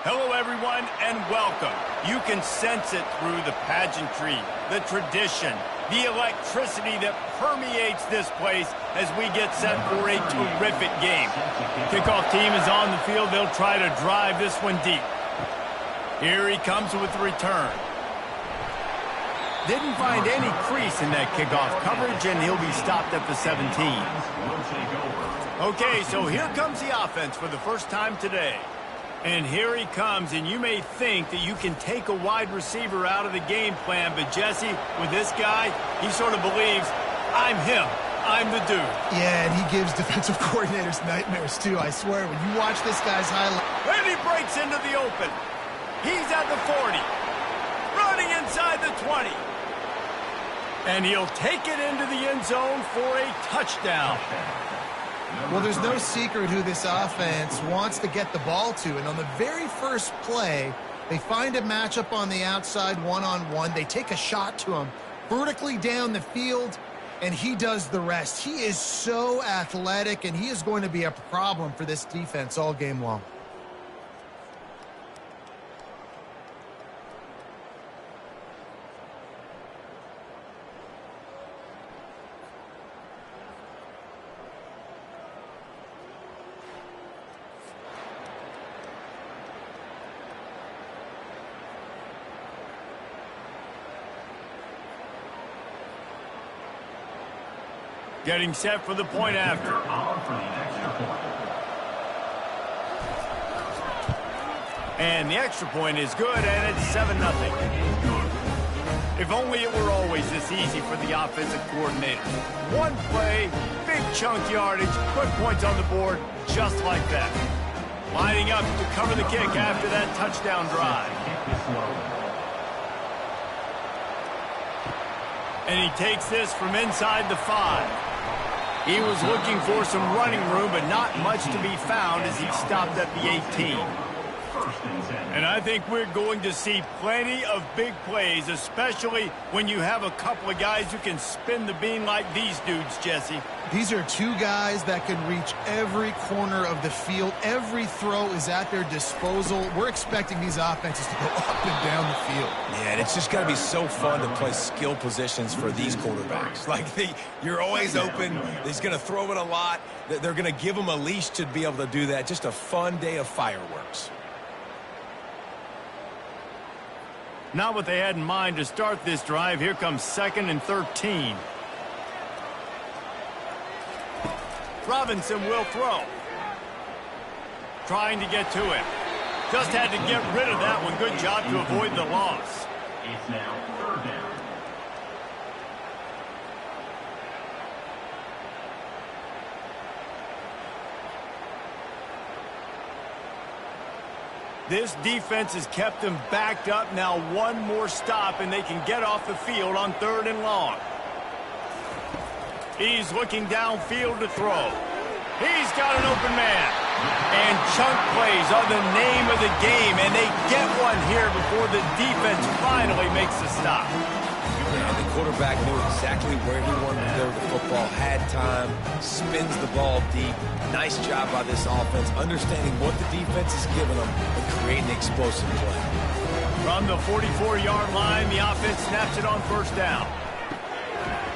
Hello, everyone, and welcome. You can sense it through the pageantry, the tradition, the electricity that permeates this place as we get set for a terrific game. Kickoff team is on the field. They'll try to drive this one deep. Here he comes with the return. Didn't find any crease in that kickoff coverage, and he'll be stopped at the 17. Okay, so here comes the offense for the first time today. And here he comes, and you may think that you can take a wide receiver out of the game plan, but Jesse, with this guy, he sort of believes, I'm him. I'm the dude. Yeah, and he gives defensive coordinators nightmares, too. I swear, when you watch this guy's highlight. And he breaks into the open. He's at the 40. Running inside the 20. And he'll take it into the end zone for a touchdown. Well, there's no secret who this offense wants to get the ball to. And on the very first play, they find a matchup on the outside one-on-one. They take a shot to him vertically down the field, and he does the rest. He is so athletic, and he is going to be a problem for this defense all game long. Getting set for the point after. And the extra point is good, and it's 7-0. If only it were always this easy for the offensive coordinator. One play, big chunk yardage, put points on the board, just like that. Lining up to cover the kick after that touchdown drive. And he takes this from inside the 5. He was looking for some running room, but not much to be found as he stopped at the 18. And I think we're going to see plenty of big plays, especially when you have a couple of guys who can spin the bean like these dudes, Jesse. These are two guys that can reach every corner of the field. Every throw is at their disposal. We're expecting these offenses to go up and down the field. Yeah, and it's just got to be so fun to play skill positions for these quarterbacks. Like, you're always open. He's going to throw it a lot. They're going to give him a leash to be able to do that. Just a fun day of fireworks. Not what they had in mind to start this drive. Here comes 2nd and 13. Robinson will throw. Trying to get to it. Just had to get rid of that one. Good job to avoid the loss. It's now 3rd down. This defense has kept them backed up. Now one more stop, and they can get off the field on 3rd and long. He's looking downfield to throw. He's got an open man. And chunk plays are the name of the game, and they get one here before the defense finally makes the stop. And the quarterback knew exactly where he wanted to go with the football, had time, spins the ball deep. Nice job by this offense, understanding what the defense is giving them and creating explosive play. From the 44-yard line, the offense snaps it on 1st down.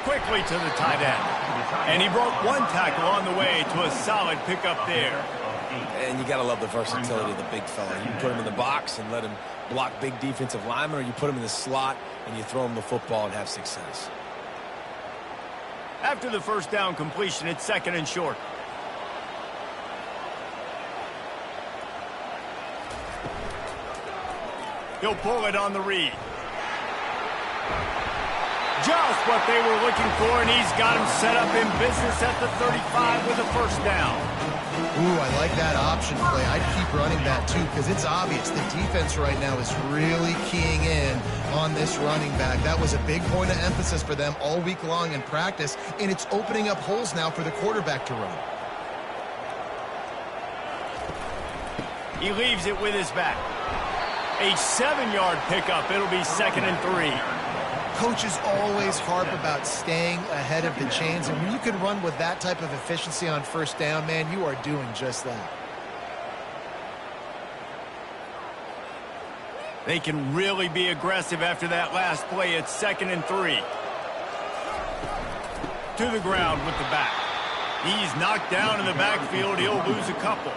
Quickly to the tight end. And he broke one tackle on the way to a solid pickup there. And you got to love the versatility of the big fella. You can put him in the box and let him block big defensive linemen, or you put him in the slot and you throw him the football and have success. After the 1st down completion, it's 2nd and short. He'll pull it on the read. Just what they were looking for, and he's got him set up in business at the 35 with a 1st down. Ooh, I like that option play. I'd keep running that, too, because it's obvious the defense right now is really keying in on this running back. That was a big point of emphasis for them all week long in practice, and it's opening up holes now for the quarterback to run. He leaves it with his back. A 7-yard pickup. It'll be 2nd and 3. Coaches always harp about staying ahead of the chains, and when you can run with that type of efficiency on 1st down, man, you are doing just that. They can really be aggressive after that last play. It's 2nd and 3. To the ground with the back. He's knocked down in the backfield. He'll lose a couple.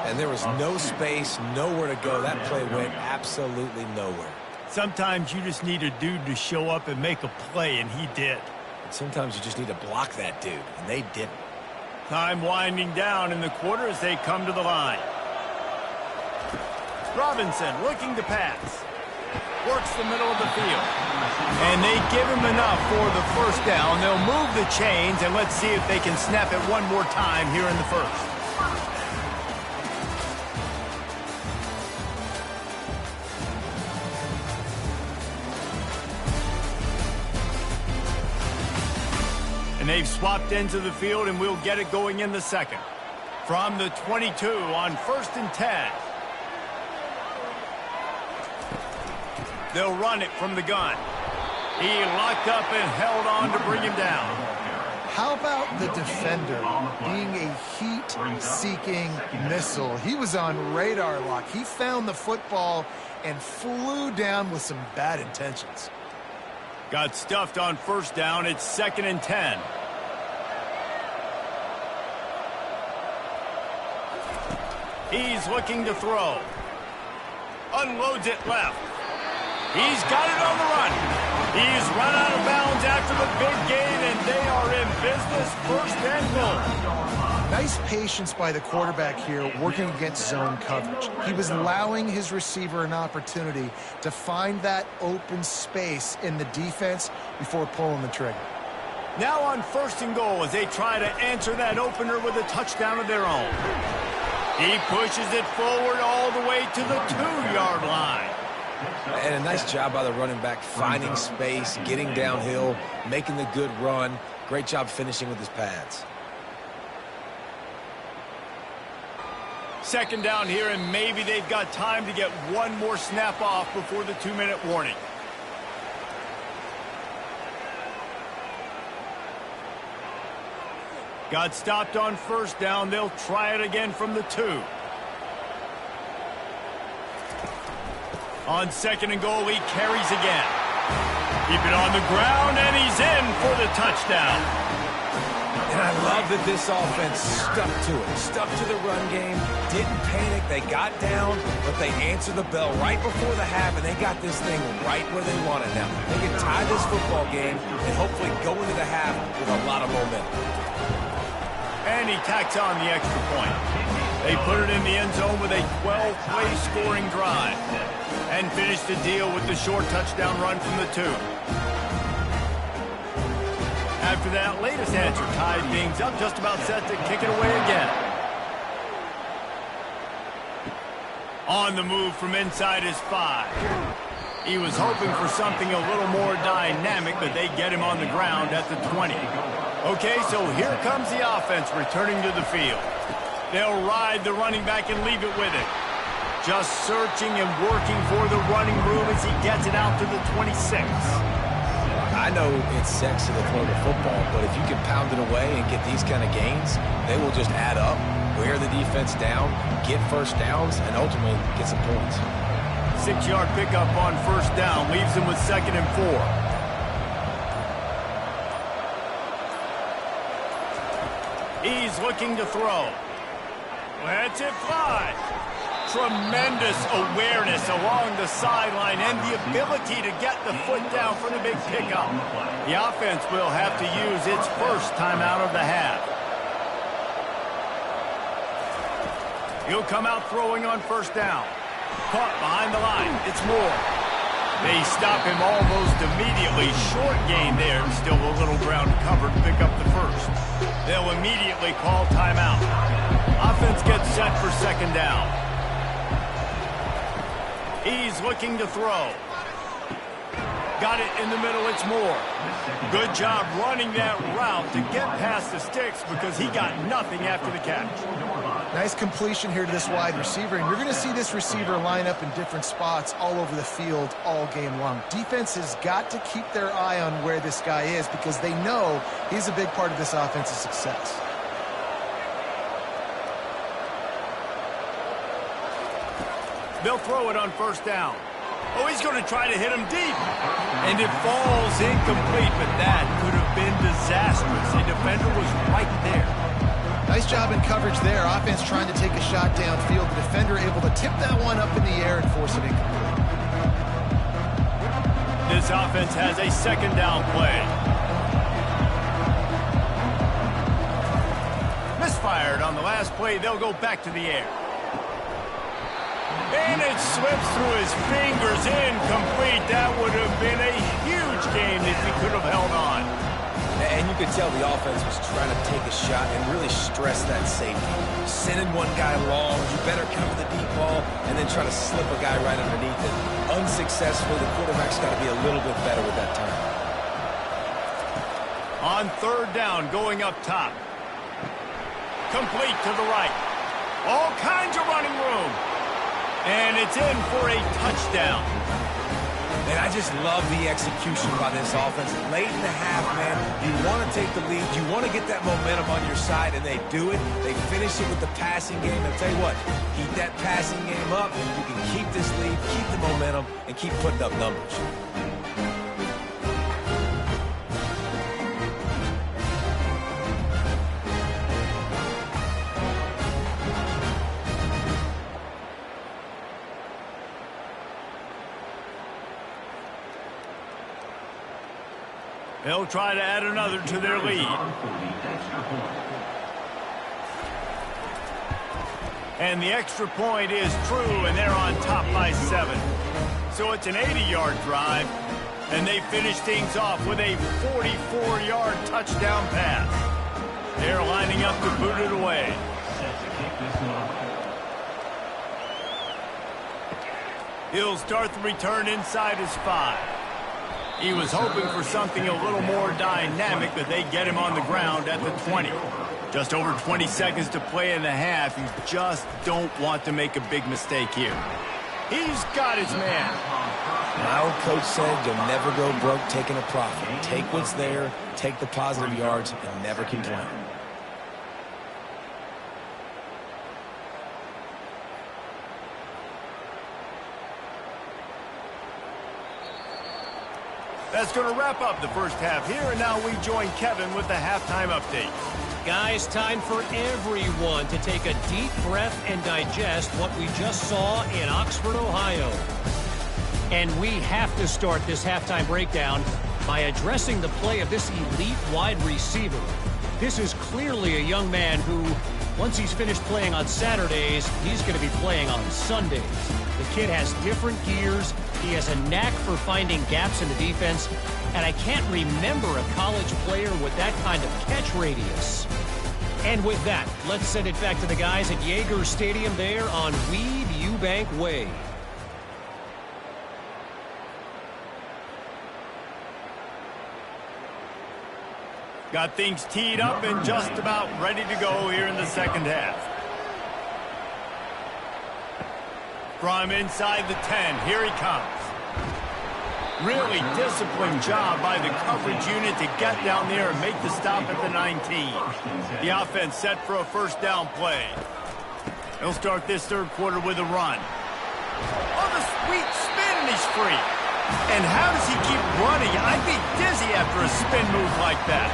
And there was no space, nowhere to go. That play went absolutely nowhere. Sometimes you just need a dude to show up and make a play, and he did. Sometimes you just need to block that dude, and they didn't. Time winding down in the quarter as they come to the line. Robinson looking to pass. Works the middle of the field. And they give him enough for the first down. They'll move the chains, and let's see if they can snap it one more time here in the first. And they've swapped into the field, and we'll get it going in the second. From the 22 on 1st and 10. They'll run it from the gun. He locked up and held on to bring him down. How about the defender being a heat-seeking missile? He was on radar lock. He found the football and flew down with some bad intentions. Got stuffed on 1st down. It's 2nd and 10. He's looking to throw. Unloads it left. He's got it on the run. He's run out of bounds after the big gain, and they are in business. 1st and goal. Nice patience by the quarterback here working against zone coverage. He was allowing his receiver an opportunity to find that open space in the defense before pulling the trigger. Now on 1st and goal as they try to answer that opener with a touchdown of their own. He pushes it forward all the way to the 2-yard line. And a nice job by the running back, finding space, getting downhill, making the good run. Great job finishing with his pads. 2nd down here, and maybe they've got time to get one more snap off before the 2-minute warning. Got stopped on 1st down. They'll try it again from the 2. On 2nd and goal, he carries again. Keep it on the ground, and he's in for the touchdown. And I love that this offense stuck to it, stuck to the run game, didn't panic. They got down, but they answered the bell right before the half, and they got this thing right where they want it now. They can tie this football game and hopefully go into the half with a lot of momentum. And he tacks on the extra point. They put it in the end zone with a 12-play scoring drive. And finish the deal with the short touchdown run from the 2. After that latest answer tied things up, just about set to kick it away again. On the move from inside his 5. He was hoping for something a little more dynamic, but they get him on the ground at the 20. Okay, so here comes the offense returning to the field. They'll ride the running back and leave it with him. Just searching and working for the running room as he gets it out to the 26. I know it's sexy to throw the football, but if you can pound it away and get these kind of gains, they will just add up, wear the defense down, get 1st downs, and ultimately get some points. 6-yard pickup on 1st down leaves him with 2nd and 4. He's looking to throw. Lets it fly. Tremendous awareness along the sideline and the ability to get the foot down for the big pickup. The offense will have to use its 1st timeout of the half. He'll come out throwing on 1st down. Caught behind the line. It's Moore. They stop him almost immediately. Short gain there. Still a little ground covered to pick up the 1st. They'll immediately call timeout. Offense gets set for 2nd down. He's looking to throw. Got it in the middle, it's Moore. Good job running that route to get past the sticks because he got nothing after the catch. Nice completion here to this wide receiver, and you're going to see this receiver line up in different spots all over the field all game long. Defense has got to keep their eye on where this guy is because they know he's a big part of this offense's success. They'll throw it on 1st down. Oh, he's going to try to hit him deep. And it falls incomplete, but that could have been disastrous. The defender was right there. Nice job in coverage there. Offense trying to take a shot downfield. The defender able to tip that one up in the air and force it incomplete. This offense has a second down play. Misfired on the last play. They'll go back to the air. And it slips through his fingers, incomplete. That would have been a huge game if he could have held on. And you could tell the offense was trying to take a shot and really stress that safety. Sending one guy long, you better cover the deep ball, and then try to slip a guy right underneath it. Unsuccessfully, the quarterback's got to be a little bit better with that time. On third down, going up top. Complete to the right. All kinds of running room. And it's in for a touchdown. And I just love the execution by this offense. Late in the half, man, you want to take the lead. You want to get that momentum on your side, and they do it. They finish it with the passing game. I'll tell you what, keep that passing game up, and you can keep this lead, keep the momentum, and keep putting up numbers. They'll try to add another to their lead. And the extra point is true, and they're on top by 7. So it's an 80-yard drive, and they finish things off with a 44-yard touchdown pass. They're lining up to boot it away. He'll start the return inside his 5. He was hoping for something a little more dynamic, but they get him on the ground at the 20. Just over 20 seconds to play in the half. You just don't want to make a big mistake here. He's got his man. My old coach said you'll never go broke taking a profit. Take what's there, take the positive yards, and never complain. That's going to wrap up the first half here, and now we join Kevin with the halftime update. Guys, time for everyone to take a deep breath and digest what we just saw in Oxford, Ohio. And we have to start this halftime breakdown by addressing the play of this elite wide receiver. This is clearly a young man who, once he's finished playing on Saturdays, he's going to be playing on Sundays. The kid has different gears. He has a knack for finding gaps in the defense, and I can't remember a college player with that kind of catch radius. And with that, let's send it back to the guys at Yager Stadium there on Weed Eubank Way. Got things teed up and just about ready to go here in the second half. From inside the 10, here he comes. Really disciplined job by the coverage unit to get down there and make the stop at the 19. The offense set for a first down play. He'll start this third quarter with a run. Oh, the sweet spin, and he's free. And how does he keep running? I'd be dizzy after a spin move like that.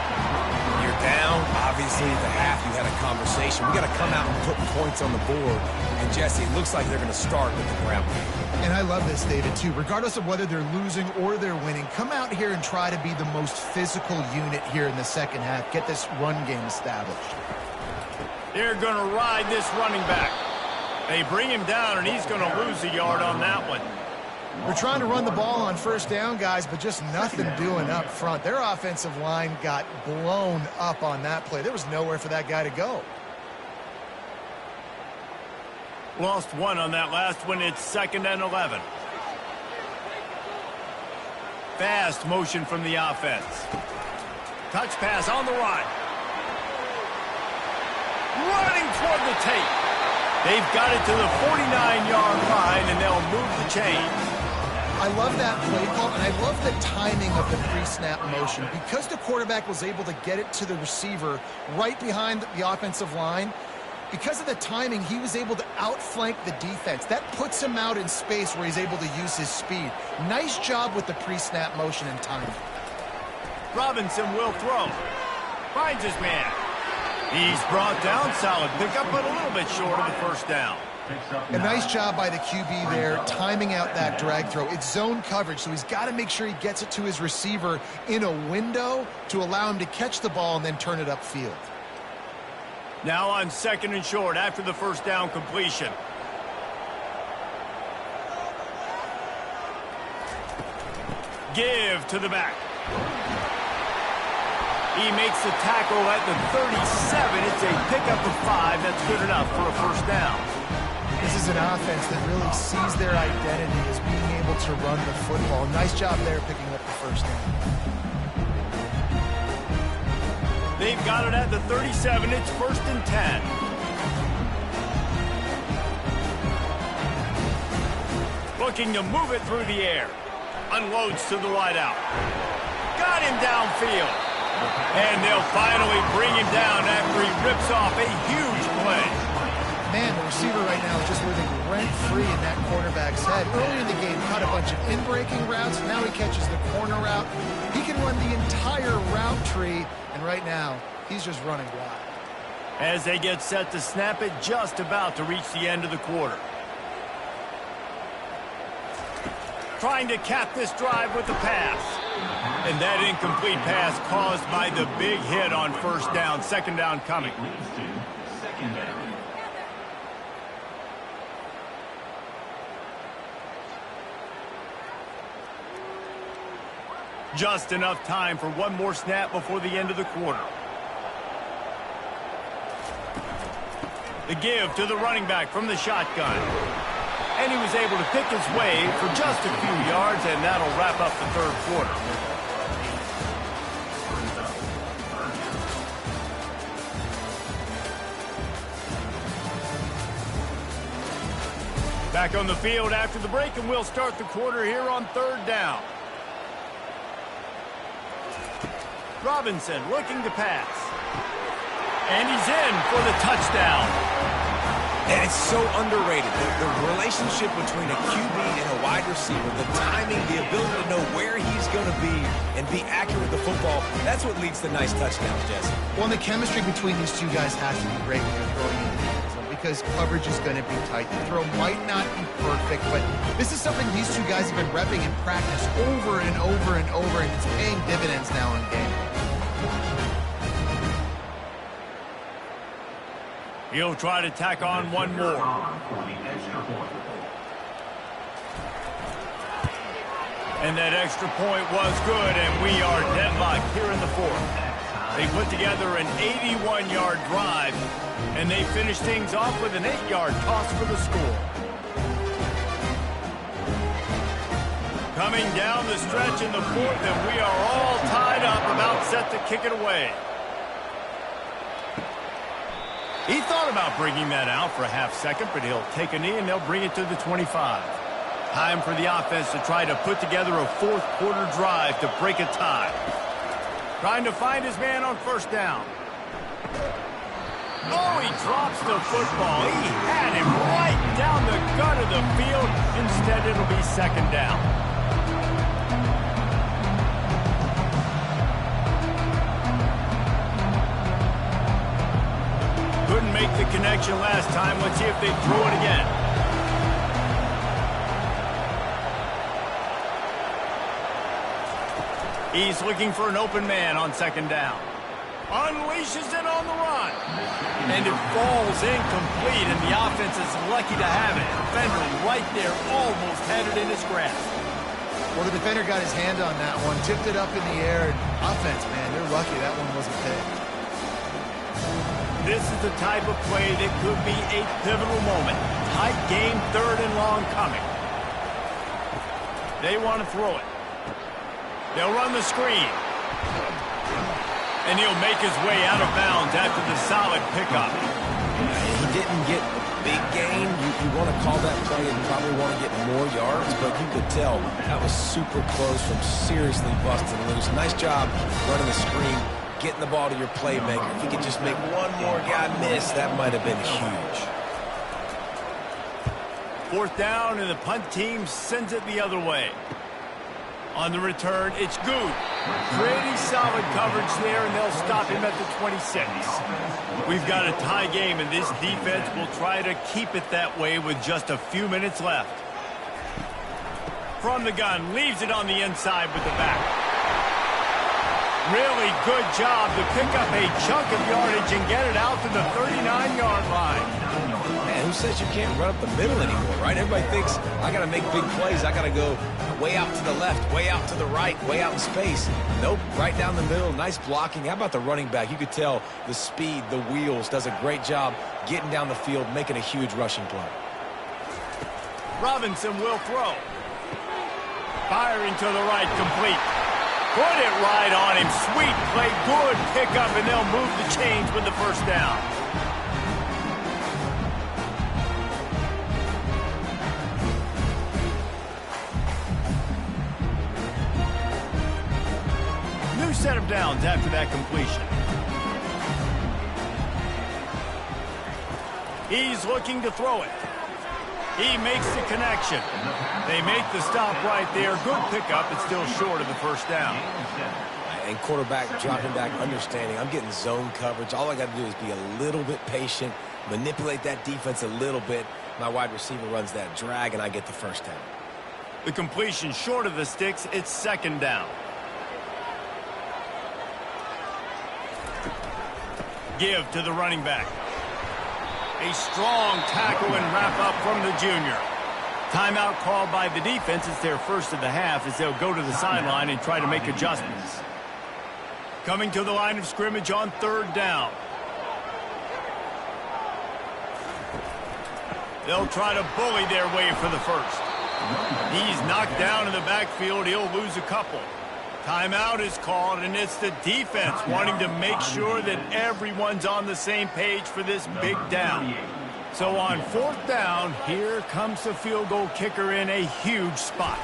You're down. Obviously, at the half, you had a conversation. We got to come out and put points on the board. And, Jesse, it looks like they're going to start with the ground game. And I love this, David, too. Regardless of whether they're losing or they're winning, come out here and try to be the most physical unit here in the second half. Get this run game established. They're going to ride this running back. They bring him down, and he's going to lose a yard on that one. We're trying to run the ball on first down, guys, but just nothing doing up front. Their offensive line got blown up on that play. There was nowhere for that guy to go. Lost one on that last one. It's 2nd and 11. Fast motion from the offense. Touch pass on the run. Running toward the tape. They've got it to the 49-yard line, and they'll move the chains. I love that play call, and I love the timing of the pre-snap motion. Because the quarterback was able to get it to the receiver right behind the offensive line, Because of the timing, he was able to outflank the defense. That puts him out in space where he's able to use his speed. Nice job with the pre-snap motion and timing. Robinson will throw. Finds his man. He's brought down. Solid pickup, but a little bit short of the first down. A nice job by the QB there, timing out that drag throw. It's zone coverage, so he's got to make sure he gets it to his receiver in a window to allow him to catch the ball and then turn it upfield. Now on 2nd and short after the first down completion. Give to the back. He makes the tackle at the 37. It's a pickup of 5. That's good enough for a first down. This is an offense that really sees their identity as being able to run the football. Nice job there picking up the first down. They've got it at the 37. It's 1st and 10. Looking to move it through the air. Unloads to the wideout. Got him downfield. And they'll finally bring him down after he rips off a huge play. Man, the receiver right now is just living rent-free in that quarterback's head. Earlier in the game, caught a bunch of in-breaking routes. Now he catches the corner route. He can run the entire route tree, and right now, he's just running wild. As they get set to snap it, just about to reach the end of the quarter. Trying to cap this drive with the pass. And that incomplete pass caused by the big hit on first down. 2nd down coming. Second down. Just enough time for one more snap before the end of the quarter. The give to the running back from the shotgun. And he was able to pick his way for just a few yards, and that'll wrap up the 3rd quarter. Back on the field after the break, and we'll start the quarter here on 3rd down. Robinson looking to pass. And he's in for the touchdown. And it's so underrated. The relationship between a QB and a wide receiver, the timing, the ability to know where he's going to be and be accurate with the football, that's what leads to nice touchdowns, Jesse. Well, and the chemistry between these two guys has to be great when you're throwing into the end zone because coverage is going to be tight. The throw might not be perfect, but this is something these two guys have been repping in practice over and over and over, and it's paying dividends now in game. He'll try to tack on one more. And that extra point was good, and we are deadlocked here in the 4th. They put together an 81-yard drive, and they finish things off with an 8-yard toss for the score. Coming down the stretch in the 4th, and we are all tied up, about set to kick it away. He thought about bringing that out for a half-second, but he'll take a knee and they'll bring it to the 25. Time for the offense to try to put together a 4th quarter drive to break a tie. Trying to find his man on first down. Oh, he drops the football. He had him right down the gut of the field. Instead, it'll be 2nd down. Couldn't make the connection last time. Let's see if they throw it again. He's looking for an open man on 2nd down. Unleashes it on the run. And it falls incomplete, and the offense is lucky to have it. Defender right there, almost had it in his grasp. Well, the defender got his hand on that one, tipped it up in the air, and offense, man, they're lucky that one wasn't picked. This is the type of play that could be a pivotal moment. Tight game, 3rd and long coming. They want to throw it. They'll run the screen. And he'll make his way out of bounds after the solid pickup. He didn't get a big gain. You want to call that play and probably want to get more yards, but you could tell that was super close from seriously busting loose. Nice job running the screen, getting the ball to your playmaker. If he could just make one more guy miss, that might have been huge. 4th down, and the punt team sends it the other way. On the return, it's good. Pretty solid coverage there, and they'll stop him at the 26. We've got a tie game, and this defense will try to keep it that way with just a few minutes left. From the gun, leaves it on the inside with the back. Really good job to pick up a chunk of yardage and get it out to the 39-yard line. Man, who says you can't run up the middle anymore, right? Everybody thinks, I got to make big plays. I got to go way out to the left, way out to the right, way out in space. Nope, right down the middle. Nice blocking. How about the running back? You could tell the speed, the wheels, does a great job getting down the field, making a huge rushing play. Robinson will throw. Firing to the right, complete. Put it right on him. Sweet play, good pickup, and they'll move the chains with the first down. New set of downs after that completion. He's looking to throw it. He makes the connection. They make the stop right there. Good pickup, but still short of the first down. And quarterback dropping back, understanding I'm getting zone coverage. All I got to do is be a little bit patient, manipulate that defense a little bit. My wide receiver runs that drag, and I get the first down. The completion short of the sticks. It's 2nd down. Give to the running back. A strong tackle and wrap up from the junior. Timeout called by the defense. It's their first of the half as they'll go to the sideline and try to make adjustments. Coming to the line of scrimmage on 3rd down. They'll try to bully their way for the first. He's knocked down in the backfield. He'll lose a couple. Timeout is called, and it's the defense wanting to make sure that everyone's on the same page for this big down. So on 4th down, here comes the field goal kicker in a huge spot.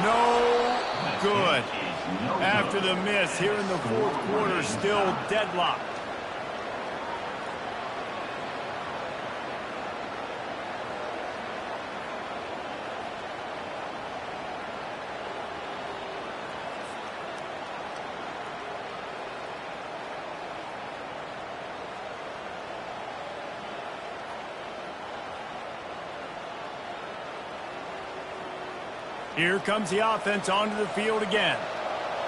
No good. After the miss here in the 4th quarter, still deadlocked. Here comes the offense onto the field again.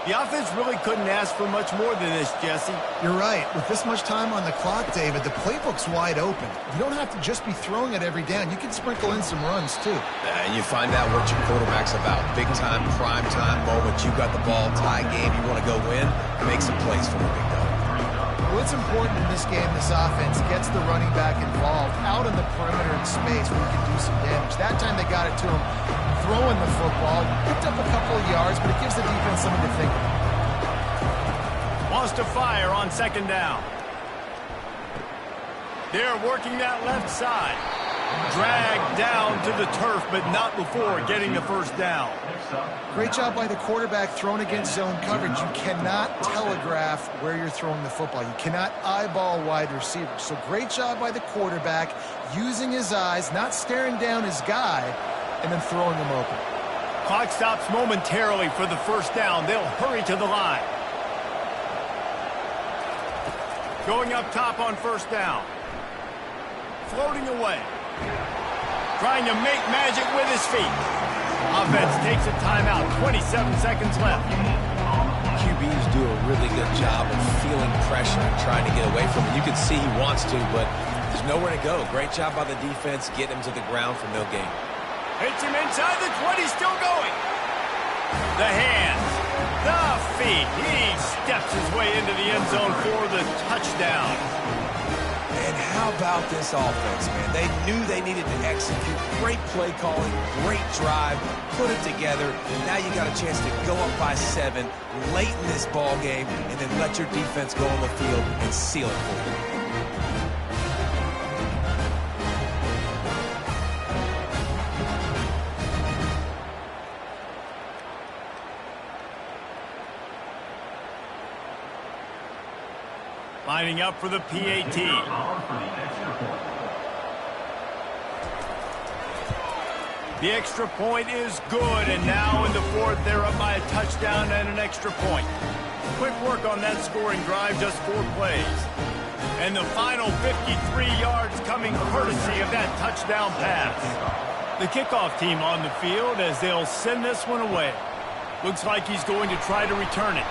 The offense really couldn't ask for much more than this, Jesse. You're right. With this much time on the clock, David, the playbook's wide open. You don't have to just be throwing it every down. You can sprinkle in some runs, too. And you find out what your quarterback's about. Big time, prime time moment. You got the ball, tie game. You want to go win, make some plays for the big dog. Well, it's important in this game, this offense gets the running back involved out on the perimeter in space where he can do some damage. That time they got it to him throwing the football, picked up a couple of yards, but it gives the defense something to think about. Wants to fire on 2nd down. They're working that left side. Dragged down to the turf, but not before getting the first down. Great job by the quarterback throwing against zone coverage. You cannot telegraph where you're throwing the football. You cannot eyeball wide receivers. So great job by the quarterback using his eyes, not staring down his guy, and then throwing him open. Clock stops momentarily for the first down. They'll hurry to the line. Going up top on 1st down. Floating away. Trying to make magic with his feet. Offense takes a timeout. 27 seconds left. QBs do a really good job of feeling pressure and trying to get away from it. You can see he wants to, but there's nowhere to go. Great job by the defense. Get him to the ground for no gain. Hits him inside the 20, still going. The hands, the feet. He steps his way into the end zone for the touchdown. And how about this offense, man? They knew they needed to execute. Great play calling, great drive, put it together. Now you got a chance to go up by 7 late in this ball game and then let your defense go on the field and seal it for you. lining up for the PAT. The extra point is good, and now in the fourth, they're up by a touchdown and an extra point. Quick work on that scoring drive, just 4 plays. And the final 53 yards coming courtesy of that touchdown pass. The kickoff team on the field as they'll send this one away. Looks like he's going to try to return it.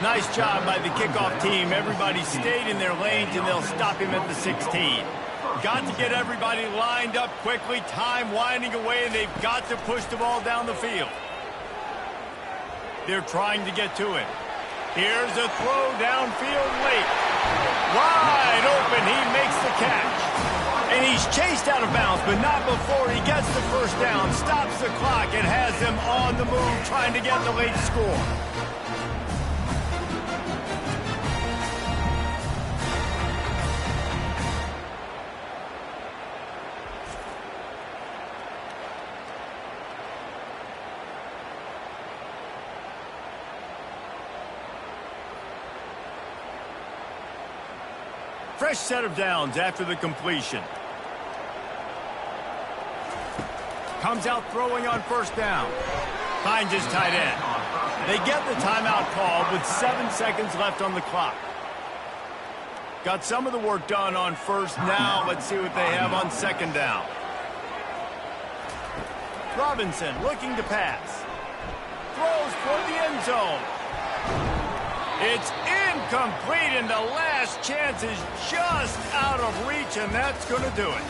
Nice job by the kickoff team. Everybody stayed in their lanes, and they'll stop him at the 16. Got to get everybody lined up quickly. Time winding away, and they've got to push the ball down the field. They're trying to get to it. Here's a throw downfield late. Wide open, he makes the catch. And he's chased out of bounds, but not before he gets the first down, stops the clock, and has them on the move trying to get the late score. Fresh set of downs after the completion. Comes out throwing on first down. Finds his tight end. They get the timeout called with 7 seconds left on the clock. Got some of the work done on first. Now let's see what they have on second down. Robinson looking to pass. Throws for the end zone. It's incomplete, and the last chance is just out of reach, and that's going to do it.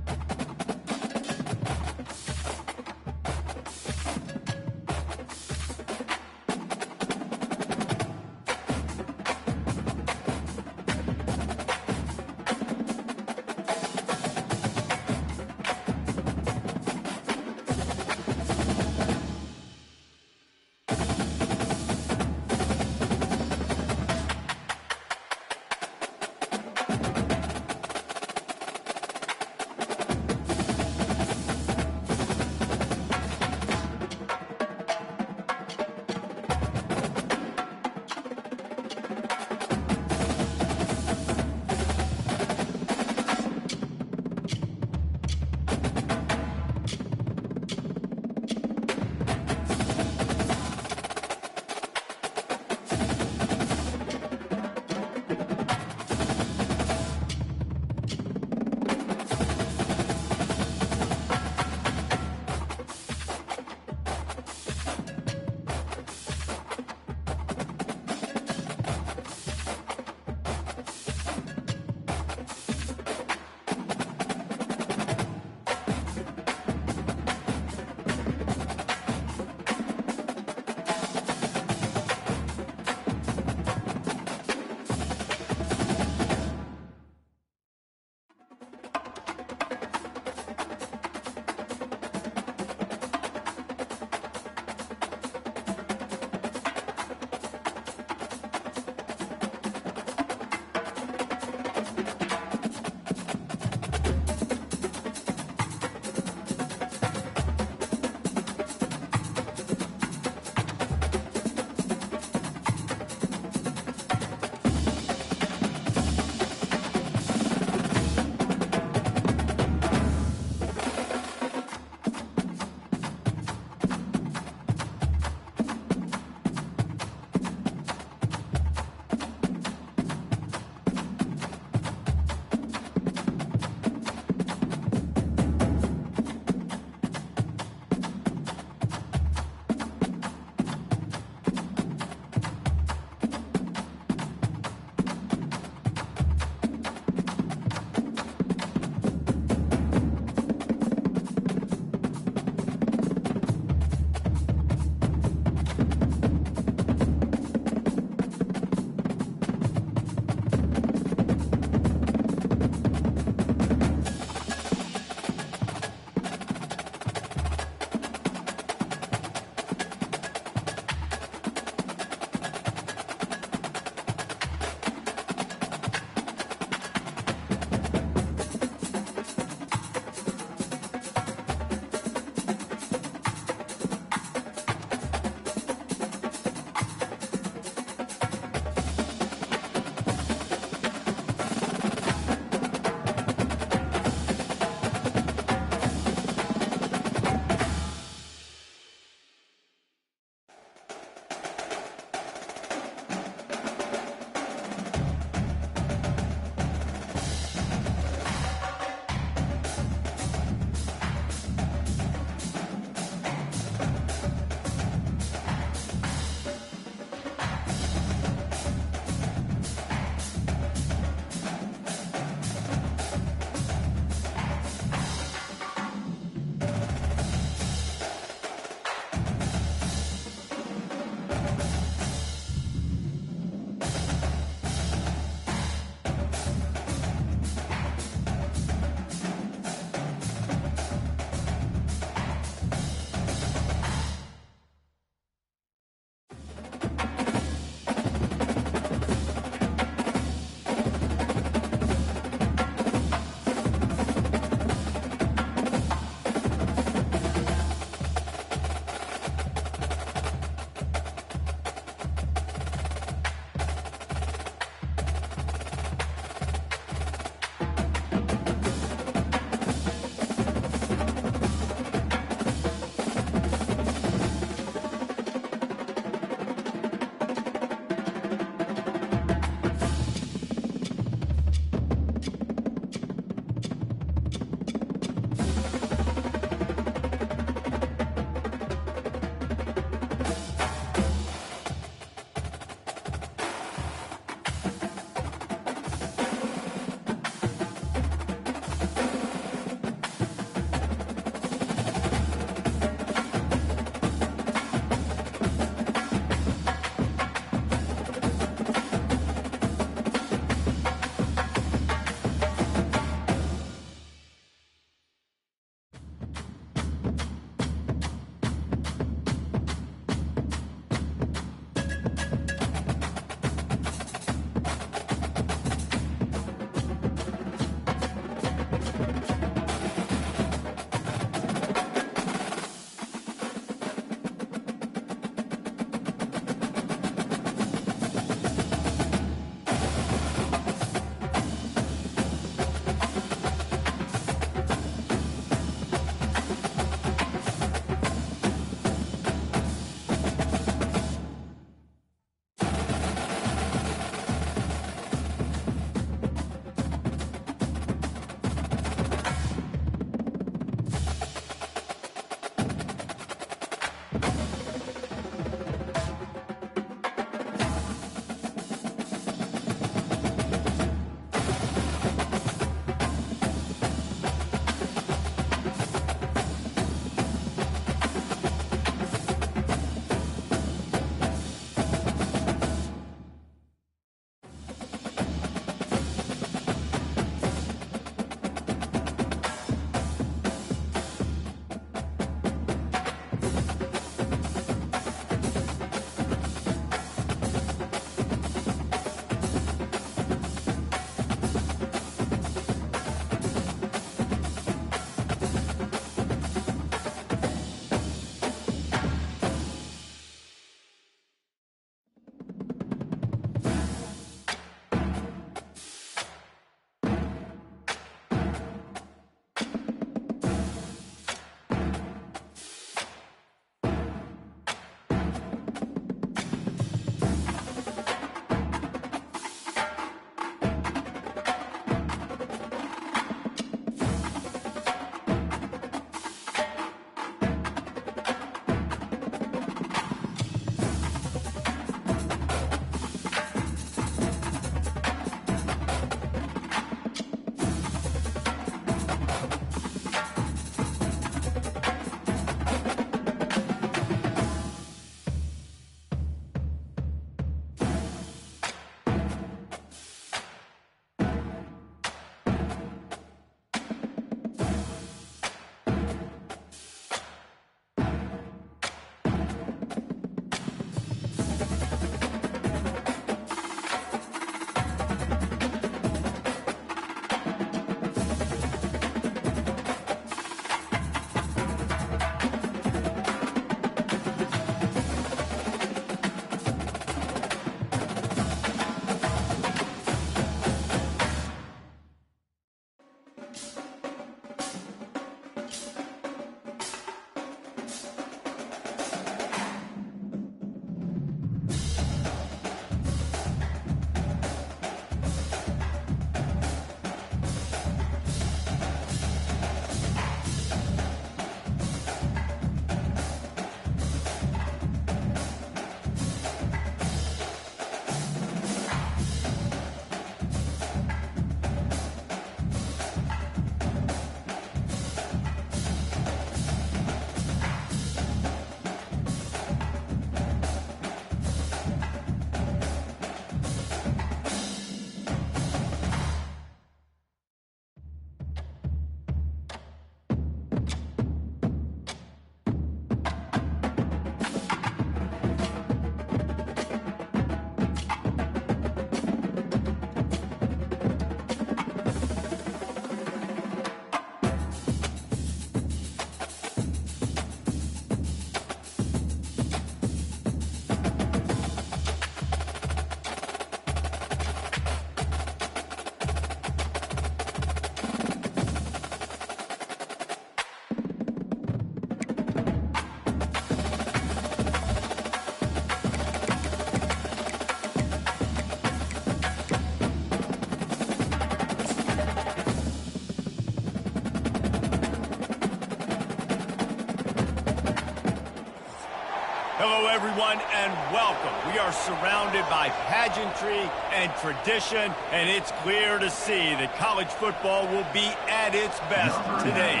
Hello, everyone, and welcome. We are surrounded by pageantry and tradition, and it's clear to see that college football will be at its best today.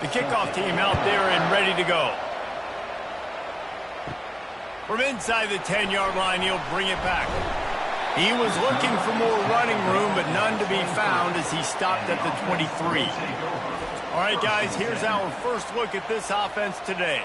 The kickoff team out there and ready to go. From inside the 10-yard line, he'll bring it back. He was looking for more running room, but none to be found as he stopped at the 23. All right, guys, here's our first look at this offense today.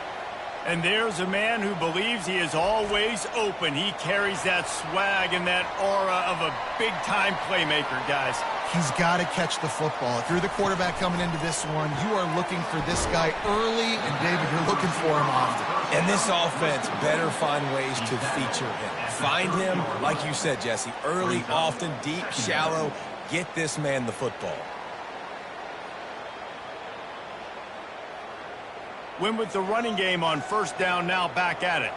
And there's a man who believes he is always open. He carries that swag and that aura of a big-time playmaker, guys. He's got to catch the football. If you're the quarterback coming into this one, you are looking for this guy early, and David, you're looking for him often. And this offense better find ways to feature him. Find him, like you said, Jesse, early, often, deep, shallow. Get this man the football. Win with the running game on first down, now back at it.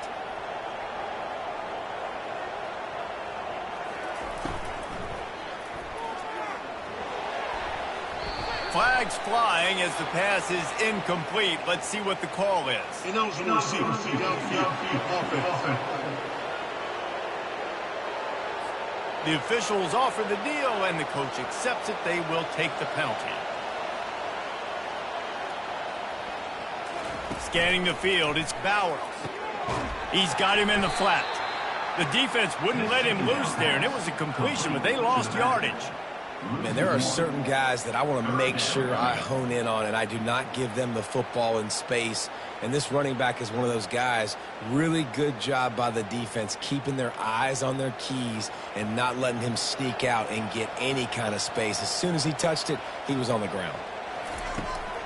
Flags flying as the pass is incomplete. Let's see what the call is. Ineligible receiver, downfield, offense. The officials offer the deal, and the coach accepts it. They will take the penalty. Scanning the field, it's Bowers. He's got him in the flat. The defense wouldn't let him loose there, and it was a completion, but they lost yardage. Man, there are certain guys that I want to make sure I hone in on, and I do not give them the football in space. And this running back is one of those guys. Really good job by the defense, keeping their eyes on their keys and not letting him sneak out and get any kind of space. As soon as he touched it, he was on the ground.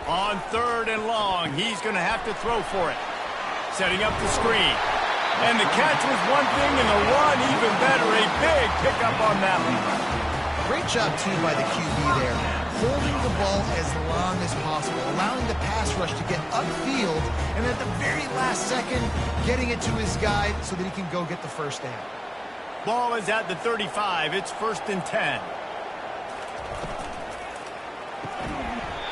On third and long, he's going to have to throw for it. Setting up the screen. And the catch was one thing, and the run even better. A big pickup on that one. Great job, too, by the QB there. Holding the ball as long as possible, allowing the pass rush to get upfield, and at the very last second, getting it to his guy so that he can go get the first down. Ball is at the 35. It's 1st and 10.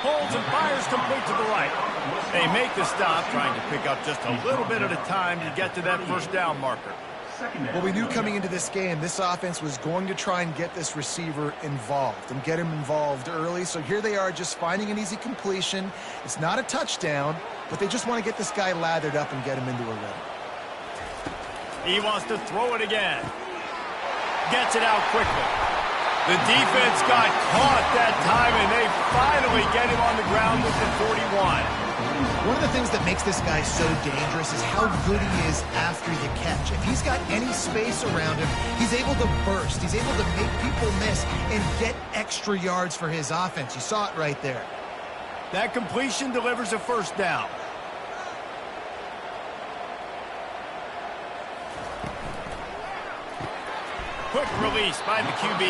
Holds and fires complete to the right. They make the stop, trying to pick up just a little bit at a time to get to that first down marker. Well, we knew coming into this game, this offense was going to try and get this receiver involved and get him involved early. So here they are just finding an easy completion. It's not a touchdown, but they just want to get this guy lathered up and get him into a rhythm. He wants to throw it again. Gets it out quickly. The defense got caught that time, and they finally get him on the ground with the 41. One of the things that makes this guy so dangerous is how good he is after the catch. If he's got any space around him, he's able to burst. He's able to make people miss and get extra yards for his offense. You saw it right there. That completion delivers a first down. Quick release by the QB.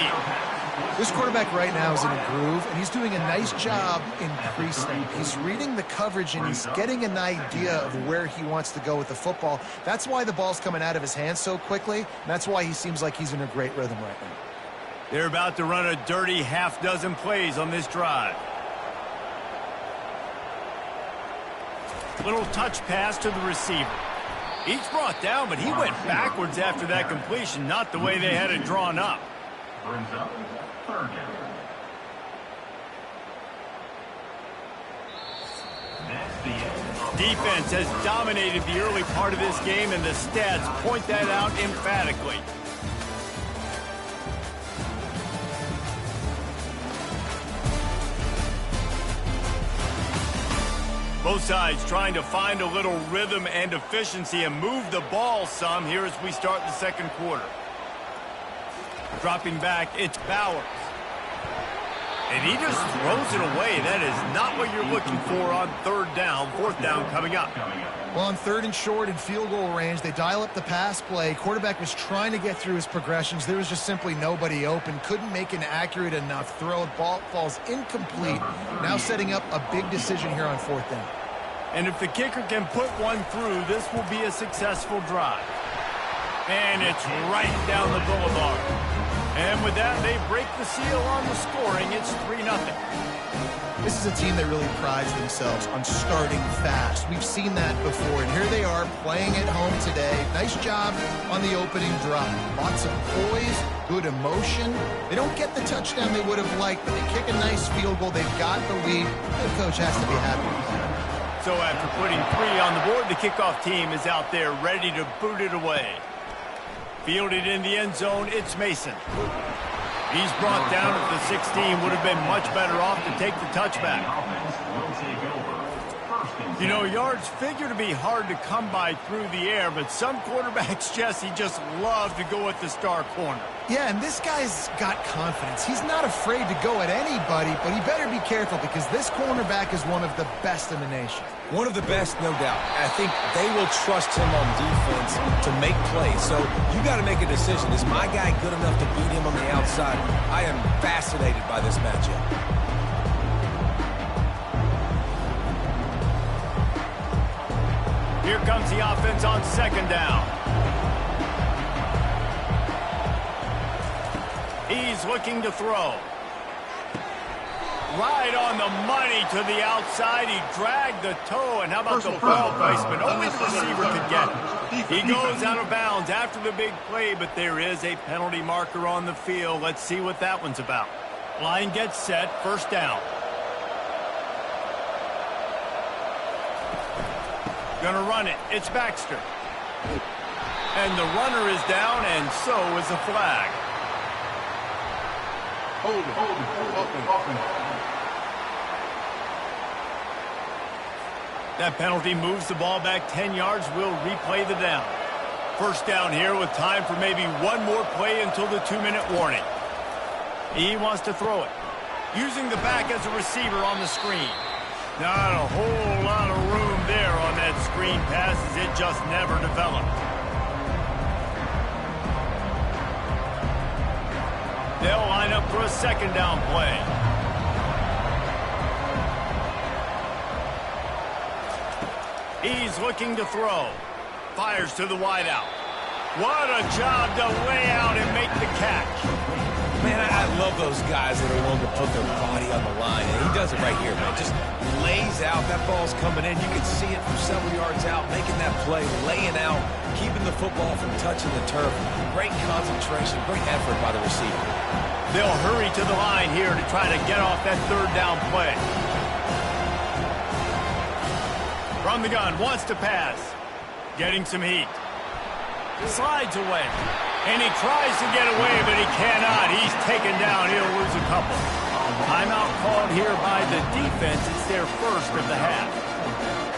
This quarterback right now is in a groove, and he's doing a nice job increasing. He's reading the coverage, and he's getting an idea of where he wants to go with the football. That's why the ball's coming out of his hands so quickly, and that's why he seems like he's in a great rhythm right now. They're about to run a dirty half-dozen plays on this drive. Little touch pass to the receiver. Each brought down, but he went backwards after that completion, not the way they had it drawn up. Brings up 3rd down. Defense has dominated the early part of this game, and the stats point that out emphatically. Both sides trying to find a little rhythm and efficiency and move the ball some here as we start the second quarter. Dropping back, it's Bowers. And he just throws it away. That is not what you're looking for on 3rd down. 4th down coming up. Well, on 3rd and short in field goal range, they dial up the pass play. Quarterback was trying to get through his progressions. There was just simply nobody open. Couldn't make an accurate enough throw. Ball falls incomplete. Now setting up a big decision here on 4th down. And if the kicker can put one through, this will be a successful drive. And it's right down the boulevard. And with that, they break the seal on the scoring. It's 3-0. This is a team that really prides themselves on starting fast. We've seen that before, and here they are playing at home today. Nice job on the opening drive. Lots of poise, good emotion. They don't get the touchdown they would have liked, but they kick a nice field goal. They've got the lead. The coach has to be happy with that. So after putting 3 on the board, the kickoff team is out there ready to boot it away. Fielded in the end zone, it's Mason. He's brought down at the 16. Would have been much better off to take the touchback. You know, yards figure to be hard to come by through the air, but some quarterbacks, Jesse, just love to go at the star corner. Yeah, and this guy's got confidence. He's not afraid to go at anybody, but he better be careful because this cornerback is one of the best in the nation. One of the best, no doubt. I think they will trust him on defense to make plays. So you got to make a decision. Is my guy good enough to beat him on the outside? I am fascinated by this matchup. Here comes the offense on second down. He's looking to throw. Right on the money to the outside. He dragged the toe, and how about the ball placement? Only the receiver could get it. He goes out of bounds after the big play, but there is a penalty marker on the field. Let's see what that one's about. Line gets set, first down. Gonna run it. It's Baxter. And the runner is down, and so is a flag. Hold it. That penalty moves the ball back 10 yards. We'll replay the down. First down here with time for maybe one more play until the 2-minute warning. He wants to throw it. Using the back as a receiver on the screen. Not a whole lot of room there on that screen pass as it just never developed. They'll line up for a second down play. He's looking to throw. Fires to the wideout. What a job to lay out and make the catch. Man, I love those guys that are willing to put their body on the line. And he does it right here, man. Just lays out. That ball's coming in. You can see it from several yards out, making that play, laying out, keeping the football from touching the turf. Great concentration, great effort by the receiver. They'll hurry to the line here to try to get off that third down play. From the gun, wants to pass. Getting some heat. Slides away. And he tries to get away, but he cannot. He's taken down. He'll lose a couple. Timeout called here by the defense. It's their first of the half.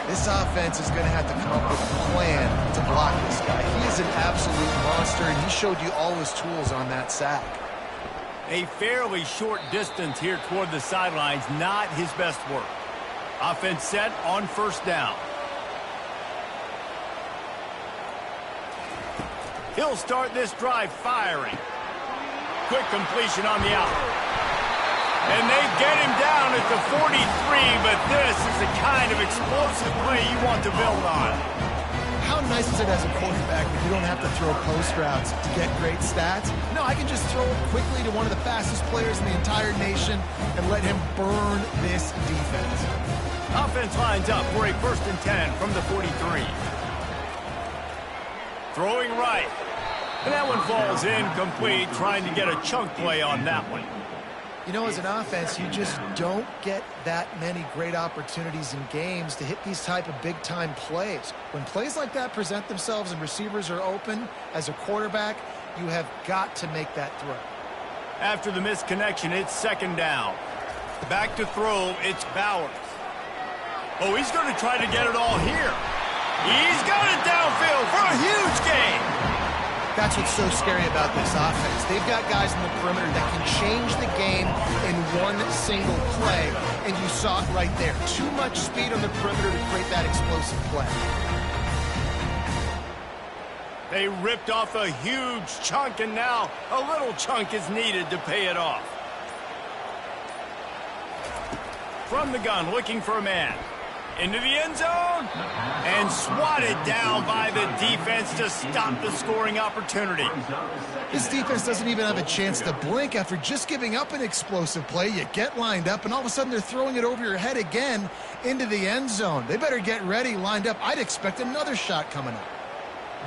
This offense is going to have to come up with a plan to block this guy. He is an absolute monster, and he showed you all his tools on that sack. A fairly short distance here toward the sidelines, not his best work. Offense set on first down. He'll start this drive firing. Quick completion on the out. And they get him down at the 43, but this is the kind of explosive play you want to build on. How nice is it as a quarterback that you don't have to throw post routes to get great stats? No, I can just throw it quickly to one of the fastest players in the entire nation and let him burn this defense. Offense lines up for a 1st and 10 from the 43. Throwing right. And that one falls incomplete, trying to get a chunk play on that one. You know, as an offense, you just don't get that many great opportunities in games to hit these type of big-time plays. When plays like that present themselves and receivers are open, as a quarterback, you have got to make that throw. After the missed connection, it's second down. Back to throw, it's Bowers. Oh, he's going to try to get it all here. He's got it downfield for a huge gain. That's what's so scary about this offense. They've got guys in the perimeter that can change the game in one single play, and you saw it right there. Too much speed on the perimeter to create that explosive play. They ripped off a huge chunk, and now a little chunk is needed to pay it off. From the gun, looking for a man. into the end zone, and swatted down by the defense to stop the scoring opportunity. This defense doesn't even have a chance to blink after just giving up an explosive play. You get lined up, and all of a sudden they're throwing it over your head again into the end zone. They better get ready, lined up. I'd expect another shot coming up.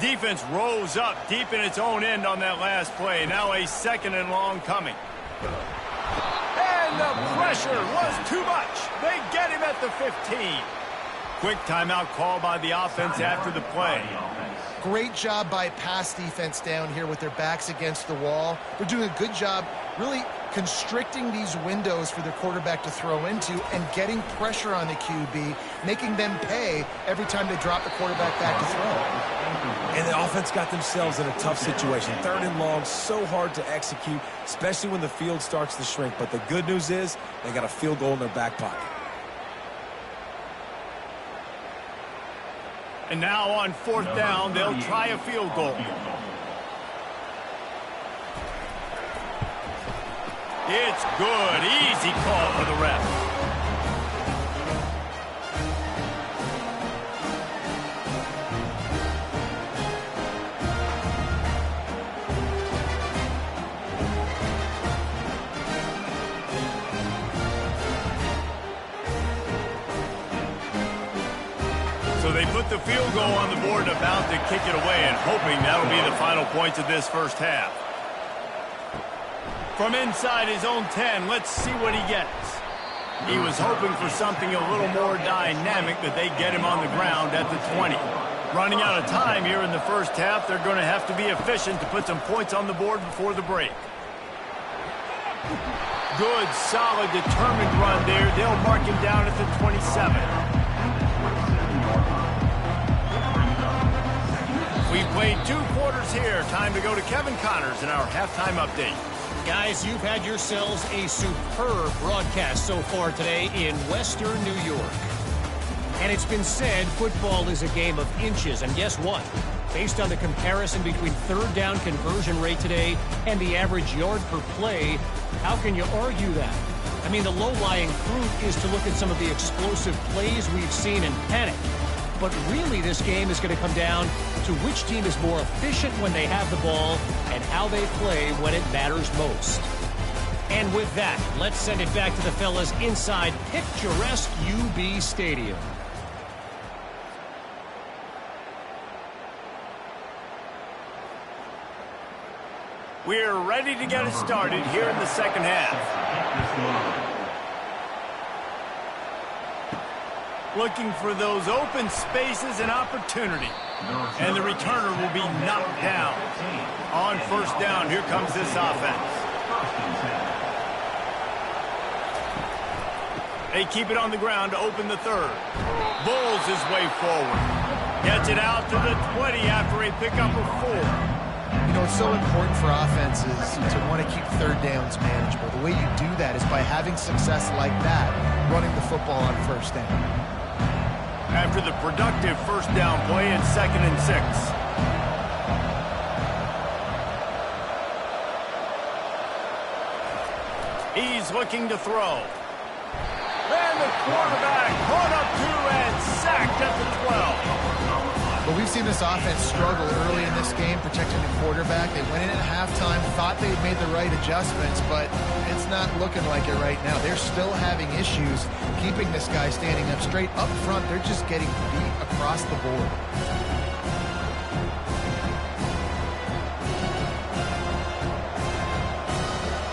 Defense rose up deep in its own end on that last play. Now a 2nd and long coming. And the pressure was too much. They get him at the 15. Quick timeout call by the offense after the play. Great job by pass defense down here with their backs against the wall. They're doing a good job really constricting these windows for their quarterback to throw into and getting pressure on the QB, making them pay every time they drop the quarterback back to throw. And the offense got themselves in a tough situation. 3rd and long, so hard to execute, especially when the field starts to shrink. But the good news is they got a field goal in their back pocket. And now on 4th down, they'll try a field goal. It's good. Easy call for the ref. So they put the field goal on the board and about to kick it away, and hoping that'll be the final points of this first half. From inside his own 10, let's see what he gets. He was hoping for something a little more dynamic, but they get him on the ground at the 20. Running out of time here in the first half, they're going to have to be efficient to put some points on the board before the break. Good, solid, determined run there. They'll mark him down at the 27. We've played 2 quarters here. Time to go to Kevin Connors in our halftime update. Guys, you've had yourselves a superb broadcast so far today in Western New York. And it's been said football is a game of inches. And guess what? Based on the comparison between 3rd down conversion rate today and the average yard per play, how can you argue that? I mean, the low-lying fruit is to look at some of the explosive plays we've seen and panic. But really, this game is going to come down to which team is more efficient when they have the ball and how they play when it matters most. And with that, let's send it back to the fellas inside picturesque UB Stadium. We're ready to get it started here in the second half. Looking for those open spaces and opportunity. And the returner will be knocked down. On 1st down, here comes this offense. They keep it on the ground to open the 3rd. Bulls his way forward. Gets it out to the 20 after a pickup of 4. You know, it's so important for offenses to want to keep 3rd downs manageable. The way you do that is by having success like that, running the football on 1st down. After the productive 1st down play, it's 2nd and 6. He's looking to throw. And the quarterback caught up to and sacked at the 12. But we've seen this offense struggle early in this game protecting the quarterback. They went in at halftime, thought they had made the right adjustments, but it's not looking like it right now. They're still having issues keeping this guy standing up straight. Up front, they're just getting beat across the board.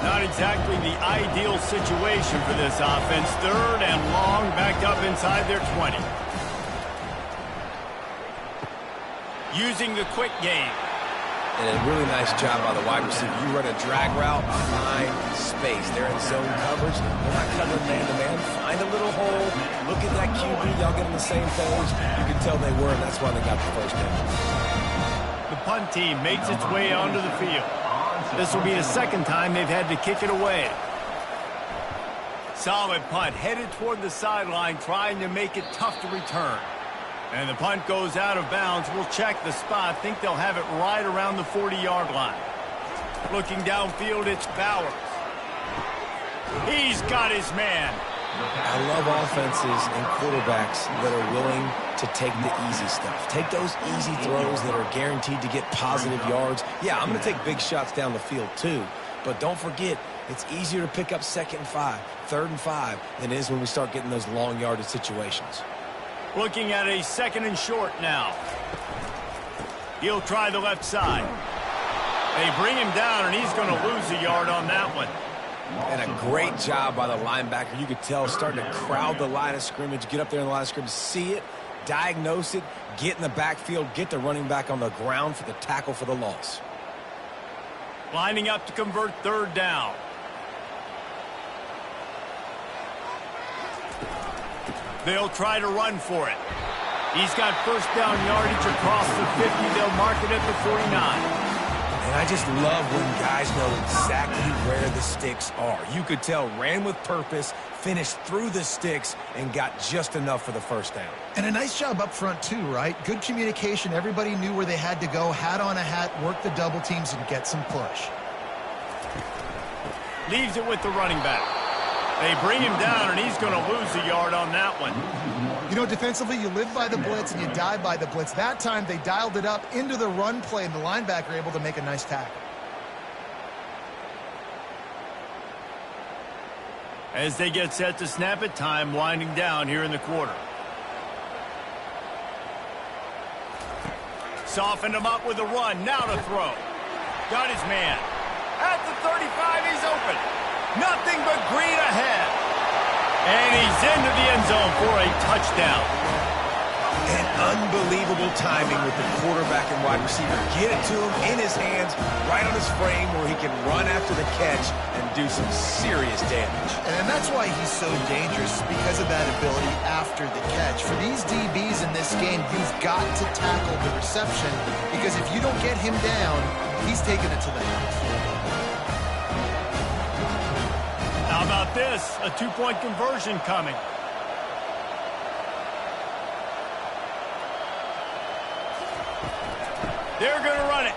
Not exactly the ideal situation for this offense. 3rd and long, backed up inside their 20. Using the quick game. And a really nice job by the wide receiver. You run a drag route, find space. They're in zone coverage. They're not covering man-to-man. Find a little hole. Look at that QB. Y'all get on the same page. You can tell they were, and that's why they got the 1st down. The punt team makes its way onto the field. This will be the 2nd time they've had to kick it away. Solid punt, headed toward the sideline, trying to make it tough to return. And the punt goes out of bounds. We'll check the spot. Think they'll have it right around the 40-yard line. Looking downfield, it's Bowers. He's got his man. I love offenses and quarterbacks that are willing to take the easy stuff. Take those easy throws that are guaranteed to get positive yards. Yeah, I'm going to take big shots down the field too. But don't forget, it's easier to pick up 2nd and 5, 3rd and 5 than it is when we start getting those long yardage situations. Looking at a 2nd and short now. He'll try the left side. They bring him down, and he's going to lose a yard on that one. And a great job by the linebacker. You could tell starting to crowd the line of scrimmage, get up there in the line of scrimmage, see it, diagnose it, get in the backfield, get the running back on the ground for the tackle for the loss. Lining up to convert 3rd down. They'll try to run for it. He's got 1st down yardage across the 50. They'll mark it at the 49. And I just love when guys know exactly where the sticks are. You could tell ran with purpose, finished through the sticks, and got just enough for the 1st down. And a nice job up front too, right? Good communication. Everybody knew where they had to go. Hat on a hat, work the double teams, and get some push. Leaves it with the running back. They bring him down, and he's going to lose a yard on that one. You know, defensively, you live by the blitz and you die by the blitz. That time, they dialed it up into the run play, and the linebacker able to make a nice tackle. As they get set to snap it, time winding down here in the quarter. Softened him up with a run. Now to throw. Got his man. At the 35, he's open. Nothing but green ahead. And he's into the end zone for a touchdown. And unbelievable timing with the quarterback and wide receiver. Get it to him in his hands, right on his frame where he can run after the catch and do some serious damage. And that's why he's so dangerous, because of that ability after the catch. For these DBs in this game, you've got to tackle the reception, because if you don't get him down, he's taking it to the house. How about this? A 2-point conversion coming. They're going to run it.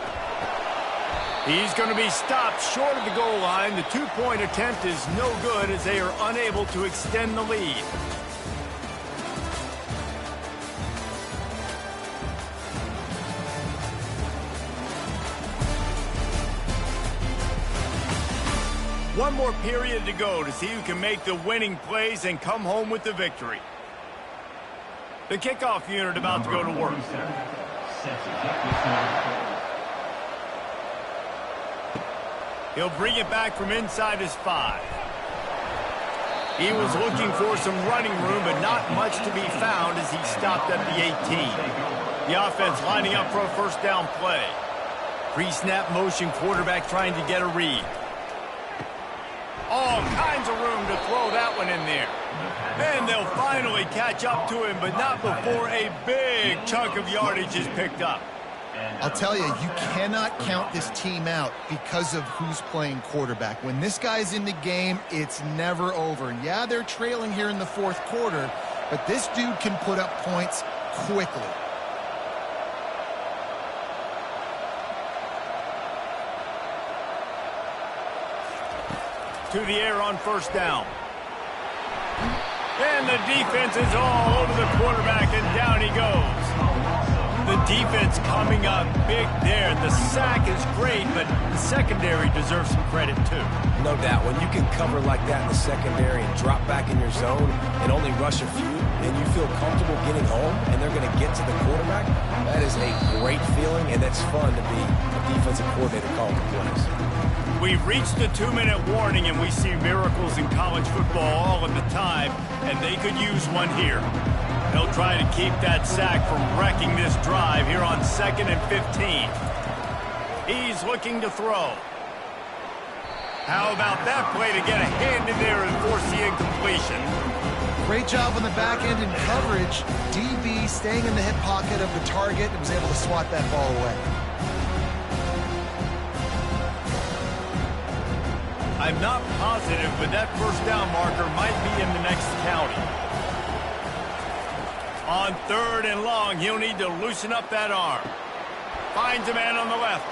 He's going to be stopped short of the goal line. The 2-point attempt is no good as they are unable to extend the lead. One more period to go to see who can make the winning plays and come home with the victory. The kickoff unit about to go to work. He'll bring it back from inside his 5. He was looking for some running room, but not much to be found as he stopped at the 18. The offense lining up for a 1st down play. Pre-snap motion, quarterback trying to get a read. All kinds of room to throw that one in there. And they'll finally catch up to him, but not before a big chunk of yardage is picked up. I'll tell you, you cannot count this team out because of who's playing quarterback. When this guy's in the game, it's never over. Yeah, they're trailing here in the 4th quarter, but this dude can put up points quickly. To the air on 1st down. And the defense is all over the quarterback, and down he goes. The defense coming up big there. The sack is great, but the secondary deserves some credit too. No doubt. When you can cover like that in the secondary and drop back in your zone and only rush a few, and you feel comfortable getting home, and they're going to get to the quarterback, that is a great feeling, and that's fun to be a defensive coordinator calling the plays. We've reached the 2-minute warning, and we see miracles in college football all of the time, and they could use one here. They'll try to keep that sack from wrecking this drive here on 2nd and 15. He's looking to throw. How about that play to get a hand in there and force the incompletion? Great job on the back end in coverage. DB staying in the hip pocket of the target and was able to swat that ball away. I'm not positive, but that 1st down marker might be in the next county. On 3rd and long, he'll need to loosen up that arm. Finds a man on the left.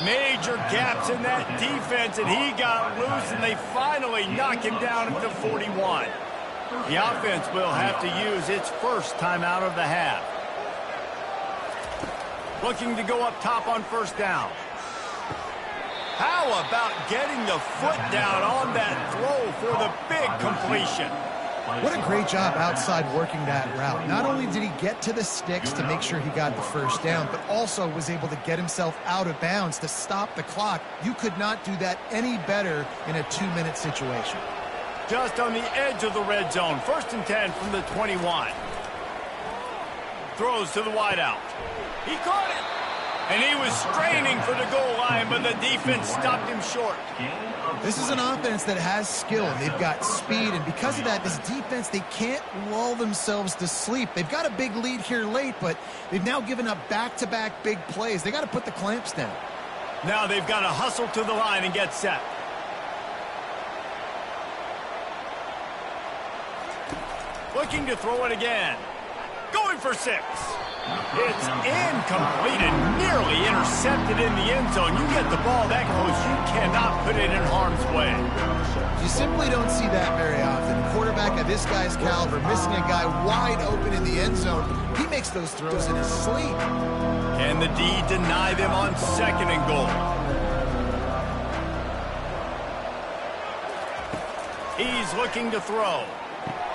Major gaps in that defense, and he got loose, and they finally knock him down at the 41. The offense will have to use its first timeout of the half. Looking to go up top on first down. How about getting the foot down on that throw for the big completion? What a great job outside working that route. Not only did he get to the sticks to make sure he got the first down, but also was able to get himself out of bounds to stop the clock. You could not do that any better in a 2-minute situation. Just on the edge of the red zone. 1st and 10 from the 21. Throws to the wideout. He caught it. And he was straining for the goal line, but the defense stopped him short. This is an offense that has skill. They've got speed, and because of that, this defense, they can't lull themselves to sleep. They've got a big lead here late, but they've now given up back-to-back big plays. They got to put the clamps down. Now they've got to hustle to the line and get set. Looking to throw it again. Going for 6. It's incomplete and nearly intercepted in the end zone. You get the ball that close, you cannot put it in harm's way. You simply don't see that very often. A quarterback of this guy's caliber missing a guy wide open in the end zone. He makes those throws in his sleep. And the D deny them on 2nd and goal. He's looking to throw.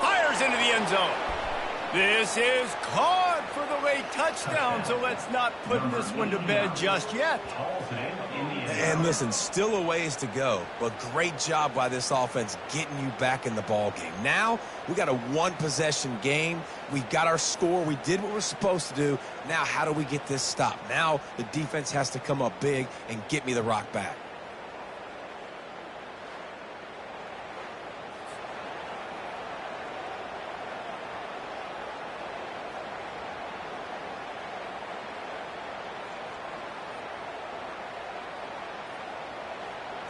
Fires into the end zone. This is caught for the late touchdown, so let's not put this one to bed just yet. And listen, still a ways to go, but great job by this offense getting you back in the ball game. Now, we got a 1-possession game. We got our score. We did what we're supposed to do. Now, how do we get this stopped? Now, the defense has to come up big and get me the rock back.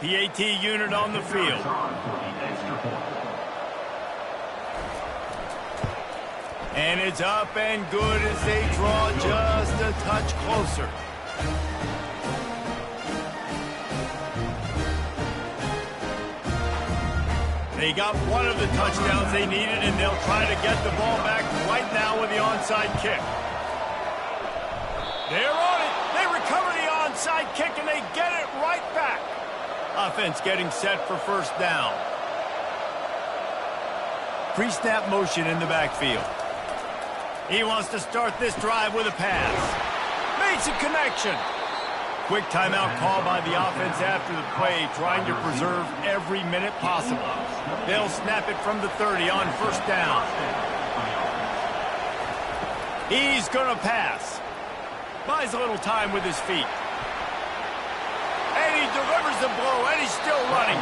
PAT unit on the field. And it's up and good as they draw just a touch closer. They got one of the touchdowns they needed, and they'll try to get the ball back right now with the onside kick. They're on it. They recover the onside kick, and they get it right back. Offense getting set for first down. Pre-snap motion in the backfield. He wants to start this drive with a pass. Makes a connection. Quick timeout call by the offense after the play, trying to preserve every minute possible. They'll snap it from the 30 on first down. He's going to pass. Buys a little time with his feet. And he delivers the blow, and he's still running.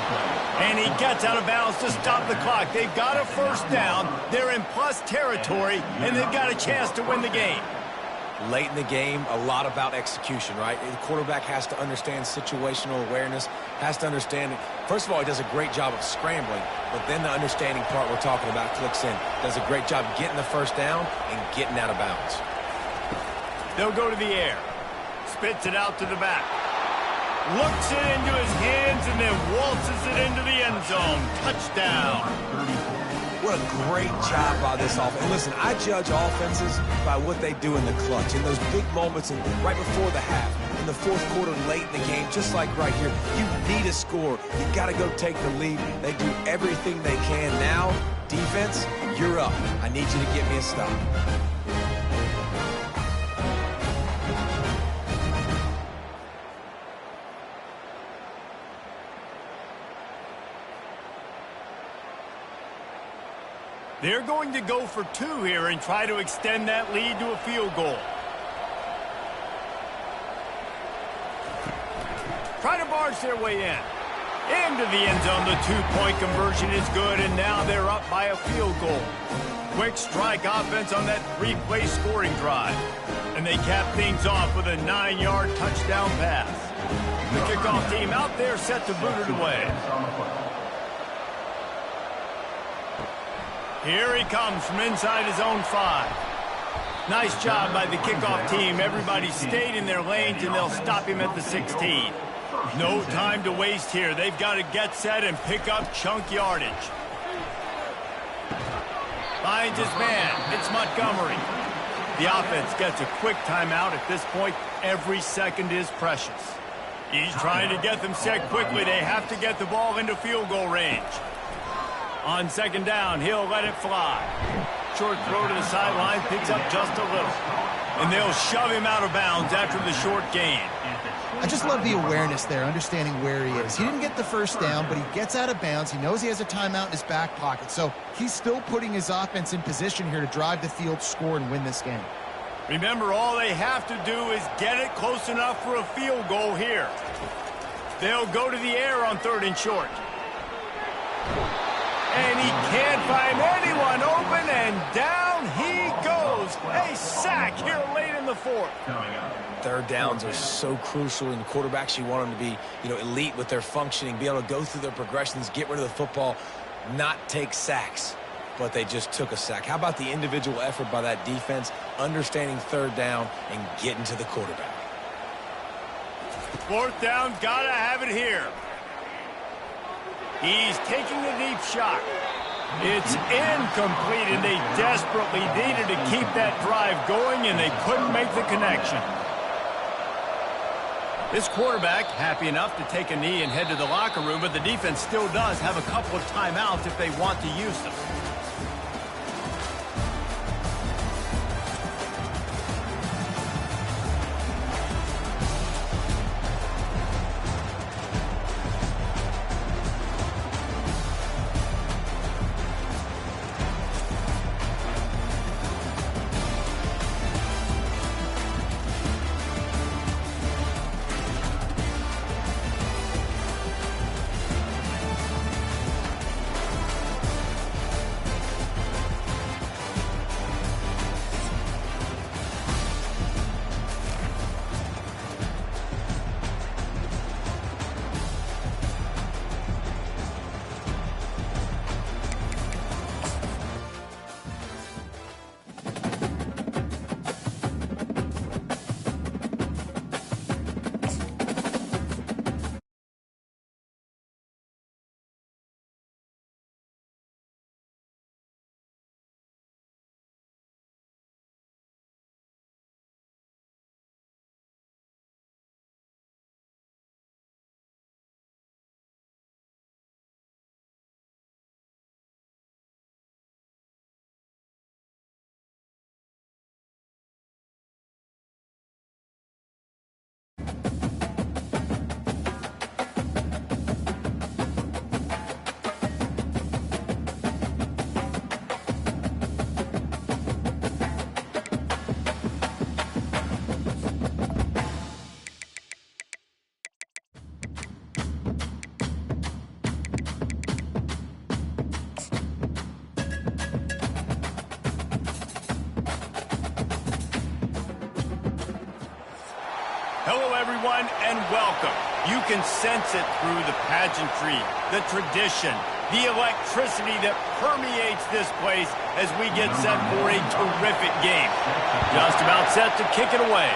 And he gets out of bounds to stop the clock. They've got a first down. They're in plus territory, and they've got a chance to win the game. Late in the game, a lot about execution, right? The quarterback has to understand situational awareness, has to understand, first of all, he does a great job of scrambling, but then the understanding part we're talking about clicks in. Does a great job getting the first down and getting out of bounds. They'll go to the air. Spits it out to the back. Looks it into his hands and then waltzes it into the end zone. Touchdown. What a great job by this offense. And listen, I judge offenses by what they do in the clutch, in those big moments and right before the half, in the fourth quarter, late in the game, just like right here. You need a score. You got to go take the lead. They do everything they can. Now, defense, you're up. I need you to get me a stop. They're going to go for 2 here and try to extend that lead to a field goal. Try to barge their way in. Into the end zone, the 2-point conversion is good, and now they're up by a field goal. Quick strike offense on that 3-play scoring drive. And they cap things off with a 9-yard touchdown pass. The kickoff team out there set to boot it away. Here he comes from inside his own 5. Nice job by the kickoff team. Everybody stayed in their lanes, and they'll stop him at the 16. No time to waste here. They've got to get set and pick up chunk yardage. Finds his man. It's Montgomery. The offense gets a quick timeout. At this point, every second is precious. He's trying to get them set quickly. They have to get the ball into field goal range. On second down, he'll let it fly. Short throw to the sideline, picks up just a little. And they'll shove him out of bounds after the short gain. I just love the awareness there, understanding where he is. He didn't get the first down, but he gets out of bounds. He knows he has a timeout in his back pocket. So he's still putting his offense in position here to drive the field, score, and win this game. Remember, all they have to do is get it close enough for a field goal here. They'll go to the air on 3rd and short. And he can't find anyone open, and down he goes. A sack here late in the 4th. Third downs are so crucial, and quarterbacks, you want them to be, elite with their functioning, be able to go through their progressions, get rid of the football, not take sacks. But they just took a sack. How about the individual effort by that defense, understanding 3rd down and getting to the quarterback? 4th down, gotta have it here. He's taking a deep shot. It's incomplete, and they desperately needed to keep that drive going, and they couldn't make the connection. This quarterback happy enough to take a knee and head to the locker room, but the defense still does have a couple of timeouts if they want to use them. Hello, everyone, and welcome. You can sense it through the pageantry, the tradition, the electricity that permeates this place as we get set for a terrific game. Just about set to kick it away.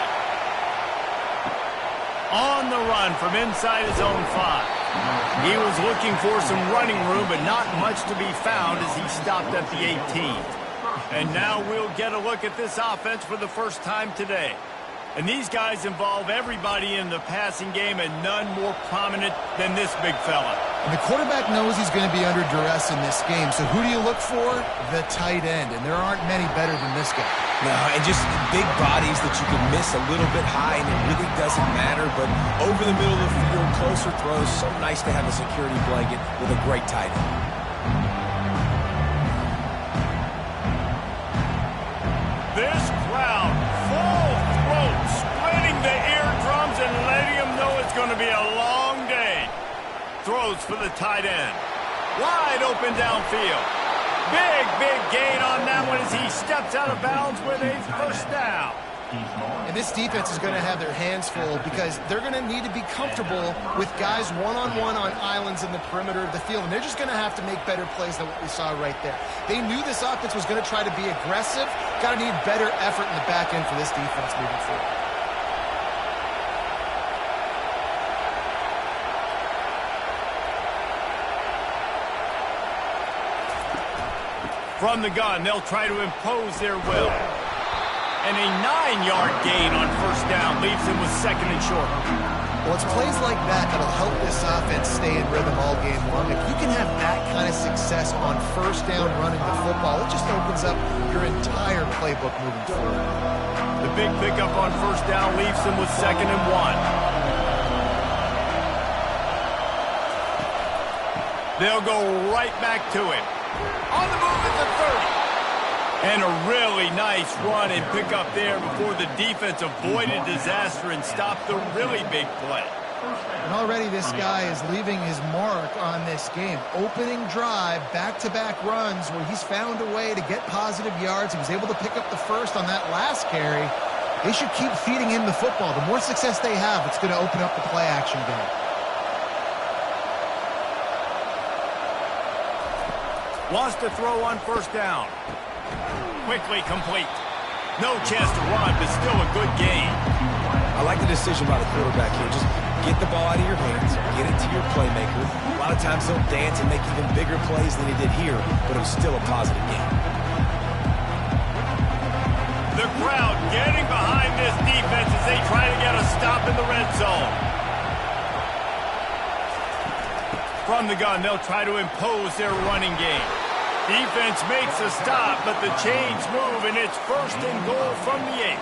On the run from inside his own 5. He was looking for some running room, but not much to be found as he stopped at the 18. And now we'll get a look at this offense for the first time today. And these guys involve everybody in the passing game, and none more prominent than this big fella. And the quarterback knows he's going to be under duress in this game. So who do you look for? The tight end. And there aren't many better than this guy. No, and just big bodies that you can miss a little bit high, and it really doesn't matter. But over the middle of the field, closer throws, so nice to have a security blanket with a great tight end. This crowd, full throat, splitting the eardrums and letting them know it's going to be a long day. Throws for the tight end. Wide open downfield. Big gain on that one as he steps out of bounds with a first down. And this defense is going to have their hands full because they're going to need to be comfortable with guys one-on-one on islands in the perimeter of the field. And they're just going to have to make better plays than what we saw right there. They knew this offense was going to try to be aggressive. Got to need better effort in the back end for this defense moving forward. From the gun, they'll try to impose their will. And a 9-yard gain on first down leaves him with second and short. Well, it's plays like that that'll help this offense stay in rhythm all game long. If you can have that kind of success on first down running the football, it just opens up your entire playbook moving forward. The big pickup on first down leaves him with second and 1. They'll go right back to it. On the move at the 30. And a really nice run and pickup there before the defense avoided disaster and stopped the really big play. And already this guy is leaving his mark on this game. Opening drive, back-to-back runs where he's found a way to get positive yards. He was able to pick up the first on that last carry. They should keep feeding him the football. The more success they have, it's going to open up the play-action game. Wants to throw on first down. Quickly complete. No chance to run, but still a good game. I like the decision by the quarterback here. Just get the ball out of your hands, get it to your playmaker. A lot of times he'll dance and make even bigger plays than he did here, but it was still a positive game. The crowd getting behind this defense as they try to get a stop in the red zone. From the gun, they'll try to impose their running game. Defense makes a stop, but the chains move, and it's first and goal from the 8.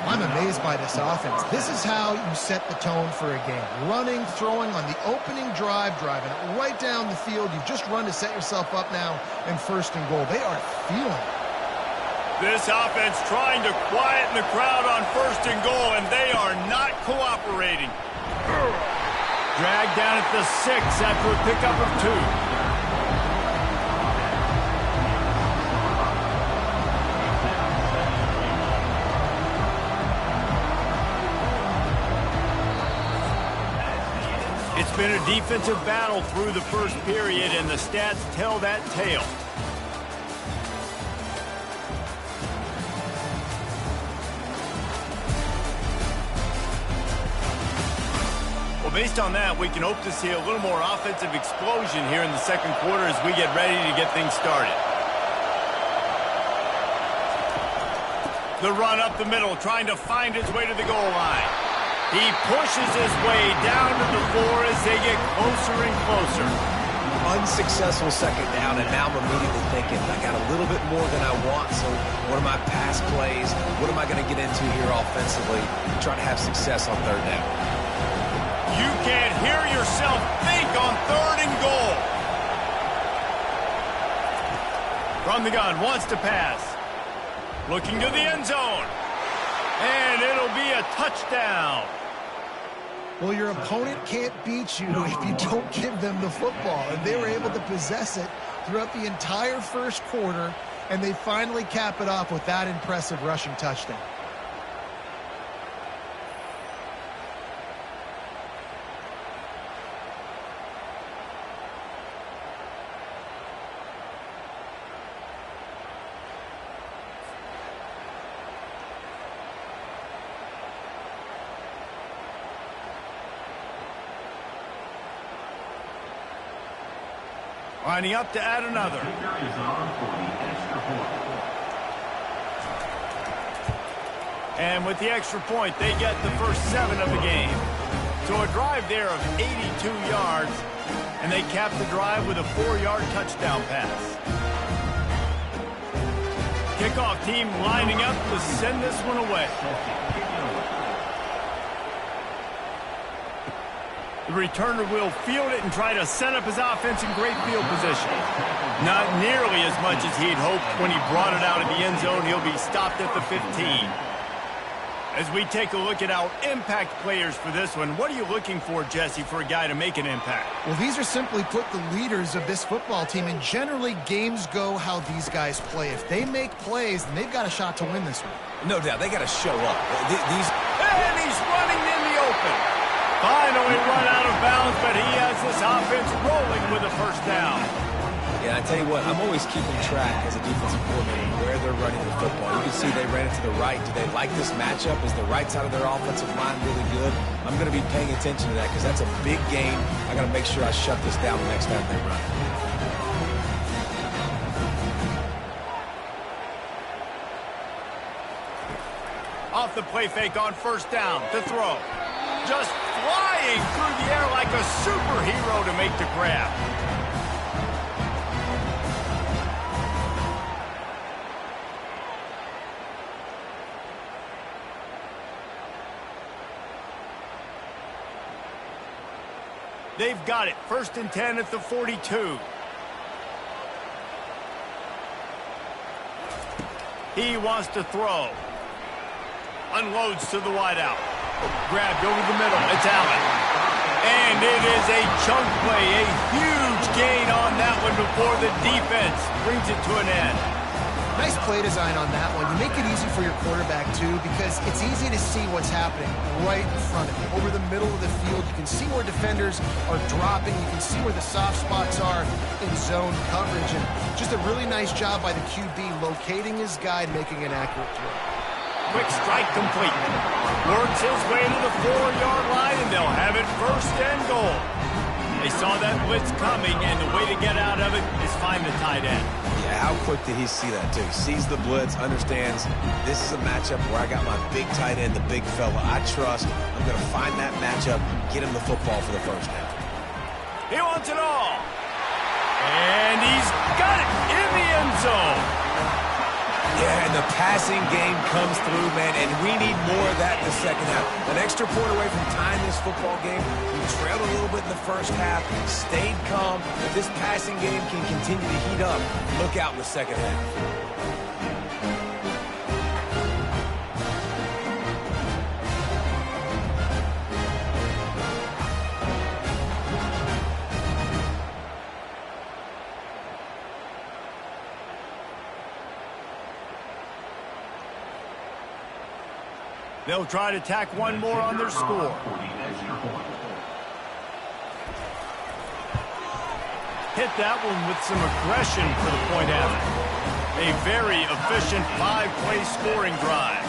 I'm amazed by this offense. This is how you set the tone for a game. Running, throwing on the opening drive, driving it right down the field. You've just run to set yourself up now in first and goal. They are feeling it. This offense trying to quieten the crowd on first and goal, and they are not cooperating. Dragged down at the 6 after a pickup of 2. It's been a defensive battle through the first period, and the stats tell that tale. Well, based on that, we can hope to see a little more offensive explosion here in the second quarter as we get ready to get things started. The run up the middle, trying to find his way to the goal line. He pushes his way down to the floor as they get closer and closer. Unsuccessful second down, and now I'm immediately thinking, I got a little bit more than I want, so what are my pass plays? What am I going to get into here offensively to try to have success on third down? You can't hear yourself think on third and goal. From the gun, wants to pass. Looking to the end zone. And it'll be a touchdown. Well, your opponent can't beat you if you don't give them the football. And they were able to possess it throughout the entire first quarter, and they finally cap it off with that impressive rushing touchdown. Lining up to add another. And with the extra point, they get the first 7 of the game. So a drive there of 82 yards, and they cap the drive with a 4-yard touchdown pass. Kickoff team lining up to send this one away. The returner will field it and try to set up his offense in great field position. Not nearly as much as he'd hoped when he brought it out of the end zone. He'll be stopped at the 15. As we take a look at our impact players for this one, what are you looking for, Jesse, for a guy to make an impact? Well, these are simply put the leaders of this football team, and generally games go how these guys play. If they make plays, then they've got a shot to win this one. No doubt, they got to show up. And he's running in the open. Finally run out of bounds, but he has this offense rolling with a first down. Yeah, I tell you what, I'm always keeping track as a defensive coordinator where they're running the football. You can see they ran it to the right. Do they like this matchup? Is the right side of their offensive line really good? I'm going to be paying attention to that because that's a big game. I got to make sure I shut this down the next time they run. Off the play fake on first down to throw. Just flying through the air like a superhero to make the grab. They've got it. 1st and 10 at the 42. He wants to throw. Unloads to the wideout. Grabbed over the middle. It's Allen. And it is a chunk play. A huge gain on that one before the defense brings it to an end. Nice play design on that one. You make it easy for your quarterback, too, because it's easy to see what's happening right in front of you. Over the middle of the field, you can see where defenders are dropping. You can see where the soft spots are in zone coverage. And just a really nice job by the QB locating his guy and making an accurate throw. Quick strike complete. Works his way to the 4-yard line, and they'll have it 1st and goal. They saw that blitz coming, and the way to get out of it is find the tight end. Yeah, how quick did he see that, too? He sees the blitz, understands this is a matchup where I got my big tight end, the big fella I trust. I'm going to find that matchup, get him the football for the first down. He wants it all. And he's got it in the end zone. Yeah, and the passing game comes through, man, and we need more of that in the second half. An extra point away from tying this football game. We trailed a little bit in the first half, stayed calm. If this passing game can continue to heat up, look out in the second half. They'll try to tack one more on their score. Hit that one with some aggression for the point after. A very efficient 5-play scoring drive.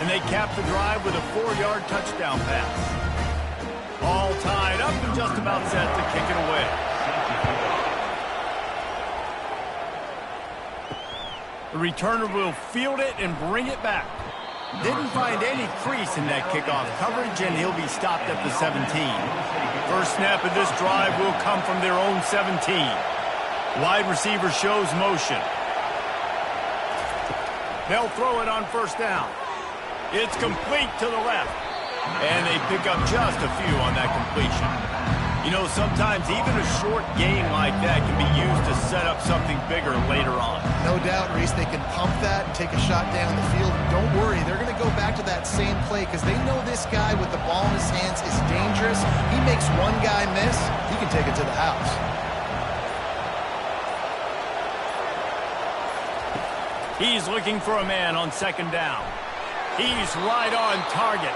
And they cap the drive with a 4-yard touchdown pass. All tied up and just about set to kick it away. The returner will field it and bring it back. Didn't find any crease in that kickoff coverage, and he'll be stopped at the 17. First snap of this drive will come from their own 17. Wide receiver shows motion. They'll throw it on first down. It's complete to the left. And they pick up just a few on that completion. You know, sometimes even a short gain like that can be used to set up something bigger later on. No doubt, Reese, they can pump that and take a shot down the field. Don't worry, they're going to go back to that same play because they know this guy with the ball in his hands is dangerous. He makes one guy miss, he can take it to the house. He's looking for a man on second down. He's right on target.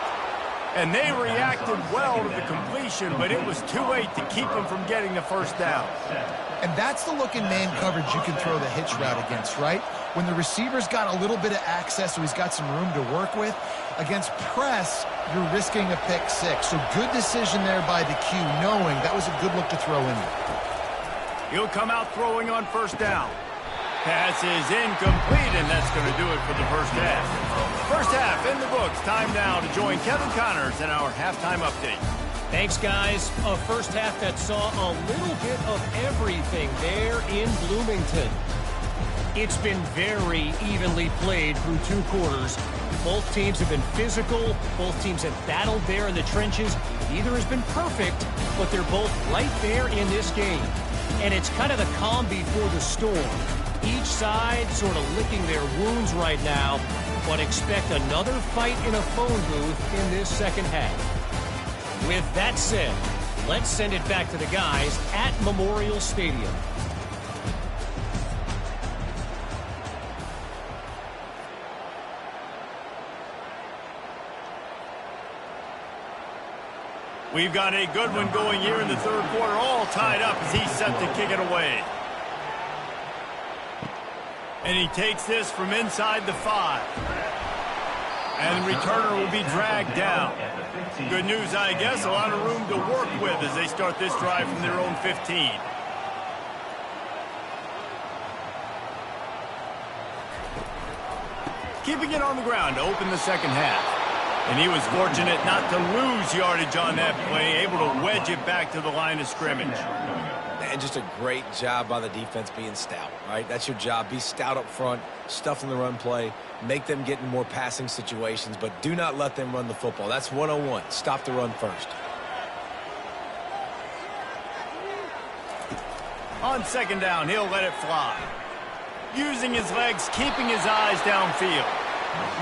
And they reacted well to the completion, but it was too late to keep him from getting the first down. And that's the look in man coverage you can throw the hitch route against, right? When the receiver's got a little bit of access, so he's got some room to work with. Against press, you're risking a pick six. So good decision there by the Q, knowing that was a good look to throw in there. He'll come out throwing on first down. Pass is incomplete, and that's going to do it for the first half. First half in the books. Time now to join Kevin Connors in our halftime update. Thanks, guys. A first half that saw a little bit of everything there in Bloomington. It's been very evenly played through 2 quarters. Both teams have been physical. Both teams have battled there in the trenches. Neither has been perfect, but they're both right there in this game. And it's kind of the calm before the storm. Each side sort of licking their wounds right now, but expect another fight in a phone booth in this second half. With that said, let's send it back to the guys at Memorial Stadium. We've got a good one going here in the third quarter, all tied up as he's set to kick it away. And he takes this from inside the 5. And the returner will be dragged down. Good news, I guess, a lot of room to work with as they start this drive from their own 15. keeping it on the ground to open the second half. And he was fortunate not to lose yardage on that play, able to wedge it back to the line of scrimmage. And just a great job by the defense being stout, right? That's your job. Be stout up front, stuff in the run play, make them get in more passing situations, but do not let them run the football. That's 101. Stop the run first. On second down, he'll let it fly. Using his legs, keeping his eyes downfield.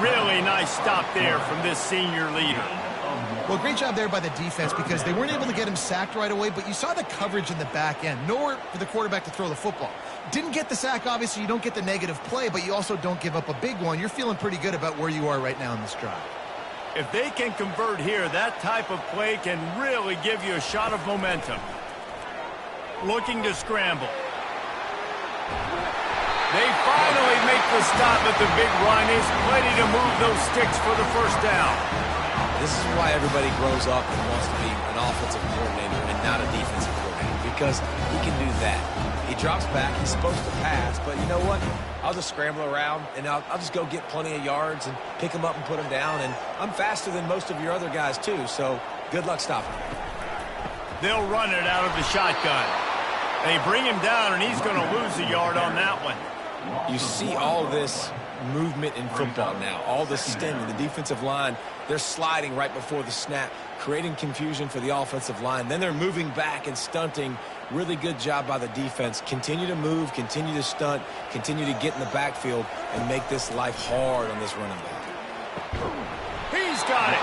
Really nice stop there from this senior leader. Well, great job there by the defense because they weren't able to get him sacked right away, but you saw the coverage in the back end. Nowhere for the quarterback to throw the football. Didn't get the sack, obviously. You don't get the negative play, but you also don't give up a big one. You're feeling pretty good about where you are right now in this drive. If they can convert here, that type of play can really give you a shot of momentum. Looking to scramble. They finally make the stop at the big run. Is plenty to move those sticks for the first down. This is why everybody grows up and wants to be an offensive coordinator and not a defensive coordinator, because he can do that. He drops back. He's supposed to pass, but you know what? I'll just scramble around, and I'll just go get plenty of yards and pick him up and put him down, and I'm faster than most of your other guys, too, so good luck stopping him. They'll run it out of the shotgun. They bring him down, and he's going to lose a yard on that one. You see all this movement in football now, all the stemming, the defensive line, they're sliding right before the snap, creating confusion for the offensive line. Then they're moving back and stunting. Really good job by the defense. Continue to move, continue to stunt, continue to get in the backfield and make this life hard on this running back. He's got it.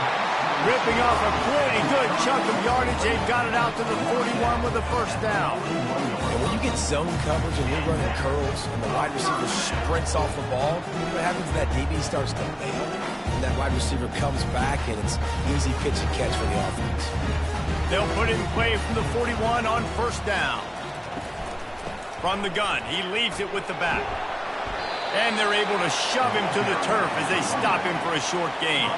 Ripping off a pretty good chunk of yardage. They've got it out to the 41 with a first down. And when you get zone coverage and you're running curls and the wide receiver sprints off the ball, what happens is that DB starts to bail and that wide receiver comes back and it's easy pitch and catch for the offense. They'll put in play from the 41 on first down. From the gun, he leaves it with the back. And they're able to shove him to the turf as they stop him for a short gain.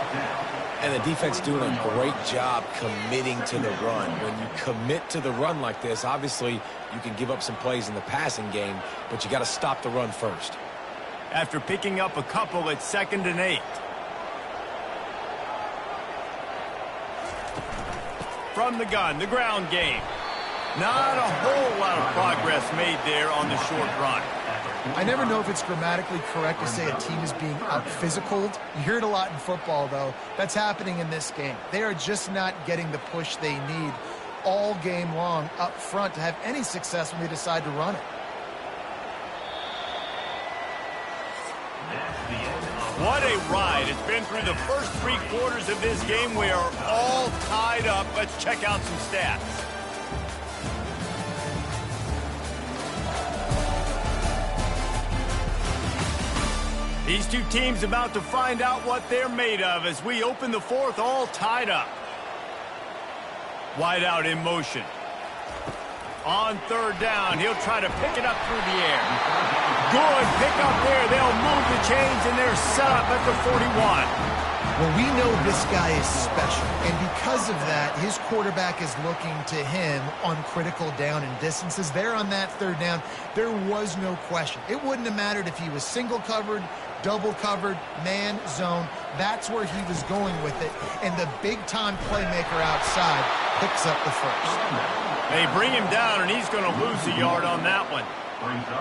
And the defense doing a great job committing to the run. When you commit to the run like this, obviously you can give up some plays in the passing game, but you got to stop the run first. After picking up a couple at 2nd and 8. From the gun, the ground game. Not a whole lot of progress made there on the short run. I never know if it's grammatically correct to say a team is being out-physicaled. You hear it a lot in football, though. That's happening in this game. They are just not getting the push they need all game long up front to have any success when they decide to run it. What a ride. It's been through the first 3 quarters of this game. We are all tied up. Let's check out some stats. These two teams about to find out what they're made of as we open the 4th all tied up. Wide out in motion. On 3rd down, he'll try to pick it up through the air. Good pick up there. They'll move the chains, and they're set up at the 41. Well, we know this guy is special, and because of that, his quarterback is looking to him on critical down and distances. There on that 3rd down, there was no question. It wouldn't have mattered if he was single covered, double covered, man, zone. That's where he was going with it, and the big-time playmaker outside picks up the first. They bring him down, and he's going to lose a yard on that one.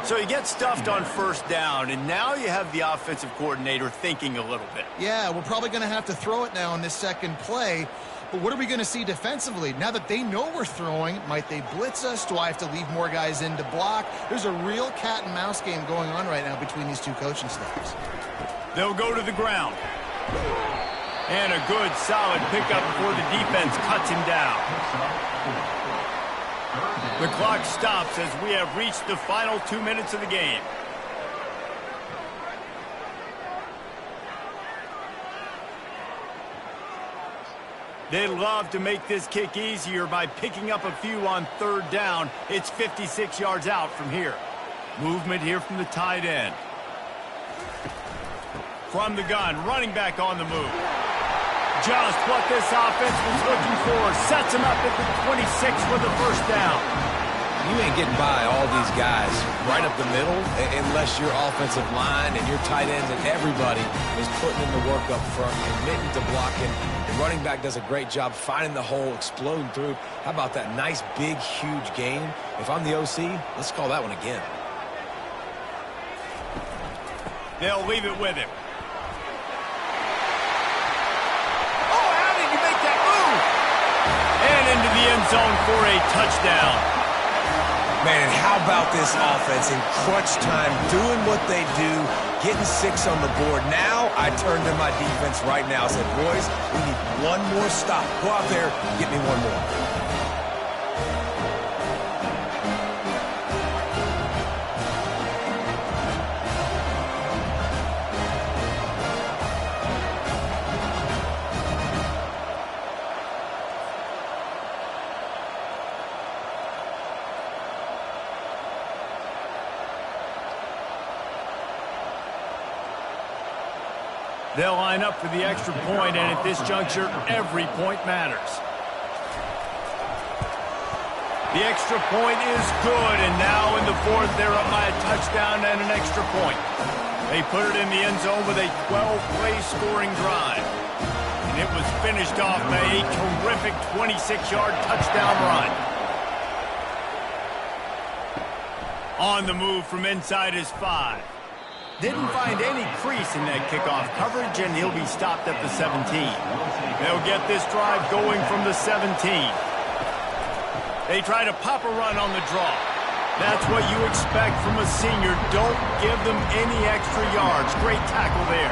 So he gets stuffed on 1st down, and now you have the offensive coordinator thinking a little bit. Yeah, we're probably going to have to throw it now on this 2nd play. But what are we going to see defensively? Now that they know we're throwing, might they blitz us? Do I have to leave more guys in to block? There's a real cat and mouse game going on right now between these two coaching staffs. They'll go to the ground. And a good, solid pickup before the defense cuts him down. The clock stops as we have reached the final 2 minutes of the game. They love to make this kick easier by picking up a few on 3rd down. It's 56 yards out from here. Movement here from the tight end. From the gun, running back on the move. Just what this offense was looking for. Sets him up at the 26 for the first down. You ain't getting by all these guys right up the middle unless your offensive line and your tight ends and everybody is putting in the work up front, committing to blocking. The running back does a great job finding the hole, exploding through. How about that nice, big, huge gain? If I'm the OC, let's call that one again. They'll leave it with him. Oh, how did you make that move? And into the end zone for a touchdown. Man, and how about this offense in crunch time, doing what they do, getting 6 on the board. Now I turn to my defense right now and said, boys, we need one more stop. Go out there, get me one more. They'll line up for the extra point, and at this juncture, every point matters. The extra point is good, and now in the fourth, they're up by a touchdown and an extra point. They put it in the end zone with a 12-play scoring drive. And it was finished off by a terrific 26-yard touchdown run. On the move from inside his 5. Didn't find any crease in that kickoff coverage, and he'll be stopped at the 17. They'll get this drive going from the 17. They try to pop a run on the draw. That's what you expect from a senior. Don't give them any extra yards. Great tackle there.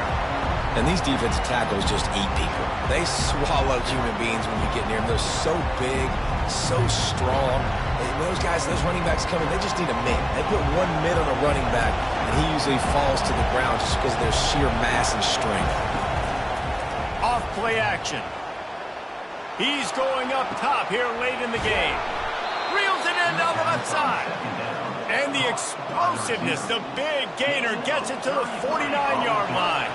And these defensive tackles just eat people. They swallow human beings when you get near them. They're so big, so strong. And those guys, those running backs coming, they just need a mid. They put one mid on a running back, and he usually falls to the ground just because of their sheer mass and strength. Off play action. He's going up top here late in the game. Reels it in down the left side. And the explosiveness, the big gainer gets it to the 49-yard line.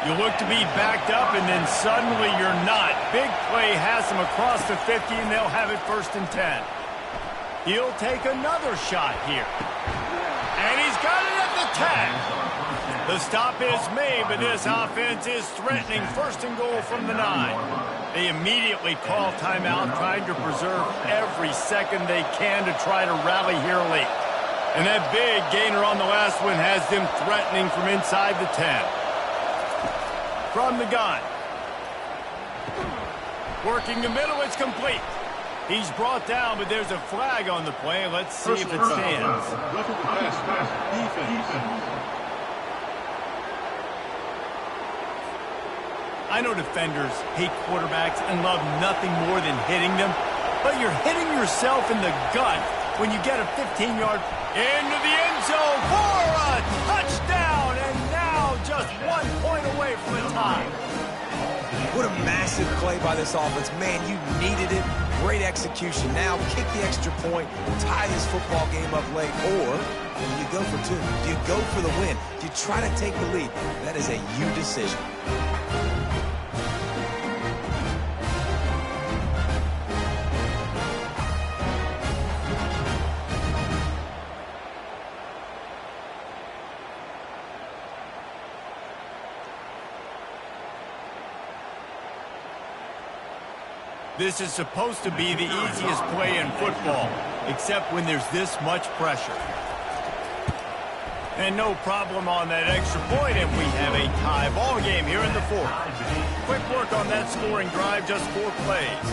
You look to be backed up, and then suddenly you're not. Big play has them across the 50, and they'll have it 1st and 10. He'll take another shot here. And he's got it at the 10. The stop is made, but this offense is threatening 1st and goal from the 9. They immediately call timeout, trying to preserve every second they can to try to rally here late. And that big gainer on the last one has them threatening from inside the 10. From the gun. Working the middle, it's complete. He's brought down, but there's a flag on the play. Let's see if it stands. I know defenders hate quarterbacks and love nothing more than hitting them, but you're hitting yourself in the gut when you get a 15-yard into the end zone for a touchdown, and now just 1 point away from a tie. What a massive play by this offense. Man, you needed it. Great execution. Now kick the extra point, tie this football game up late, or do you go for 2? Do you go for the win? Do you try to take the lead? That is a you decision. This is supposed to be the easiest play in football, except when there's this much pressure. And no problem on that extra point, and we have a tie ball game here in the 4th. Quick work on that scoring drive, just 4 plays.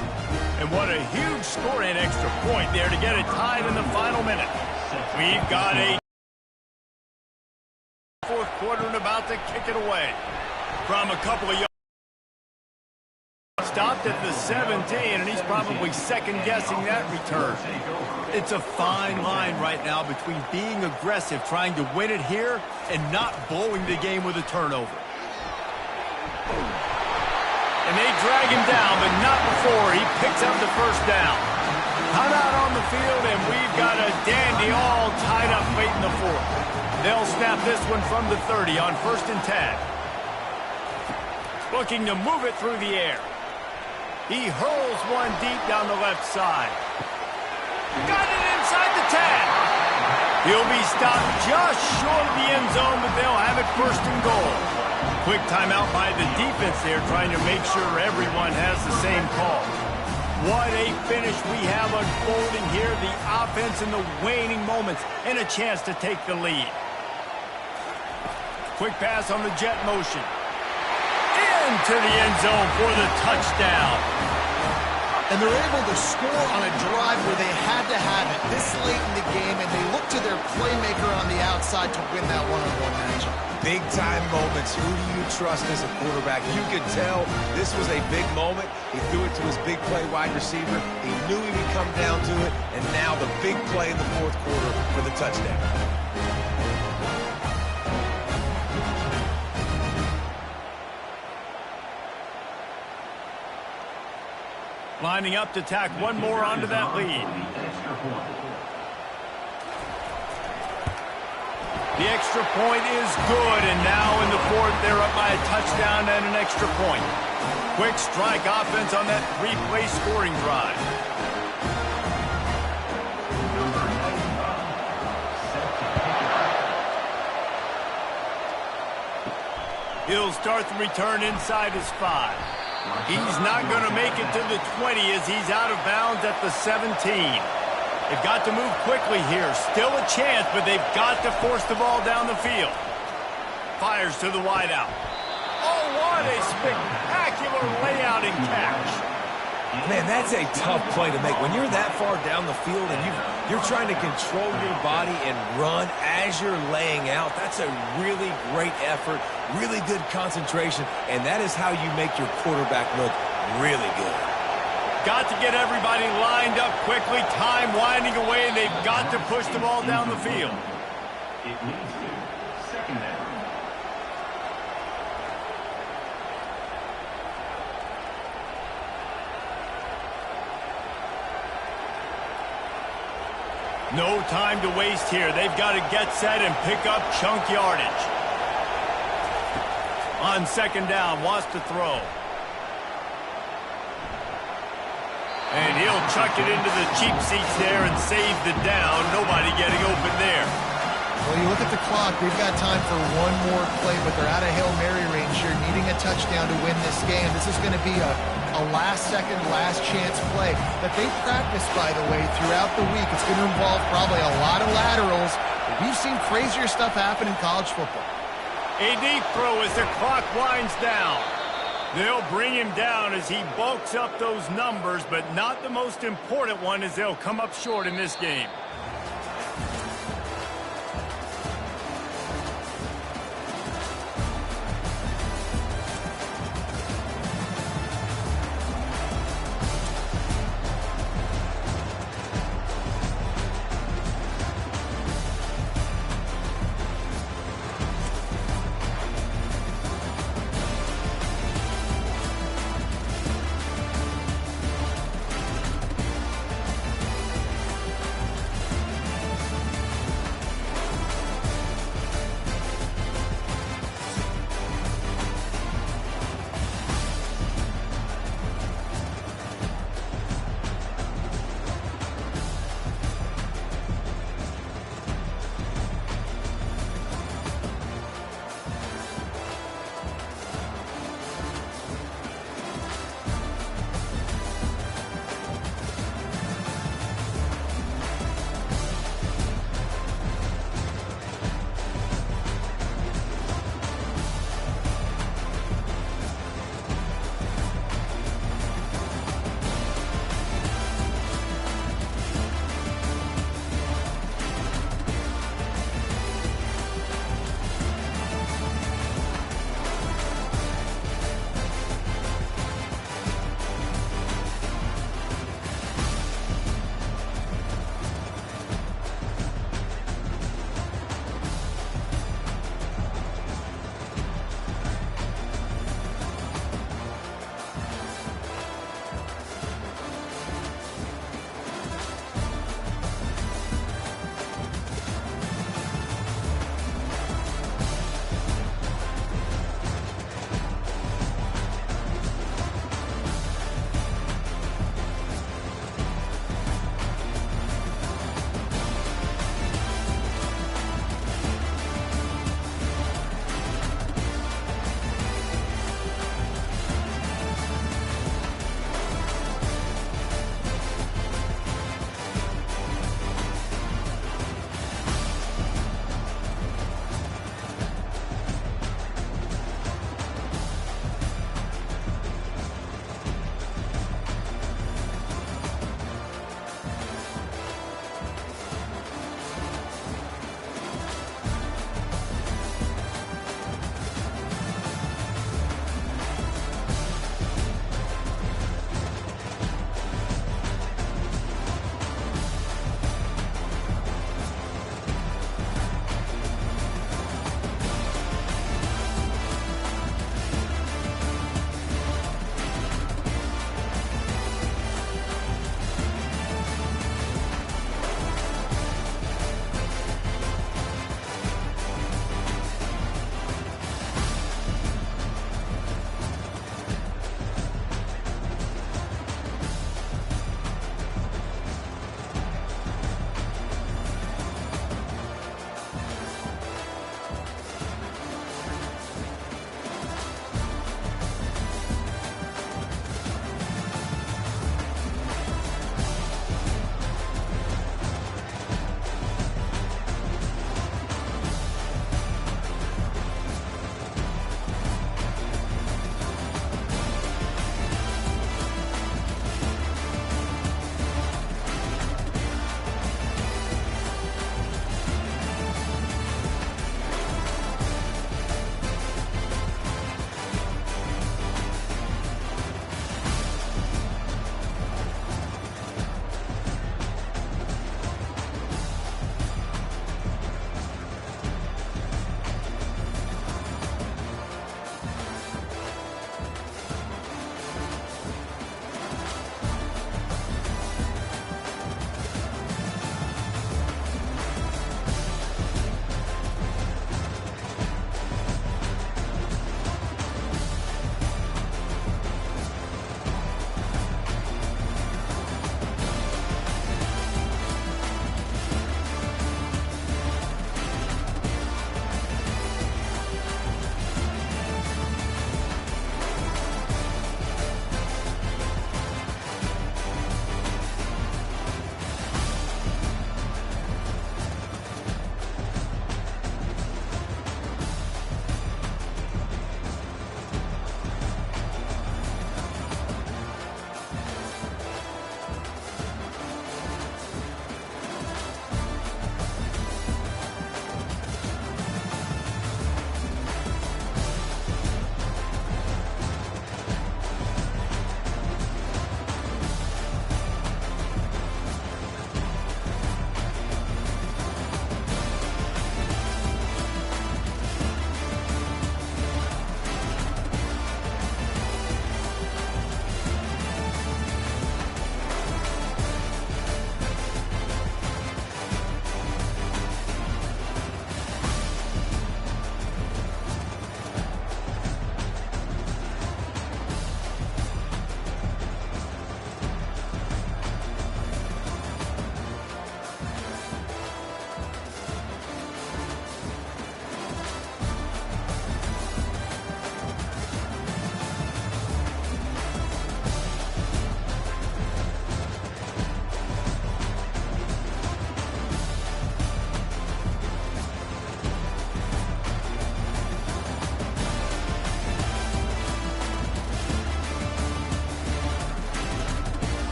And what a huge scoring extra point there to get it tied in the final minute. We've got a 4th quarter and about to kick it away. From a couple of yards. Stopped at the 17, and he's probably second-guessing that return. It's a fine line right now between being aggressive, trying to win it here, and not blowing the game with a turnover. And they drag him down, but not before he picks up the 1st down. Timeout on the field, and we've got a dandy all tied up late in the 4th. They'll snap this one from the 30 on 1st and 10. Looking to move it through the air. He hurls one deep down the left side. Got it inside the 10. He'll be stopped just short of the end zone, but they'll have it first and goal. Quick timeout by the defense there, trying to make sure everyone has the same call. What a finish we have unfolding here. The offense in the waning moments and a chance to take the lead. Quick pass on the jet motion. Into the end zone for the touchdown. And they're able to score on a drive where they had to have it this late in the game, and they look to their playmaker on the outside to win that one-on-one matchup. Big-time moments. Who do you trust as a quarterback? You could tell this was a big moment. He threw it to his big play wide receiver. He knew he would come down to it, and now the big play in the fourth quarter for the touchdown. Lining up to tack one more onto that lead. The extra point is good, and now in the fourth, they're up by a touchdown and an extra point. Quick strike offense on that three-play scoring drive. He'll start the return inside his 5. He's not going to make it to the 20 as he's out of bounds at the 17. They've got to move quickly here. Still a chance, but they've got to force the ball down the field. Fires to the wideout. Oh, what a spectacular layout and catch. Man, that's a tough play to make. When you're that far down the field and you're trying to control your body and run as you're laying out, that's a really great effort, really good concentration, and that is how you make your quarterback look really good. Got to get everybody lined up quickly, time winding away, and they've got to push the ball down the field. It leads to second down. No time to waste here. They've got to get set and pick up chunk yardage. On second down, wants to throw. And he'll chuck it into the cheap seats there and save the down. Nobody getting open there. Well, you look at the clock, they've got time for one more play, but they're out of Hail Mary range here, needing a touchdown to win this game. This is going to be a last-second, last-chance play that they practice, by the way, throughout the week. It's going to involve probably a lot of laterals. We've seen crazier stuff happen in college football. A deep throw as the clock winds down. They'll bring him down as he bulks up those numbers, but not the most important one as they'll come up short in this game.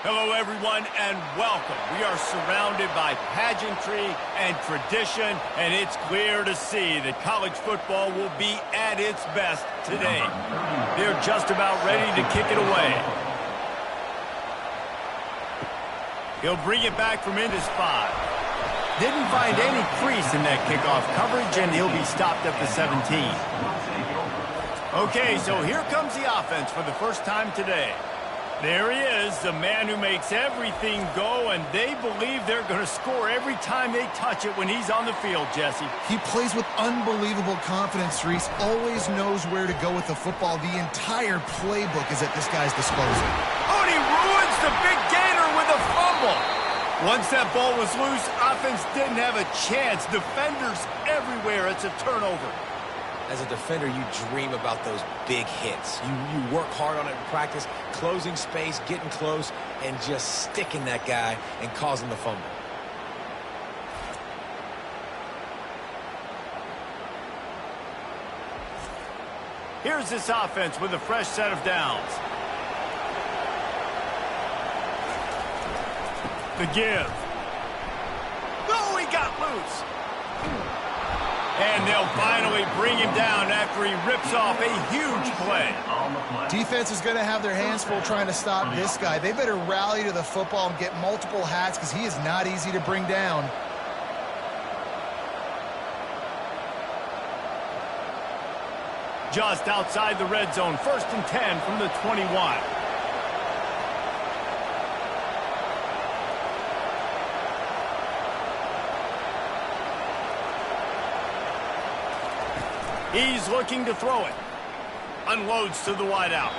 Hello, everyone, and welcome. We are surrounded by pageantry and tradition, and it's clear to see that college football will be at its best today. They're just about ready to kick it away. He'll bring it back from in his 5. Didn't find any crease in that kickoff coverage, and he'll be stopped at the 17. Okay, so here comes the offense for the first time today. There he is, the man who makes everything go, and they believe they're going to score every time they touch it when he's on the field, Jesse. He plays with unbelievable confidence, Reese. Always knows where to go with the football. The entire playbook is at this guy's disposal. Oh, and he ruins the big gainer with a fumble. Once that ball was loose, offense didn't have a chance. Defenders everywhere. It's a turnover. As a defender, you dream about those big hits. You work hard on it in practice, closing space, getting close, and just sticking that guy and causing the fumble. Here's this offense with a fresh set of downs. The give. Oh, he got loose. And they'll finally bring him down after he rips off a huge play. Defense is going to have their hands full trying to stop this guy. They better rally to the football and get multiple hats because he is not easy to bring down. Just outside the red zone, 1st and 10 from the 21. He's looking to throw it. Unloads to the wideout.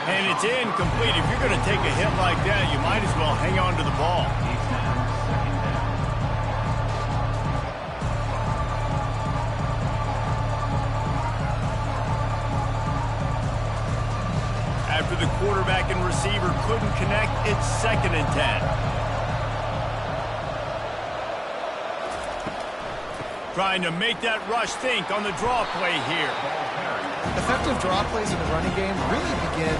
And it's incomplete. If you're going to take a hit like that, you might as well hang on to the ball. After the quarterback and receiver couldn't connect, it's 2nd and 10. Trying to make that rush think on the draw play here. Effective draw plays in the running game really begin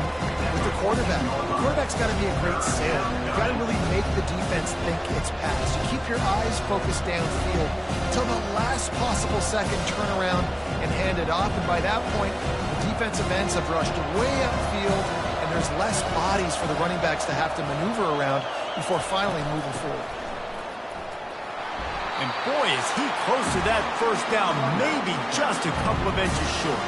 with the quarterback. The quarterback's got to be a great sailor. You've got to really make the defense think it's pass. You keep your eyes focused downfield until the last possible second, turn around and hand it off. And by that point, the defensive ends have rushed way upfield, and there's less bodies for the running backs to have to maneuver around before finally moving forward. And boy, is he close to that first down, maybe just a couple of inches short.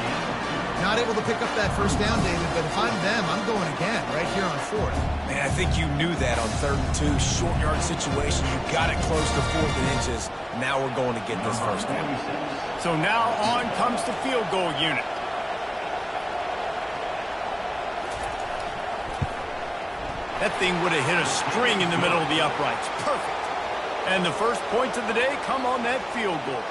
Not able to pick up that first down, David, but if I'm them, I'm going again right here on 4th. Man, I think you knew that on 3rd and 2, short yard situation. You got it close to 4th and inches. Now we're going to get this first down. So now on comes the field goal unit. That thing would have hit a string in the middle of the uprights. Perfect. And the first points of the day come on that field goal.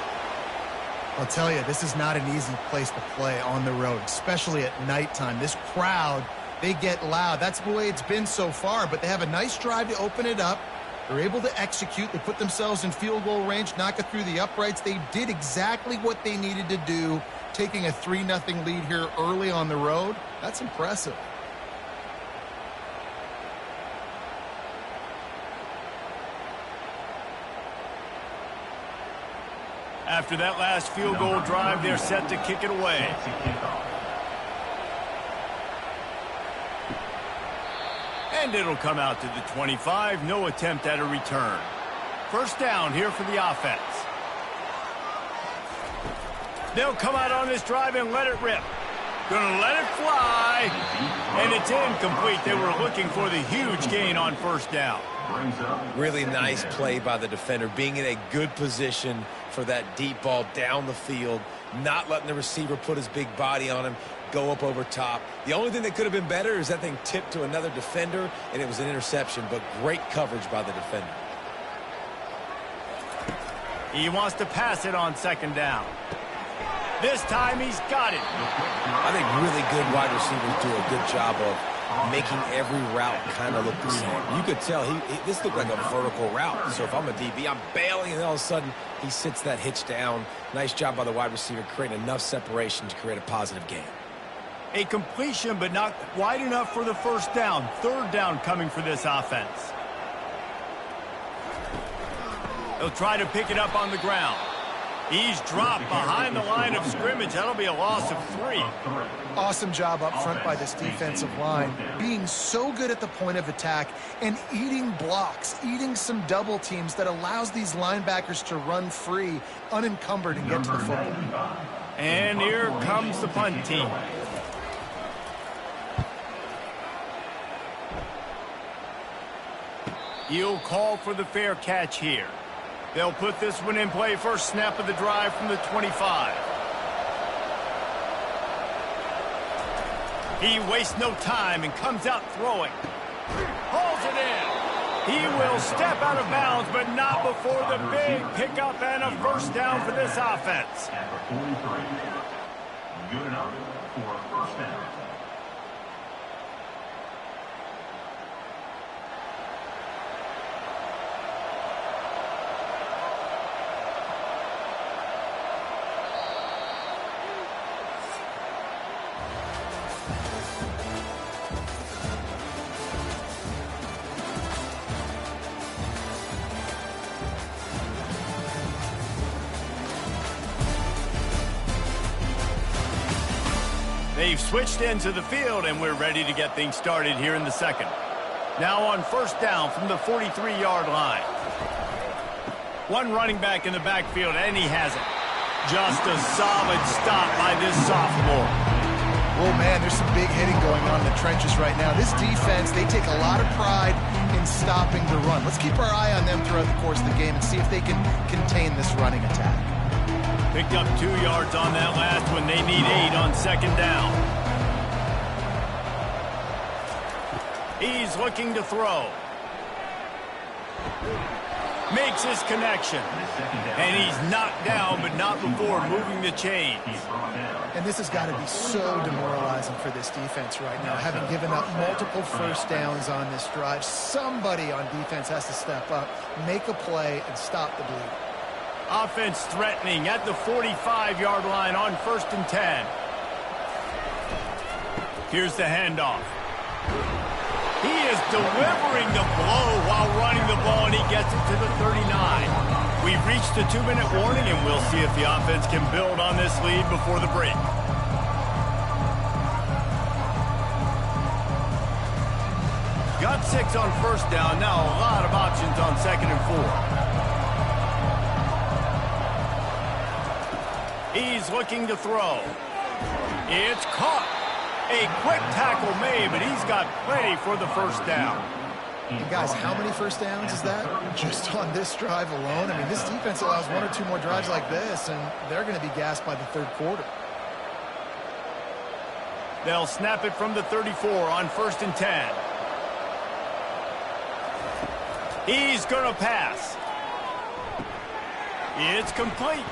I'll tell you, this is not an easy place to play on the road, especially at nighttime. This crowd, they get loud. That's the way it's been so far, but they have a nice drive to open it up. They're able to execute. They put themselves in field goal range, knock it through the uprights. They did exactly what they needed to do, taking a 3-0 lead here early on the road. That's impressive. After that last field goal drive, they're set to kick it away. And it'll come out to the 25. No attempt at a return. First down here for the offense. They'll come out on this drive and let it rip. Gonna let it fly. And it's incomplete. They were looking for the huge gain on first down. Really nice play by the defender, being in a good position for that deep ball down the field, not letting the receiver put his big body on him, go up over top. The only thing that could have been better is that thing tipped to another defender, and it was an interception, but great coverage by the defender. He wants to pass it on second down. This time he's got it. I think really good wide receivers do a good job of making every route kind of look the same. You could tell this looked like a vertical route. So if I'm a DB, I'm bailing, and all of a sudden he sits that hitch down. Nice job by the wide receiver, creating enough separation to create a positive gain. A completion, but not quite enough for the first down. Third down coming for this offense. They'll try to pick it up on the ground. He's dropped behind the line of scrimmage. That'll be a loss of 3. Awesome job up front by this defensive line, being so good at the point of attack and eating blocks, eating some double teams that allows these linebackers to run free, unencumbered, and get to the football. And here comes the punt team. He'll call for the fair catch here. They'll put this one in play. First snap of the drive from the 25. He wastes no time and comes out throwing. Hauls it in. He will step out of bounds, but not before the big pickup and a first down for this offense. At the 43. Good enough for a first down. They've switched into the field, and we're ready to get things started here in the second. Now on first down from the 43-yard line. One running back in the backfield, and he has it. Just a solid stop by this sophomore. Oh, man, there's some big hitting going on in the trenches right now. This defense, they take a lot of pride in stopping the run. Let's keep our eye on them throughout the course of the game and see if they can contain this running attack. Picked up 2 yards on that last one. They need 8 on second down. He's looking to throw. Makes his connection. And he's knocked down, but not before moving the chains. And this has got to be so demoralizing for this defense right now, having given up multiple first downs on this drive. Somebody on defense has to step up, make a play, and stop the bleed. Offense threatening at the 45-yard line on first and 10. Here's the handoff. He is delivering the blow while running the ball, and he gets it to the 39. We've reached a 2-minute warning, and we'll see if the offense can build on this lead before the break. Got 6 on first down. Now a lot of options on second and 4. He's looking to throw. It's caught. A quick tackle made, but he's got plenty for the first down. And guys, how many first downs is that just on this drive alone? I mean, this defense allows 1 or 2 more drives like this, and they're going to be gassed by the third quarter. They'll snap it from the 34 on first and 10. He's going to pass. It's complete.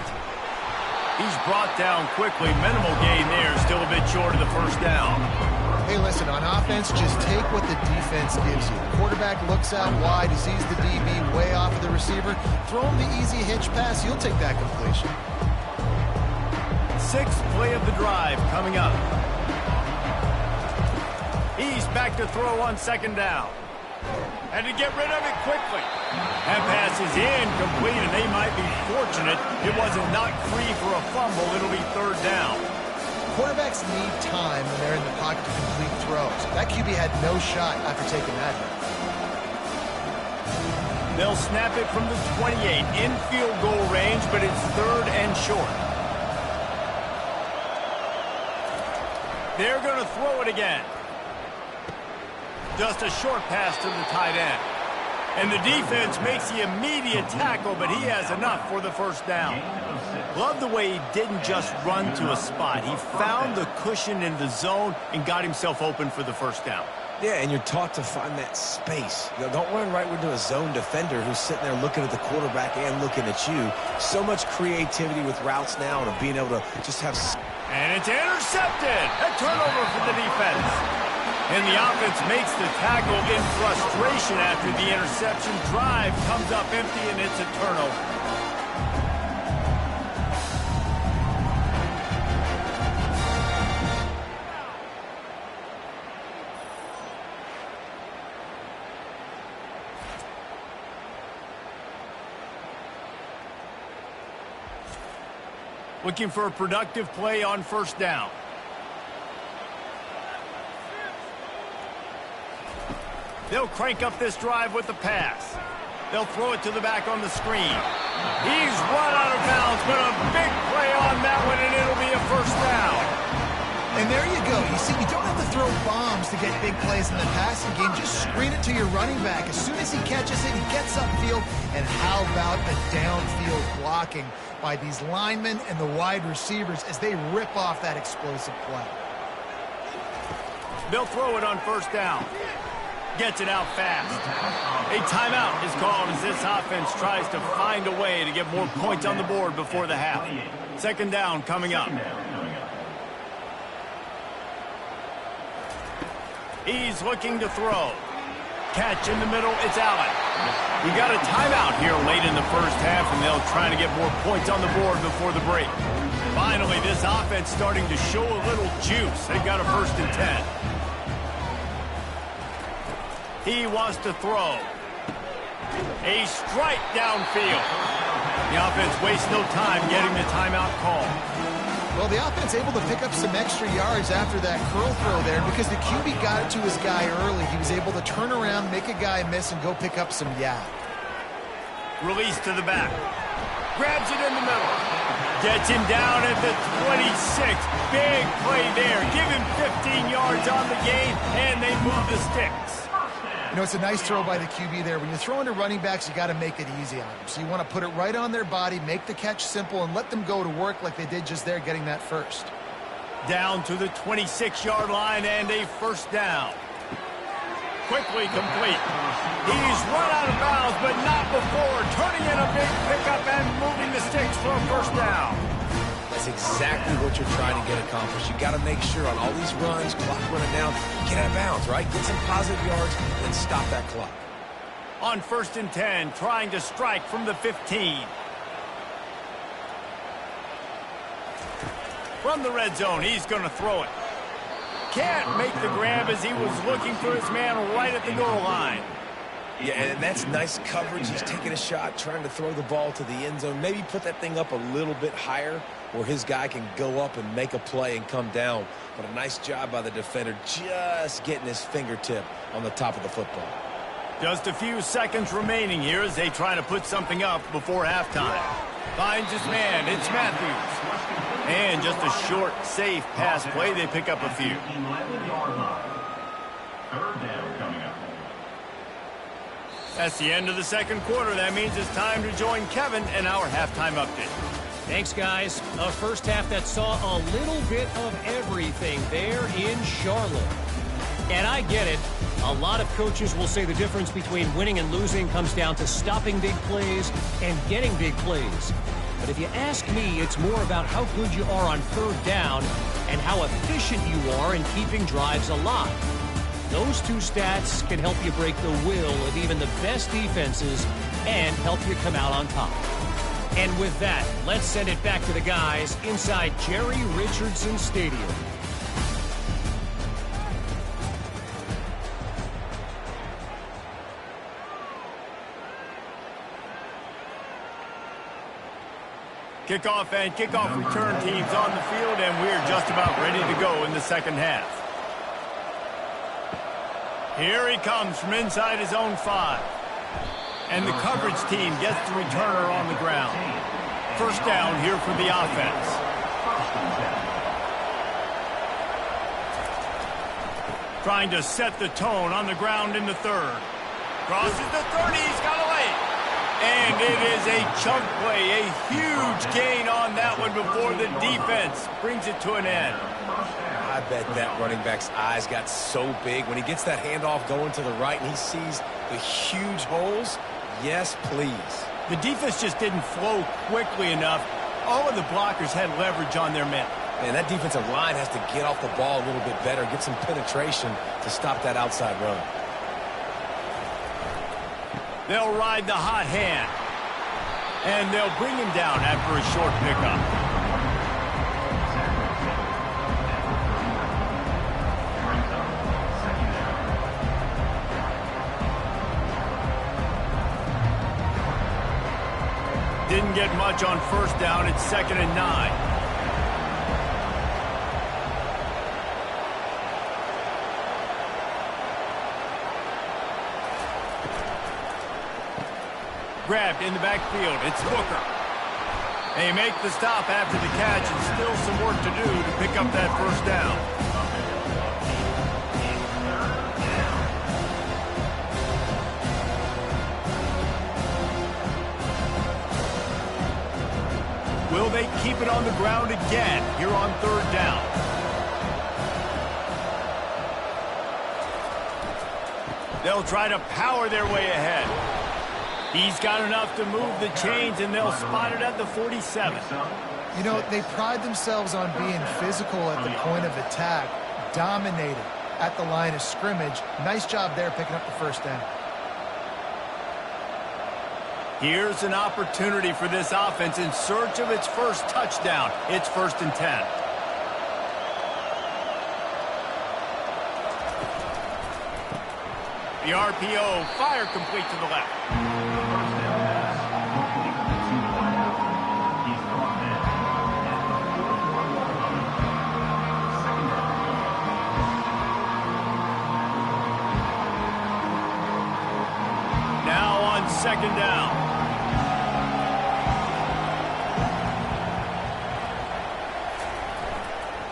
He's brought down quickly. Minimal gain there. Still a bit short of the first down. Hey, listen, on offense, just take what the defense gives you. The quarterback looks out wide, he sees the DB way off of the receiver. Throw him the easy hitch pass, you'll take that completion. Sixth play of the drive coming up. He's back to throw on second down. And to get rid of it quickly. That pass is incomplete, and they might be fortunate it wasn't knocked free for a fumble. It'll be third down. Quarterbacks need time when they're in the pocket to complete throws. That QB had no shot after taking that hit. They'll snap it from the 28 in field goal range, but it's third and short. They're going to throw it again. Just a short pass to the tight end. And the defense makes the immediate tackle, but he has enough for the first down. Love the way he didn't just run to a spot. He found the cushion in the zone and got himself open for the first down. Yeah, and you're taught to find that space. You know, don't run right into a zone defender who's sitting there looking at the quarterback and looking at you. So much creativity with routes now and being able to just have... And it's intercepted. A turnover for the defense. And the offense makes the tackle in frustration after the interception. Drive comes up empty, and it's a turnover. Looking for a productive play on first down. They'll crank up this drive with the pass. They'll throw it to the back on the screen. He's run out of bounds, but a big play on that one, and it'll be a first down. And there you go. You see, you don't have to throw bombs to get big plays in the passing game. Just screen it to your running back. As soon as he catches it, he gets upfield. And how about the downfield blocking by these linemen and the wide receivers as they rip off that explosive play? They'll throw it on first down. Gets it out fast. A timeout is called as this offense tries to find a way to get more points on the board before the half. Second down coming up. He's looking to throw. Catch in the middle, it's Allen. We got a timeout here late in the first half, and they'll try to get more points on the board before the break. Finally, this offense starting to show a little juice. They got a 1st and 10. He wants to throw. A strike downfield. The offense wastes no time getting the timeout call. Well, the offense able to pick up some extra yards after that curl throw there because the QB got it to his guy early. He was able to turn around, make a guy miss, and go pick up some yak. Release to the back. Grabs it in the middle. Gets him down at the 26. Big play there. Give him 15 yards on the gain, and they move the sticks. You know, it's a nice throw by the QB there. When you're throwing to running backs, you got to make it easy on them. So you want to put it right on their body, make the catch simple, and let them go to work like they did just there, getting that first. Down to the 26-yard line and a first down. Quickly complete. He's run out of bounds, but not before. Turning in a big pickup and moving the sticks for a first down. That's exactly what you're trying to get accomplished. You got to make sure on all these runs, clock running down, get out of bounds, right? Get some positive yards and stop that clock. On 1st and 10, trying to strike from the 15. From the red zone, he's going to throw it. Can't make the grab as he was looking for his man right at the goal line. Yeah, and that's nice coverage. He's taking a shot, trying to throw the ball to the end zone. Maybe put that thing up a little bit higher where his guy can go up and make a play and come down. But a nice job by the defender just getting his fingertip on the top of the football. Just a few seconds remaining here as they try to put something up before halftime. Finds his man. It's Matthews. And just a short, safe pass play. They pick up a few. That's the end of the second quarter. That means it's time to join Kevin in our halftime update. Thanks, guys. A first half that saw a little bit of everything there in Charlotte. And I get it. A lot of coaches will say the difference between winning and losing comes down to stopping big plays and getting big plays. But if you ask me, it's more about how good you are on third down and how efficient you are in keeping drives alive. Those two stats can help you break the will of even the best defenses and help you come out on top. And with that, let's send it back to the guys inside Jerry Richardson Stadium. Kickoff and kickoff return teams on the field, and we're just about ready to go in the second half. Here he comes from inside his own 5. And the coverage team gets the returner on the ground. First down here for the offense. Trying to set the tone on the ground in the third. Crosses the 30, he's got away. And it is a chunk play, a huge gain on that one before the defense brings it to an end. I bet that running back's eyes got so big when he gets that handoff going to the right and he sees the huge holes. Yes, please. The defense just didn't flow quickly enough. All of the blockers had leverage on their men. Man, that defensive line has to get off the ball a little bit better, get some penetration to stop that outside run. They'll ride the hot hand. And they'll bring him down after a short pickup. Didn't get much on first down. It's 2nd and 9. Grabbed in the backfield. It's Booker. They make the stop after the catch, and still some work to do to pick up that first down. Will they keep it on the ground again here on third down? They'll try to power their way ahead. He's got enough to move the chains, and they'll spot it at the 47. You know, they pride themselves on being physical at the point of attack, dominated at the line of scrimmage. Nice job there picking up the first down. Here's an opportunity for this offense in search of its first touchdown. It's 1st and 10. The RPO, fire complete to the left. Now on 2nd down.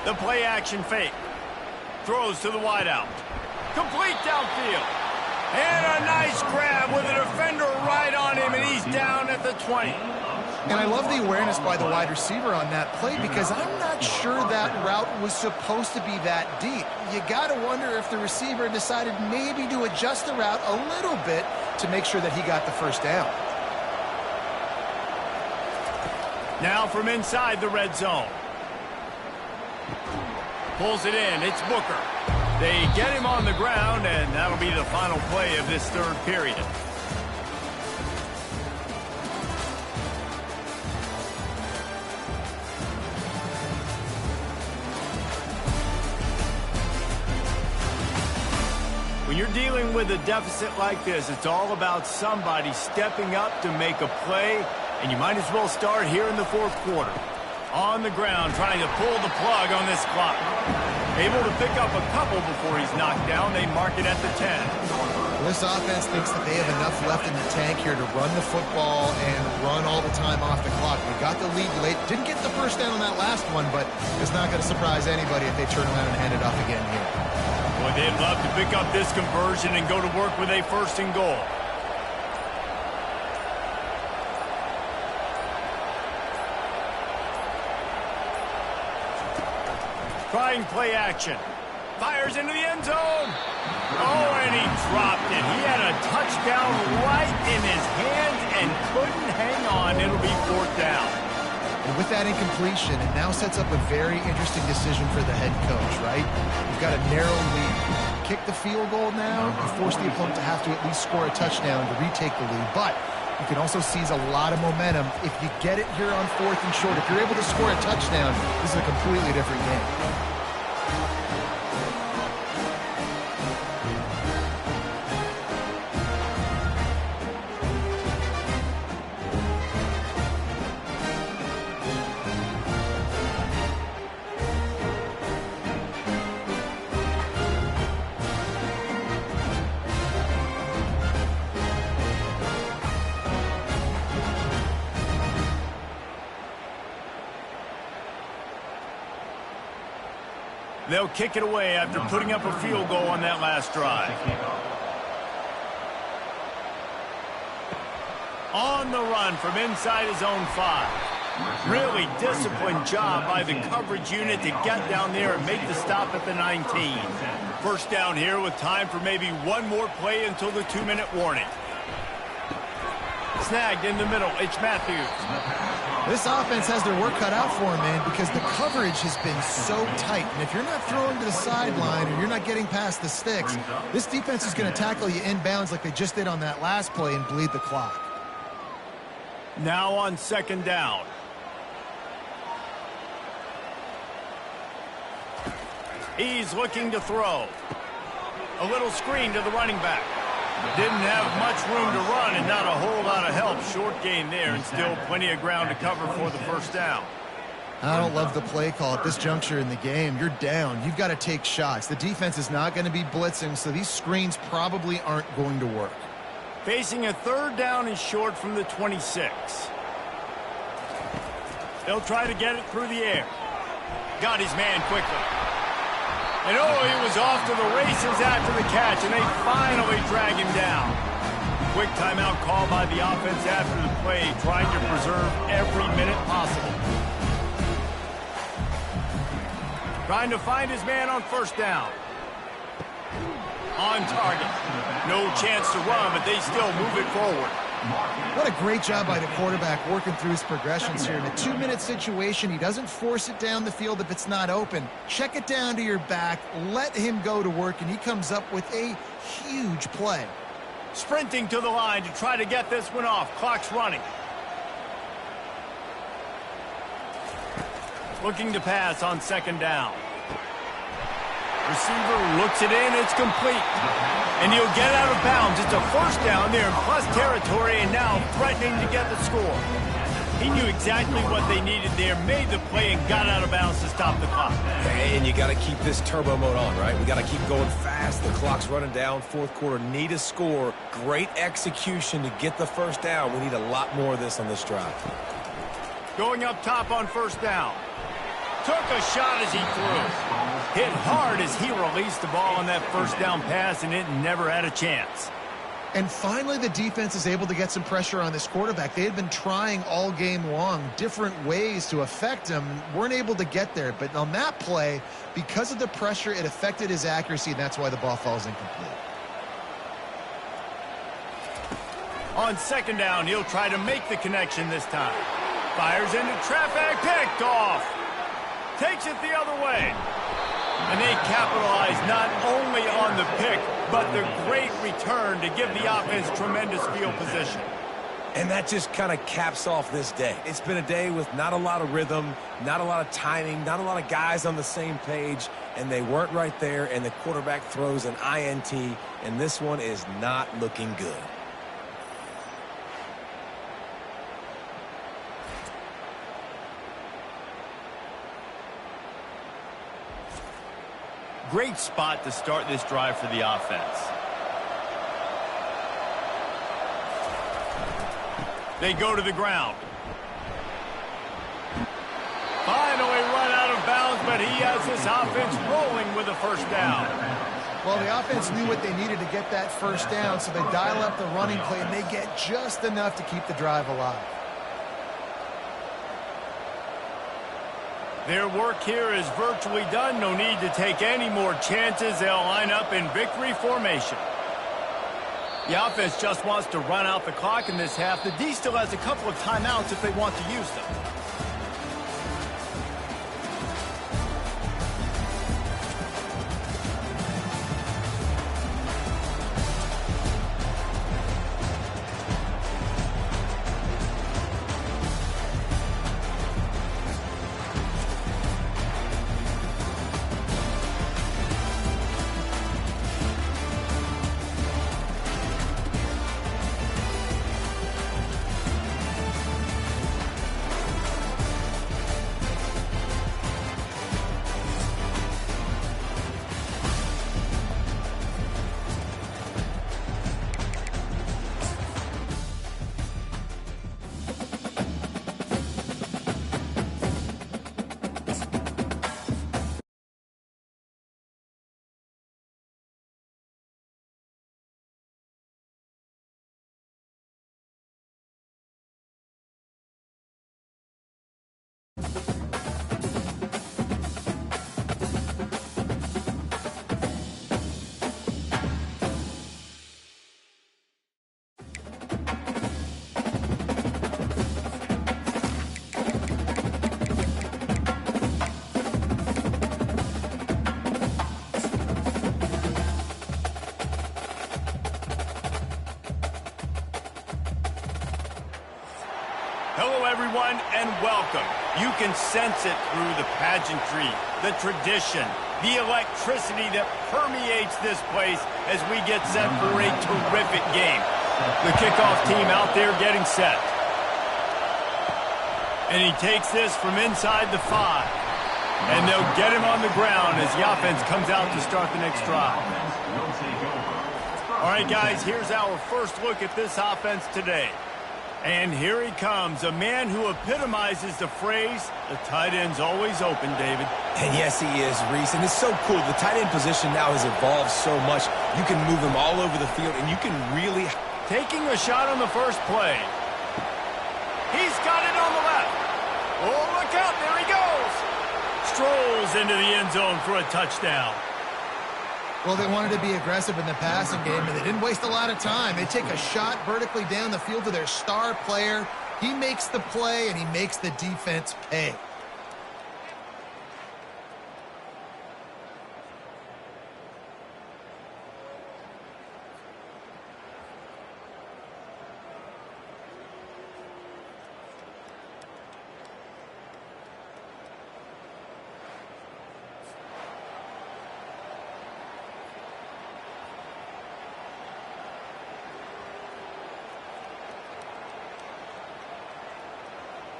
The play action fake. Throws to the wideout. Complete downfield. And a nice grab with a defender right on him, and he's down at the 20. And I love the awareness by the wide receiver on that play because I'm not sure that route was supposed to be that deep. You got to wonder if the receiver decided maybe to adjust the route a little bit to make sure that he got the first down. Now from inside the red zone. Pulls it in. It's Booker. They get him on the ground, and that'll be the final play of this third period. When you're dealing with a deficit like this, it's all about somebody stepping up to make a play, and you might as well start here in the fourth quarter. On the ground, trying to pull the plug on this clock. Able to pick up a couple before he's knocked down. They mark it at the 10. Well, this offense thinks that they have enough left in the tank here to run the football and run all the time off the clock. They got the lead late. Didn't get the first down on that last one, but it's not going to surprise anybody if they turn around and hand it off again here. Boy, they'd love to pick up this conversion and go to work with a 1st and goal. Trying play action. Fires into the end zone. Oh, and he dropped it. He had a touchdown right in his hands and couldn't hang on. It'll be 4th down. And with that incompletion, it now sets up a very interesting decision for the head coach, right? You've got a narrow lead. Kick the field goal now, you force the opponent to have to at least score a touchdown to retake the lead. But you can also seize a lot of momentum if you get it here on 4th and short. If you're able to score a touchdown, this is a completely different game. They'll kick it away after putting up a field goal on that last drive. On the run from inside his own 5. Really disciplined job by the coverage unit to get down there and make the stop at the 19. First down here with time for maybe one more play until the 2-minute warning. Snagged in the middle, it's Matthews. This offense has their work cut out for them, man, because the coverage has been so tight. And if you're not throwing to the sideline or you're not getting past the sticks, this defense is going to tackle you inbounds like they just did on that last play and bleed the clock. Now on 2nd down. He's looking to throw. A little screen to the running back. Didn't have much room to run and not a whole lot of help. Short gain there and still plenty of ground to cover for the first down. I don't love the play call at this juncture in the game. You're down. You've got to take shots. The defense is not going to be blitzing, so these screens probably aren't going to work. Facing a 3rd down and short from the 26. They'll try to get it through the air. Got his man quickly. And oh, he was off to the races after the catch, and they finally drag him down. Quick timeout call by the offense after the play, trying to preserve every minute possible. Trying to find his man on 1st down. On target. No chance to run, but they still move it forward. What a great job by the quarterback working through his progressions here. In a 2-minute situation, he doesn't force it down the field if it's not open. Check it down to your back, let him go to work, and he comes up with a huge play. Sprinting to the line to try to get this one off. Clock's running. Looking to pass on 2nd down. Receiver looks it in, it's complete. And he'll get out of bounds. It's a 1st down there in plus territory, and now threatening to get the score. He knew exactly what they needed there, made the play, and got out of bounds to stop the clock. And you got to keep this turbo mode on, right? We got to keep going fast. The clock's running down. 4th quarter, need a score. Great execution to get the 1st down. We need a lot more of this on this drive. Going up top on 1st down. Took a shot as he threw. Hit hard as he released the ball on that 1st down pass, and it never had a chance. And finally, the defense is able to get some pressure on this quarterback. They had been trying all game long different ways to affect him, weren't able to get there. But on that play, because of the pressure, it affected his accuracy, and that's why the ball falls incomplete. On 2nd down, he'll try to make the connection this time. Fires into traffic, picked off. Takes it the other way. And they capitalize not only on the pick, but the great return to give the offense tremendous field position. And that just kind of caps off this day. It's been a day with not a lot of rhythm, not a lot of timing, not a lot of guys on the same page, and they weren't right there, and the quarterback throws an INT, and this one is not looking good. Great spot to start this drive for the offense. They go to the ground. Finally run out of bounds, but he has this offense rolling with a 1st down. Well, the offense knew what they needed to get that 1st down, so they dial up the running play, and they get just enough to keep the drive alive. Their work here is virtually done. No need to take any more chances. They'll line up in victory formation. The offense just wants to run out the clock in this half. The D still has a couple of timeouts if they want to use them. Hello, everyone, and welcome. You can sense it through the pageantry, the tradition, the electricity that permeates this place as we get set for a terrific game. The kickoff team out there getting set. And he takes this from inside the 5. And they'll get him on the ground as the offense comes out to start the next drive. All right, guys, here's our first look at this offense today. And here he comes, a man who epitomizes the phrase, the tight end's always open, David. And yes, he is, Reese. And it's so cool. The tight end position now has evolved so much. You can move him all over the field, and you can really... Taking a shot on the first play. He's got it on the left. Oh, look out, there he goes. Strolls into the end zone for a touchdown. Well, they wanted to be aggressive in the passing game, and they didn't waste a lot of time. They take a shot vertically down the field to their star player. He makes the play, and he makes the defense pay.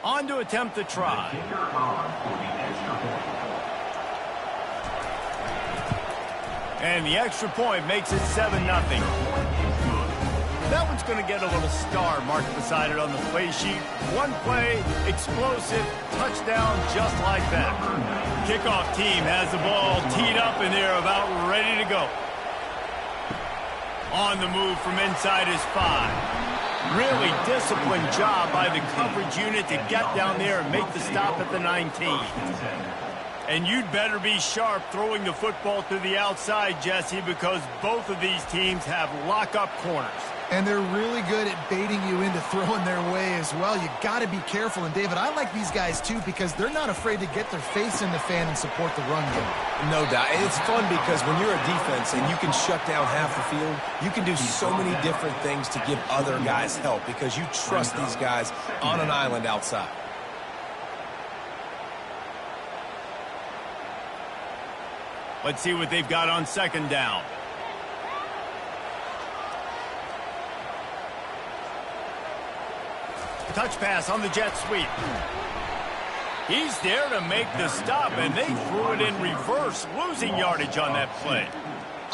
On to attempt the try. And the extra point makes it 7-0. That one's going to get a little star marked beside it on the play sheet. One play, explosive, touchdown just like that. Kickoff team has the ball teed up and they're about ready to go. On the move from inside his 5. Really disciplined job by the coverage unit to get down there and make the stop at the 19. And you'd better be sharp throwing the football to the outside, Jesse, because both of these teams have lock-up corners. And they're really good at baiting you into throwing their way as well. You got to be careful. And, David, I like these guys, too, because they're not afraid to get their face in the fan and support the run game. No doubt. And it's fun because when you're a defense and you can shut down half the field, you can do so many different things to give other guys help because you trust these guys on an island outside. Let's see what they've got on second down. Touch pass on the jet sweep. He's there to make the stop, and they threw it in reverse, losing yardage on that play.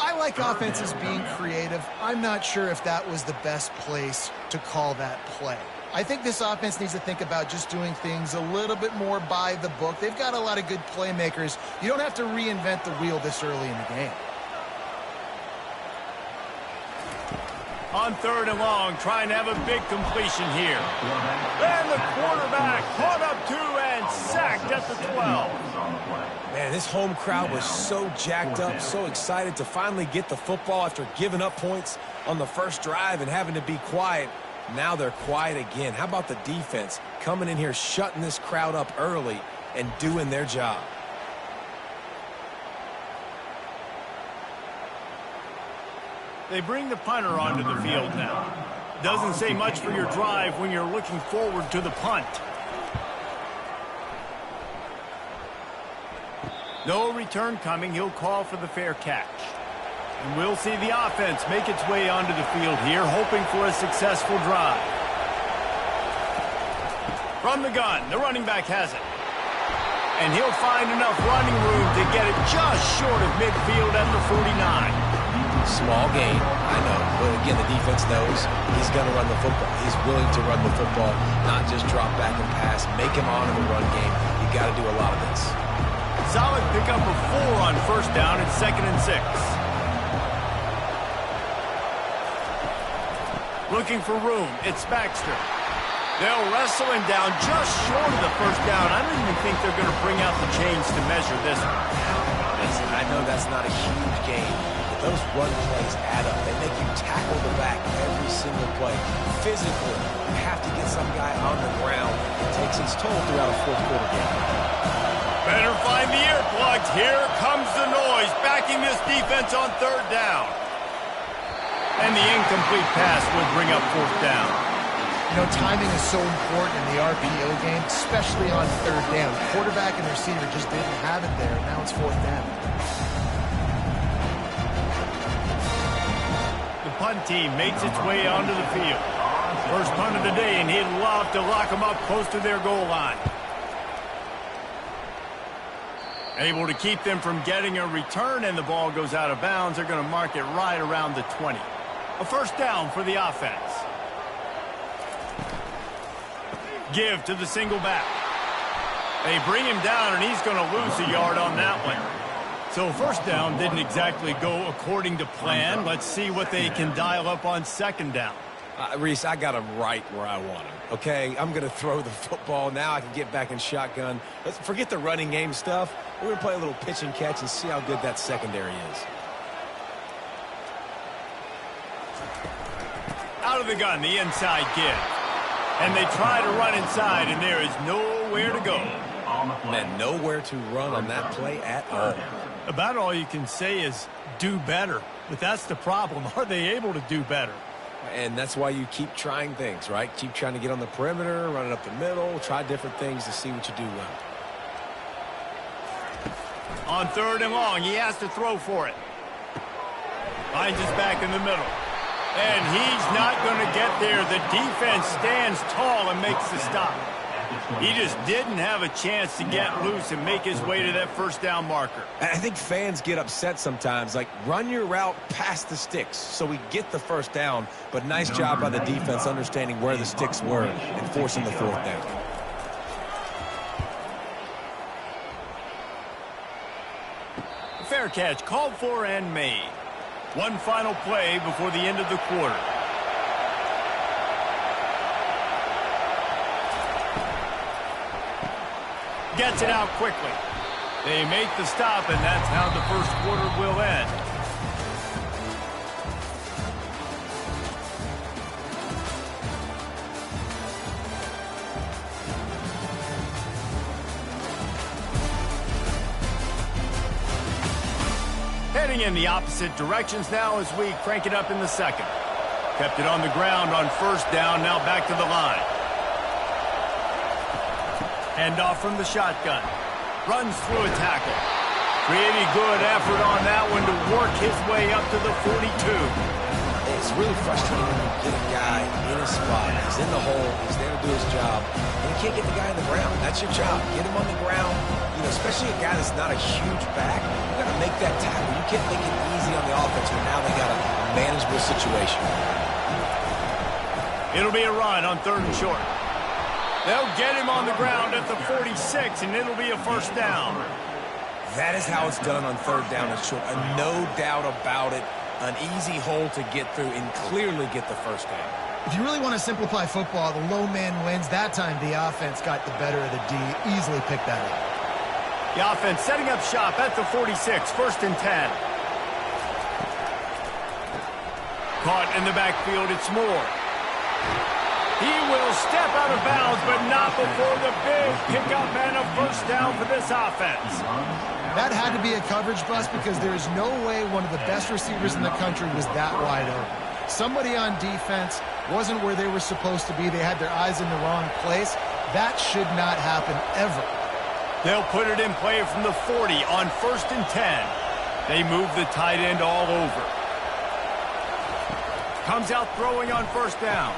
I like offenses being creative. I'm not sure if that was the best place to call that play. I think this offense needs to think about just doing things a little bit more by the book. They've got a lot of good playmakers. You don't have to reinvent the wheel this early in the game. On third and long, trying to have a big completion here. And the quarterback caught up to and sacked at the 12. Man, this home crowd was so jacked up, so excited to finally get the football after giving up points on the first drive and having to be quiet. Now they're quiet again. How about the defense coming in here, shutting this crowd up early and doing their job? They bring the punter onto the field now. Doesn't say much for your drive when you're looking forward to the punt. No return coming. He'll call for the fair catch. And we'll see the offense make its way onto the field here, hoping for a successful drive. From the gun, the running back has it. And he'll find enough running room to get it just short of midfield at the 49. Small gain, I know, but again, the defense knows he's going to run the football. He's willing to run the football, not just drop back and pass, make him honor the run game. You got to do a lot of this. Solid pickup of 4 on first down and 2nd and 6. Looking for room, it's Baxter. They'll wrestle him down just short of the first down. I don't even think they're going to bring out the chains to measure this one. Listen, I know that's not a huge game, but those run plays add up. They make you tackle the back every single play. Physically, you have to get some guy on the ground. It takes its toll throughout a fourth-quarter game. Better find the earplugs. Here comes the noise, backing this defense on third down. And the incomplete pass will bring up fourth down. You know, timing is so important in the RPO game, especially on third down. Quarterback and receiver just didn't have it there. Now it's fourth down. The punt team makes its way onto the field. First punt of the day, and he'd love to lock them up close to their goal line. Able to keep them from getting a return, and the ball goes out of bounds. They're going to mark it right around the 20. A first down for the offense. Give to the single back. They bring him down, and he's going to lose a yard on that one. So first down didn't exactly go according to plan. Let's see what they can dial up on second down. Reese, I got him right where I want him. Okay, I'm going to throw the football. Now I can get back in shotgun. Let's forget the running game stuff. We're going to play a little pitch and catch and see how good that secondary is. Out of the gun, the inside give. And they try to run inside, and there is nowhere to go. Man, nowhere to run on that play at all. About all you can say is do better. But that's the problem. Are they able to do better? And that's why you keep trying things, right? Keep trying to get on the perimeter, run it up the middle, try different things to see what you do well. On third and long, he has to throw for it. Finds his back in the middle. And he's not going to get there. The defense stands tall and makes the stop. He just didn't have a chance to get loose and make his way to that first down marker. I think fans get upset sometimes, like run your route past the sticks so we get the first down, but nice job by the defense understanding where the sticks were and forcing the fourth down. Fair catch called for and made. One final play before the end of the quarter. Gets it out quickly. They make the stop, and that's how the first quarter will end. Heading in the opposite directions now as we crank it up in the second. Kept it on the ground on first down, now back to the line. Handoff from the shotgun. Runs through a tackle. Pretty good effort on that one to work his way up to the 42. It's really frustrating when you get a guy in a spot. He's in the hole. He's there to do his job. And you can't get the guy on the ground. That's your job. Get him on the ground. You know, especially a guy that's not a huge back. You got to make that tackle. You can't make it easy on the offense when now they got a manageable situation. It'll be a run on third and short. They'll get him on the ground at the 46, and it'll be a first down. That is how it's done on third down and short. No doubt about it. An easy hole to get through and clearly get the first down. If you really want to simplify football, the low man wins. That time the offense got the better of the D. Easily picked that up. The offense setting up shop at the 46, first and 10. Caught in the backfield, it's Moore. He will step out of bounds, but not before the big pickup and a first down for this offense. That had to be a coverage bust because there is no way one of the best receivers in the country was that wide open. Somebody on defense wasn't where they were supposed to be. They had their eyes in the wrong place. That should not happen ever. They'll put it in play from the 40 on first and 10. They move the tight end all over. Comes out throwing on first down.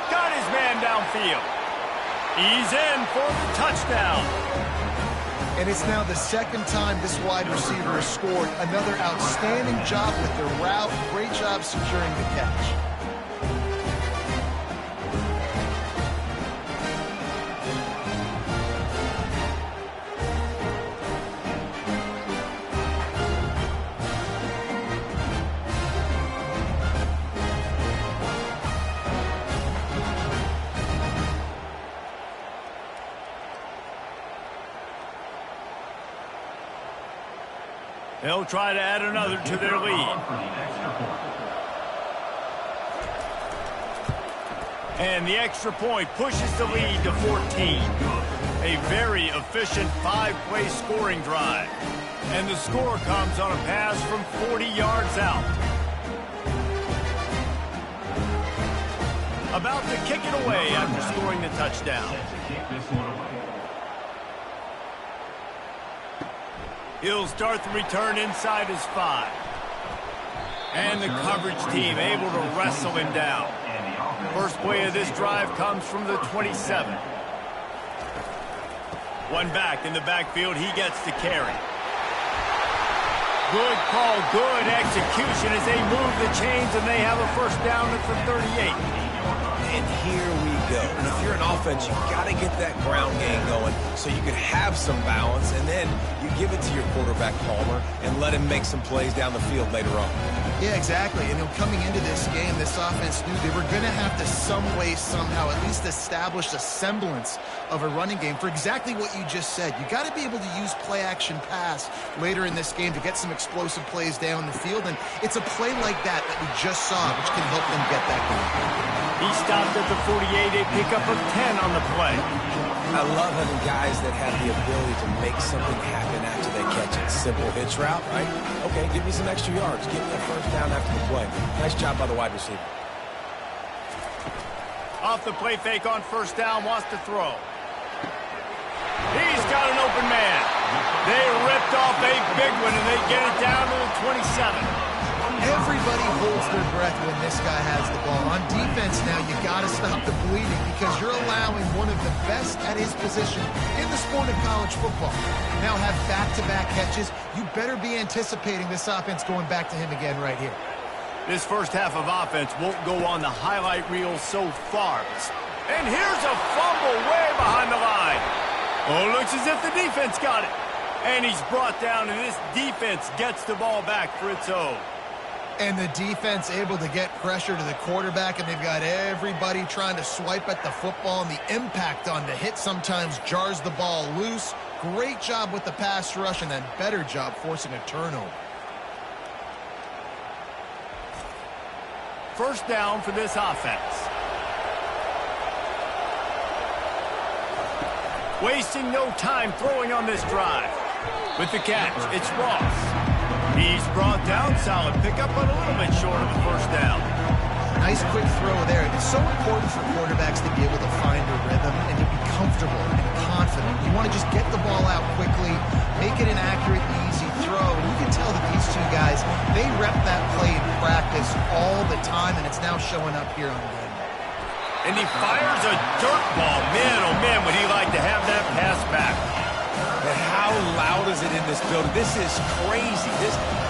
Got his man downfield. He's in for the touchdown. And it's now the second time this wide receiver has scored. Another outstanding job with the route. Great job securing the catch. They'll try to add another to their lead. And the extra point pushes the lead to 14. A very efficient 5-play scoring drive. And the score comes on a pass from 40 yards out. About to kick it away after scoring the touchdown. He'll start the return inside his 5. And the coverage team able to wrestle him down. First play of this drive comes from the 27. One back in the backfield, he gets the carry. Good call, good execution as they move the chains and they have a first down at the 38. And here we go. And if you're an offense, you've got to get that ground game going so you can have some balance, and then you give it to your quarterback, Palmer, and let him make some plays down the field later on. Yeah, exactly. And coming into this game, this offense knew they were going to have to some way, somehow, at least establish a semblance of a running game for exactly what you just said. You got to be able to use play-action pass later in this game to get some explosive plays down the field, and it's a play like that we just saw, which can help them get that going. He stopped at the 48, a pickup of 10 on the play. I love having guys that have the ability to make something happen after they catch it. Simple hitch route, right? Okay, give me some extra yards. Give me a first down after the play. Nice job by the wide receiver. Off the play fake on first down, wants to throw. He's got an open man. They ripped off a big one, and they get it down to the 27. Everybody holds their breath when this guy has the ball. On defense now, you got to stop the bleeding because you're allowing one of the best at his position in the sport of college football. Now have back-to-back catches. You better be anticipating this offense going back to him again right here. This first half of offense won't go on the highlight reel so far. And here's a fumble way behind the line. Oh, looks as if the defense got it. And he's brought down, and this defense gets the ball back for its own. And the defense able to get pressure to the quarterback, and they've got everybody trying to swipe at the football, and the impact on the hit sometimes jars the ball loose. Great job with the pass rush, and then better job forcing a turnover. First down for this offense. Wasting no time throwing on this drive. With the catch, it's Ross. He's brought down, solid pickup, but a little bit short of the first down. Nice quick throw there. It's so important for quarterbacks to be able to find a rhythm and to be comfortable and confident. You want to just get the ball out quickly, make it an accurate, easy throw. And you can tell that these two guys, they rep that play in practice all the time, and it's now showing up here on game day. And he fires a dirt ball. Man, oh man, would he like to have that pass back. But how loud is it in this building? This is crazy.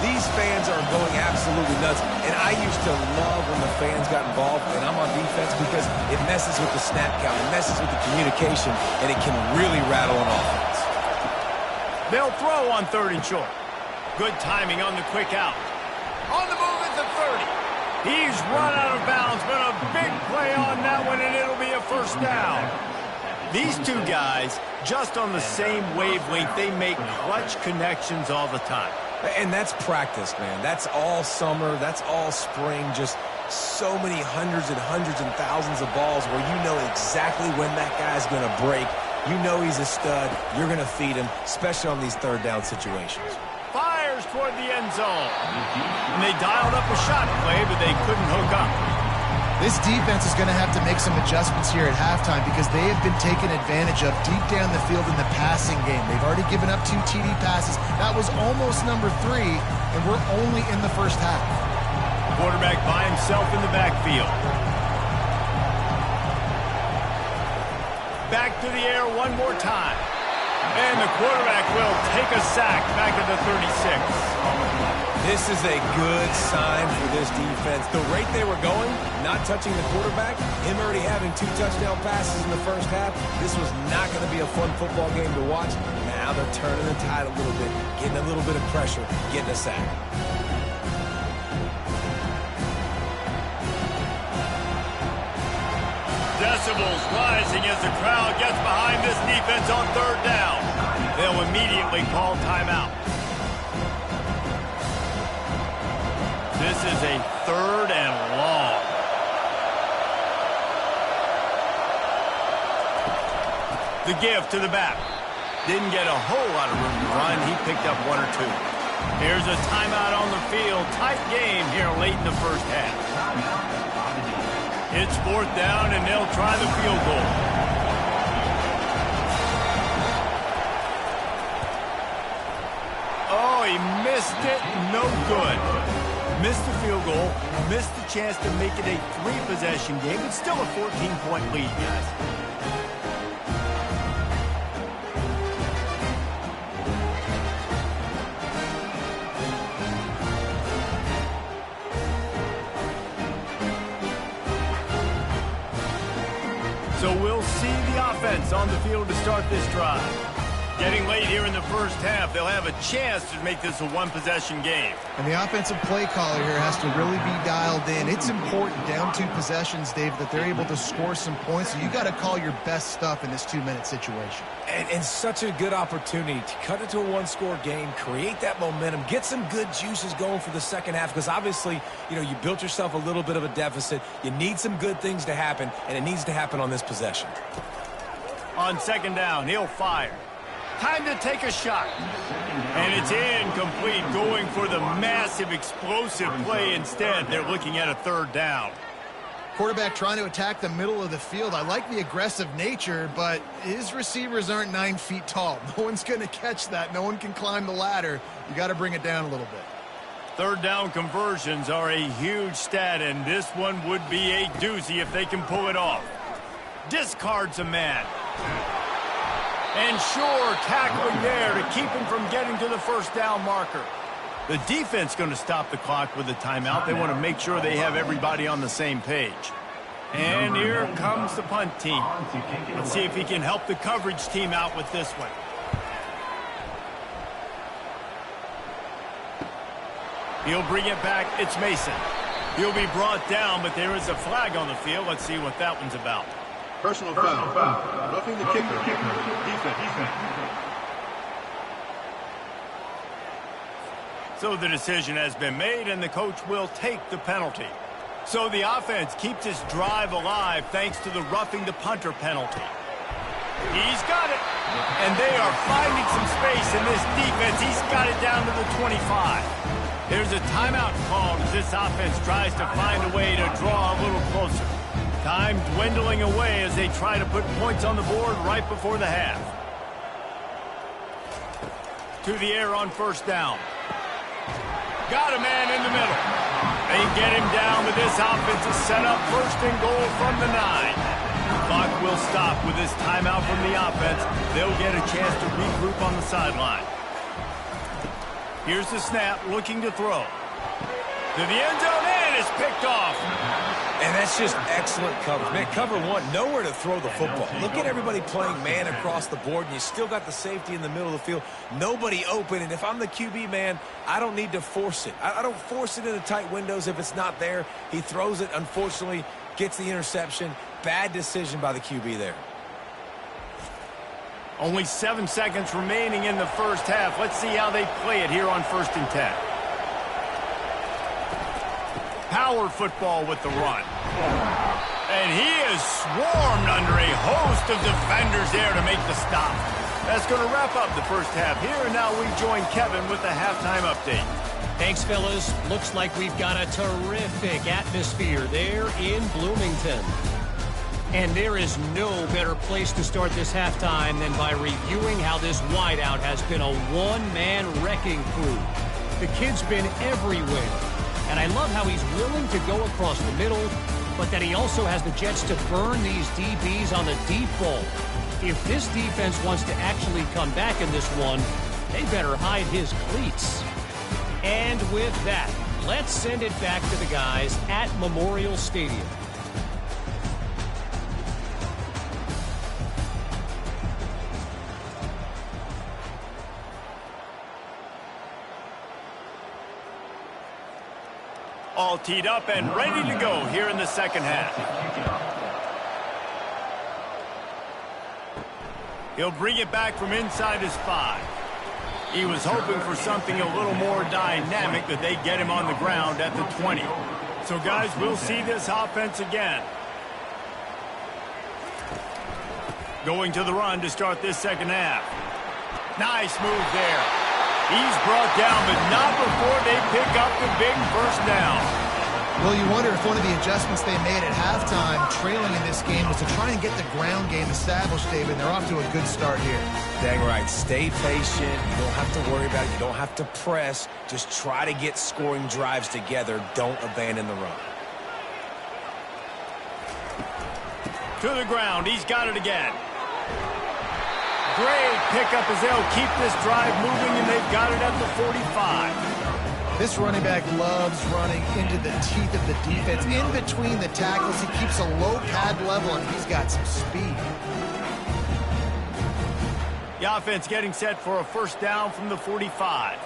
These fans are going absolutely nuts. And I used to love when the fans got involved, and I'm on defense, because it messes with the snap count, it messes with the communication, and it can really rattle an offense. They'll throw on 3rd and short. Good timing on the quick out. On the move at the 30. He's run out of bounds, but a big play on that one, and it'll be a first down. These two guys, just on the same wavelength, they make clutch connections all the time. And that's practice, man. That's all summer. That's all spring. Just so many hundreds and thousands of balls where you know exactly when that guy's going to break. You know he's a stud. You're going to feed him, especially on these 3rd down situations. Fires toward the end zone. And they dialed up a shot play, but they couldn't hook up. This defense is going to have to make some adjustments here at halftime because they have been taken advantage of deep down the field in the passing game. They've already given up 2 TD passes. That was almost number 3, and we're only in the first half. Quarterback by himself in the backfield. Back to the air one more time. And the quarterback will take a sack back at the 36. This is a good sign for this defense. The rate they were going, not touching the quarterback, him already having 2 touchdown passes in the first half, this was not going to be a fun football game to watch. Now they're turning the tide a little bit, getting a little bit of pressure, getting a sack. Decibels rising as the crowd gets behind this defense on 3rd down. They'll immediately call timeout. This is a 3rd and long. The give to the back. Didn't get a whole lot of room to run. He picked up 1 or 2. Here's a timeout on the field. Tight game here late in the first half. It's 4th down, and they'll try the field goal. Oh, he missed it. No good. Missed the field goal. Missed the chance to make it a 3-possession game. It's still a 14-point lead, guys. So we'll see the offense on the field to start this drive. Getting late here in the first half, they'll have a chance to make this a 1-possession game. And the offensive play caller here has to really be dialed in. It's important down 2 possessions, Dave, that they're able to score some points. So you got to call your best stuff in this 2-minute situation. And such a good opportunity to cut it to a 1-score game, create that momentum, get some good juices going for the second half, because obviously, you built yourself a little bit of a deficit. You need some good things to happen, and it needs to happen on this possession. On 2nd down, he'll fire. Time to take a shot. And it's incomplete, going for the massive explosive play instead. They're looking at a 3rd down. Quarterback trying to attack the middle of the field. I like the aggressive nature, but his receivers aren't 9 feet tall. No one's going to catch that. No one can climb the ladder. You got to bring it down a little bit. 3rd down conversions are a huge stat, and this one would be a doozy if they can pull it off. Discards a man. And sure, tackling there to keep him from getting to the 1st down marker. The defense going to stop the clock with a timeout. They want to make sure they have everybody on the same page. And here comes the punt team. Let's see if he can help the coverage team out with this one. He'll bring it back. It's Mason. He'll be brought down, but there is a flag on the field. Let's see what that one's about. Personal foul. Roughing the kicker. Defense. So the decision has been made, and the coach will take the penalty. So the offense keeps this drive alive thanks to the roughing the punter penalty. He's got it. And they are finding some space in this defense. He's got it down to the 25. There's a timeout called as this offense tries to find a way to draw a little closer. Time dwindling away as they try to put points on the board right before the half. To the air on 1st down. Got a man in the middle. They get him down, but this offense is set up 1st and goal from the 9. The clock will stop with this timeout from the offense. They'll get a chance to regroup on the sideline. Here's the snap, looking to throw. To the end zone, and it's picked off. And that's just excellent coverage. Man, cover 1, nowhere to throw the football. Look at everybody playing man across the board, and you still got the safety in the middle of the field. Nobody open, and if I'm the QB, man, I don't need to force it. I don't force it into tight windows if it's not there. He throws it, unfortunately, gets the interception. Bad decision by the QB there. Only 7 seconds remaining in the first half. Let's see how they play it here on 1st and 10. Power football with the run. And he is swarmed under a host of defenders there to make the stop. That's going to wrap up the first half here, and now we join Kevin with the halftime update. Thanks, fellas. Looks like we've got a terrific atmosphere there in Bloomington. And there is no better place to start this halftime than by reviewing how this wideout has been a one-man wrecking crew. The kid's been everywhere. And I love how he's willing to go across the middle, but that he also has the jets to burn these DBs on the deep ball. If this defense wants to actually come back in this one, they better hide his cleats. And with that, let's send it back to the guys at Memorial Stadium. All teed up and ready to go here in the second half. He'll bring it back from inside his 5. He was hoping for something a little more dynamic, that they get him on the ground at the 20. So, guys, we'll see this offense again. Going to the run to start this second half. Nice move there. He's brought down, but not before they pick up the big first down. Well, you wonder if one of the adjustments they made at halftime, trailing in this game, was to try and get the ground game established, David. They're off to a good start here. Dang right. Stay patient. You don't have to worry about it. You don't have to press. Just try to get scoring drives together. Don't abandon the run. To the ground. He's got it again. Great pickup as they'll keep this drive moving, and they've got it at the 45. This running back loves running into the teeth of the defense. In between the tackles, he keeps a low pad level, and he's got some speed. The offense getting set for a first down from the 45.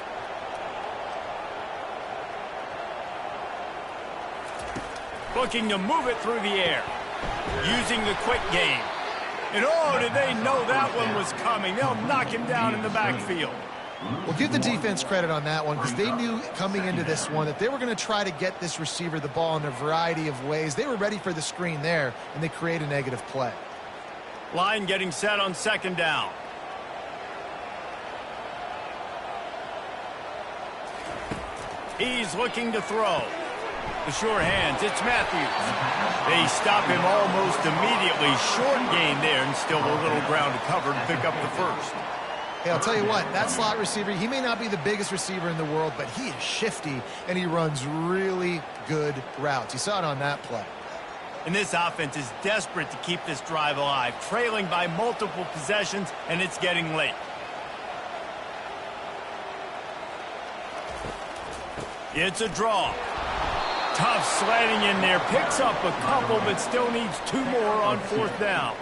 Looking to move it through the air. Using the quick game. And oh, did they know that one was coming. They'll knock him down in the backfield. Well, give the defense credit on that one, because they knew coming into this one that they were going to try to get this receiver the ball in a variety of ways. They were ready for the screen there, and they create a negative play. Line getting set on second down. He's looking to throw. The sure hands, it's Matthews. They stop him almost immediately. Short gain there, and still a little ground to cover to pick up the first. Hey, I'll tell you what, that slot receiver, he may not be the biggest receiver in the world, but he is shifty, and he runs really good routes. You saw it on that play. And this offense is desperate to keep this drive alive, trailing by multiple possessions, and it's getting late. It's a draw. Tough sledding in there, picks up a couple, but still needs 2 more on fourth down.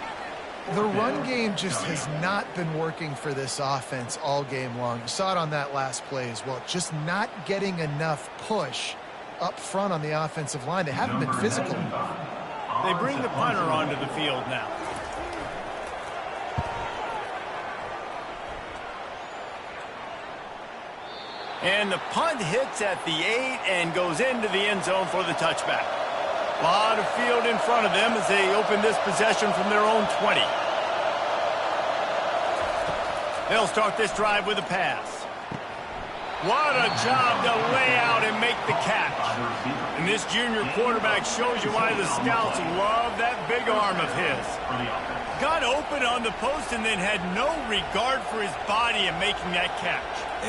The run game just has not been working for this offense all game long. You saw it on that last play as well. Just not getting enough push up front on the offensive line. They haven't been physical enough. They bring the punter onto the field now. And the punt hits at the 8 and goes into the end zone for the touchback. A lot of field in front of them as they open this possession from their own 20. They'll start this drive with a pass. What a job to lay out and make the catch. And this junior quarterback shows you why the scouts love that big arm of his. Got open on the post and then had no regard for his body in making that catch.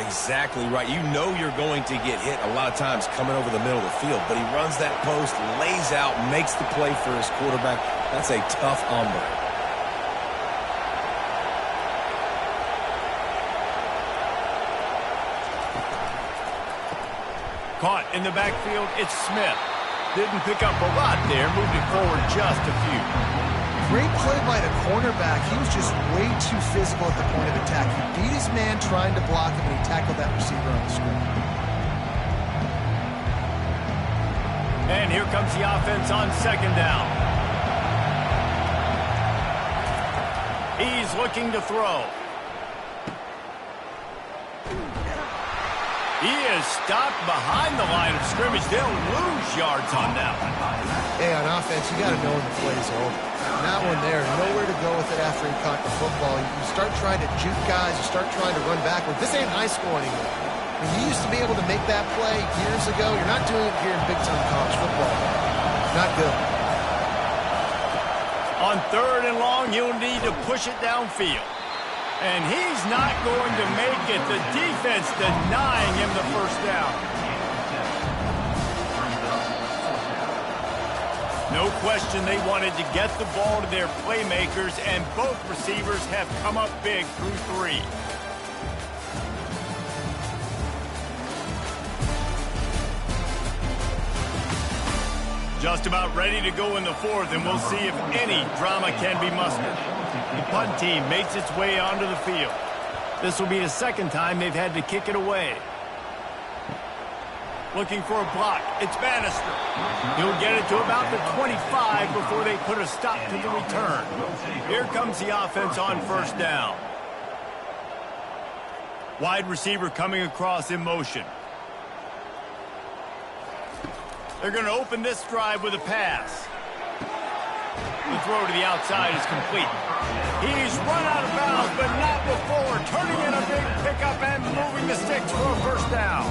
Exactly right. You know you're going to get hit a lot of times coming over the middle of the field, but he runs that post, lays out, makes the play for his quarterback. That's a tough hombre. Caught in the backfield, it's Smith. Didn't pick up a lot there, moved it forward just a few. Great play by the cornerback. He was just way too physical at the point of attack. He beat his man trying to block him, and he tackled that receiver on the screen. And here comes the offense on second down. He's looking to throw. He is stopped behind the line of scrimmage. They'll lose yards on that one. Hey, on offense, you got to know when the play's over. That one there, nowhere to go with it after he caught the football. You start trying to juke guys, you start trying to run backward. This ain't high school anymore. When you used to be able to make that play years ago, you're not doing it here in big-time college football. Not good. On third and long, he'll need to push it downfield. And he's not going to make it. The defense denying him the first down. No question they wanted to get the ball to their playmakers, and both receivers have come up big through 3. Just about ready to go in the fourth, and we'll see if any drama can be mustered. The punt team makes its way onto the field. This will be the second time they've had to kick it away. Looking for a block. It's Bannister. He'll get it to about the 25 before they put a stop to the return. Here comes the offense on first down. Wide receiver coming across in motion. They're going to open this drive with a pass. The throw to the outside is complete. He's run out of bounds, but not before turning in a big pickup and moving the sticks for a first down.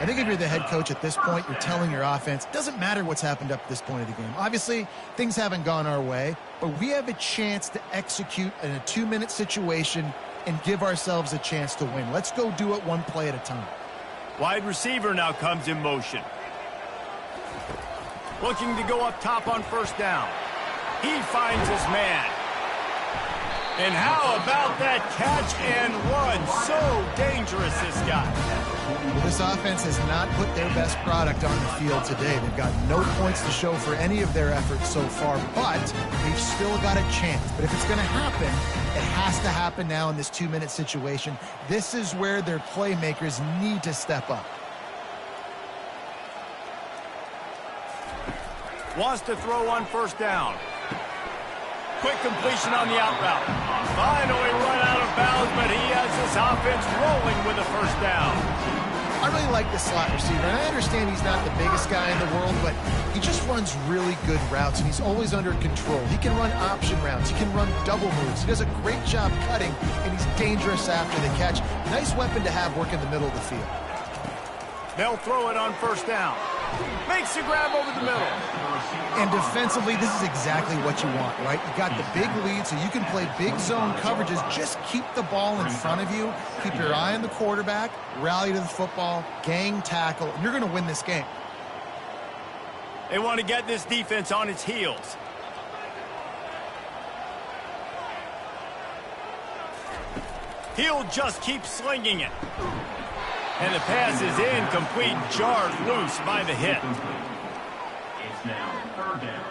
I think if you're the head coach at this point, you're telling your offense, it doesn't matter what's happened up to this point of the game. Obviously, things haven't gone our way, but we have a chance to execute in a 2-minute situation and give ourselves a chance to win. Let's go do it one play at a time. Wide receiver now comes in motion. Looking to go up top on first down. He finds his man. And how about that catch and run? So dangerous, this guy. Well, this offense has not put their best product on the field today. They've got no points to show for any of their efforts so far, but they've still got a chance. But if it's going to happen, it has to happen now in this 2-minute situation. This is where their playmakers need to step up. Wants to throw on first down. Quick completion on the out route. Finally run out of bounds, but he has his offense rolling with a first down. I really like the slot receiver, and I understand he's not the biggest guy in the world, but he just runs really good routes, and he's always under control. He can run option routes. He can run double moves. He does a great job cutting, and he's dangerous after the catch. Nice weapon to have work in the middle of the field. They'll throw it on first down. Makes the grab over the middle. And defensively, this is exactly what you want, right? You got the big lead, so you can play big zone coverages. Just keep the ball in front of you. Keep your eye on the quarterback. Rally to the football. Gang tackle. And you're going to win this game. They want to get this defense on its heels. He'll just keep slinging it. And the pass is incomplete, jarred loose by the hit. It's now third down.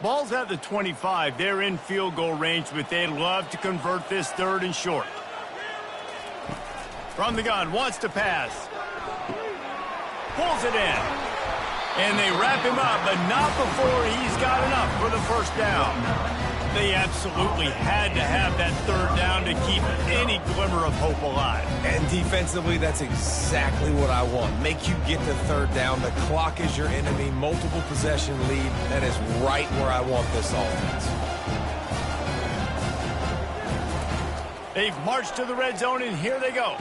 Ball's at the 25. They're in field goal range, but they'd love to convert this third and short. From the gun, wants to pass. Pulls it in. And they wrap him up, but not before he's got enough for the first down. They absolutely had to have that third down to keep any glimmer of hope alive. And defensively, that's exactly what I want. Make you get the third down. The clock is your enemy. Multiple possession lead. That is right where I want this offense. They've marched to the red zone, and here they go.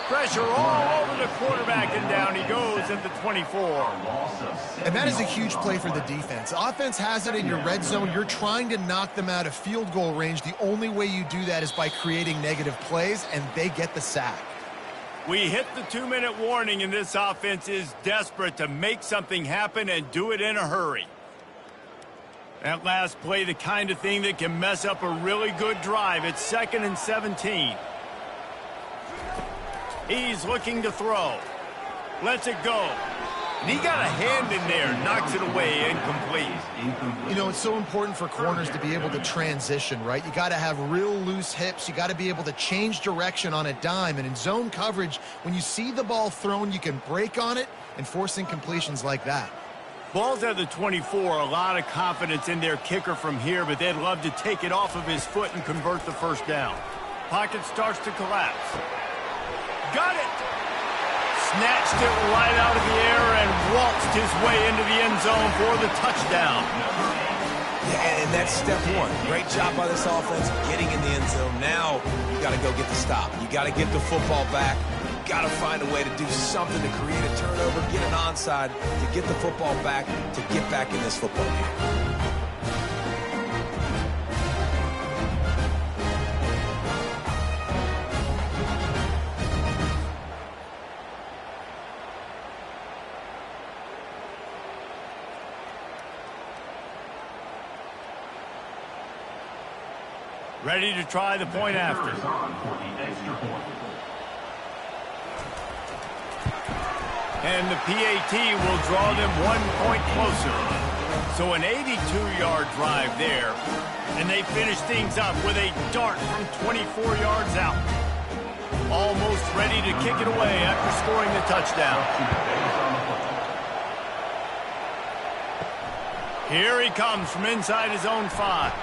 Pressure all over the quarterback, and down he goes at the 24. And that is a huge play for the defense. Offense has it in your red zone. You're trying to knock them out of field goal range. The only way you do that is by creating negative plays, and they get the sack. We hit the 2-minute warning, and this offense is desperate to make something happen and do it in a hurry. That last play, the kind of thing that can mess up a really good drive. It's 2nd and 17. He's looking to throw. Lets it go. And he got a hand in there. Knocks it away. Incomplete. You know, it's so important for corners to be able to transition, right? You got to have real loose hips. You got to be able to change direction on a dime. And in zone coverage, when you see the ball thrown, you can break on it and force incompletions like that. Ball's at the 24. A lot of confidence in their kicker from here, but they'd love to take it off of his foot and convert the first down. Pocket starts to collapse. Got it! Snatched it right out of the air and waltzed his way into the end zone for the touchdown. Yeah, and that's step one. Great job by this offense getting in the end zone. Now you got to go get the stop. You got to get the football back. You got to find a way to do something to create a turnover, get an onside, to get the football back, to get back in this football game. Ready to try the point after. And the PAT will draw them 1 point closer. So an 82-yard drive there. And they finish things up with a dart from 24 yards out. Almost ready to kick it away after scoring the touchdown. Here he comes from inside his own 5.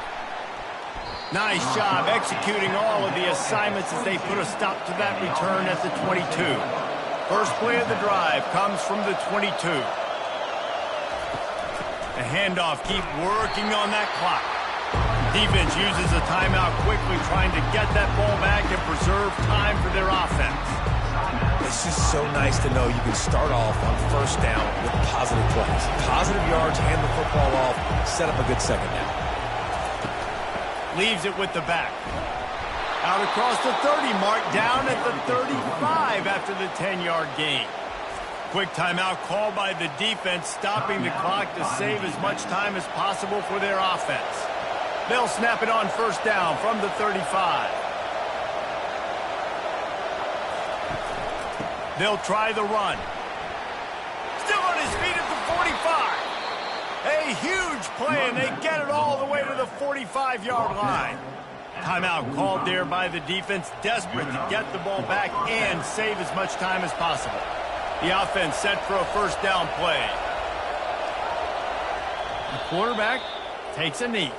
Nice job executing all of the assignments as they put a stop to that return at the 22. First play of the drive comes from the 22. The handoff, keep working on that clock. Defense uses a timeout quickly, trying to get that ball back and preserve time for their offense. It's just so nice to know you can start off on first down with positive plays. Positive yards, hand the football off, set up a good second down. Leaves it with the back. Out across the 30 mark, down at the 35 after the 10-yard gain. Quick timeout called by the defense, stopping the clock to save as much time as possible for their offense. They'll snap it on first down from the 35. They'll try the run. Still on his feet at the 45. A huge play, and they get it all the way to the 45-yard line. Timeout called there by the defense, desperate to get the ball back and save as much time as possible. The offense set for a first down play. The quarterback takes a knee.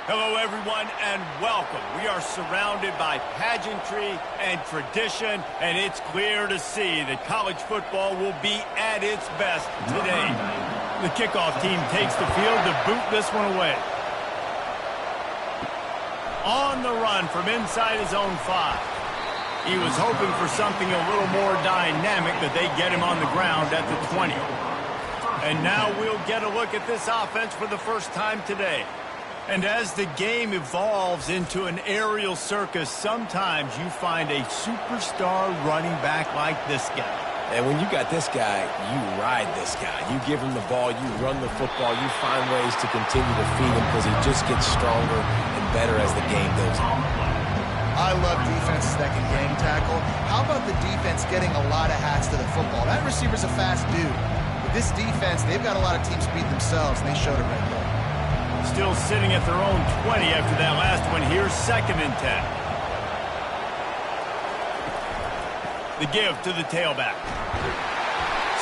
Hello, everyone, and welcome. We are surrounded by pageantry and tradition, and it's clear to see that college football will be at its best today. The kickoff team takes the field to boot this one away. On the run from inside his own 5. He was hoping for something a little more dynamic, but they get him on the ground at the 20. And now we'll get a look at this offense for the first time today. And as the game evolves into an aerial circus, sometimes you find a superstar running back like this guy. And when you got this guy, you ride this guy. You give him the ball, you run the football, you find ways to continue to feed him because he just gets stronger and better as the game goes on. I love defenses that can gang tackle. How about the defense getting a lot of hats to the football? That receiver's a fast dude. With this defense, they've got a lot of teams beat themselves, and they showed it right there. Still sitting at their own 20 after that last one. Here's 2nd and 10. The give to the tailback.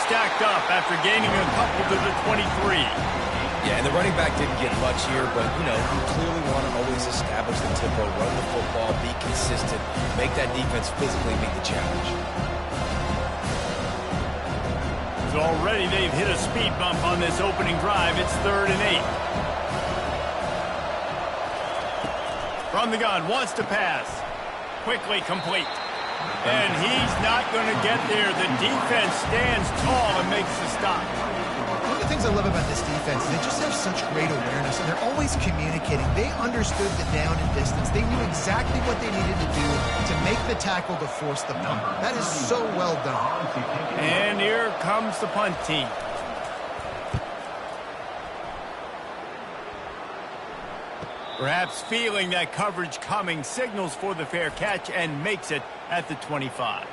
Stacked up after gaining a couple to the 23. Yeah, and the running back didn't get much here, but, you know, you clearly want to always establish the tempo, run the football, be consistent, make that defense physically meet the challenge. So already they've hit a speed bump on this opening drive. It's 3rd and 8. From the gun, wants to pass. Quickly complete. And he's not going to get there. The defense stands tall and makes the stop. One of the things I love about this defense is they just have such great awareness, and they're always communicating. They understood the down and distance. They knew exactly what they needed to do to make the tackle to force the punt. That is so well done. And here comes the punt team. Perhaps feeling that coverage coming, signals for the fair catch and makes it at the 25.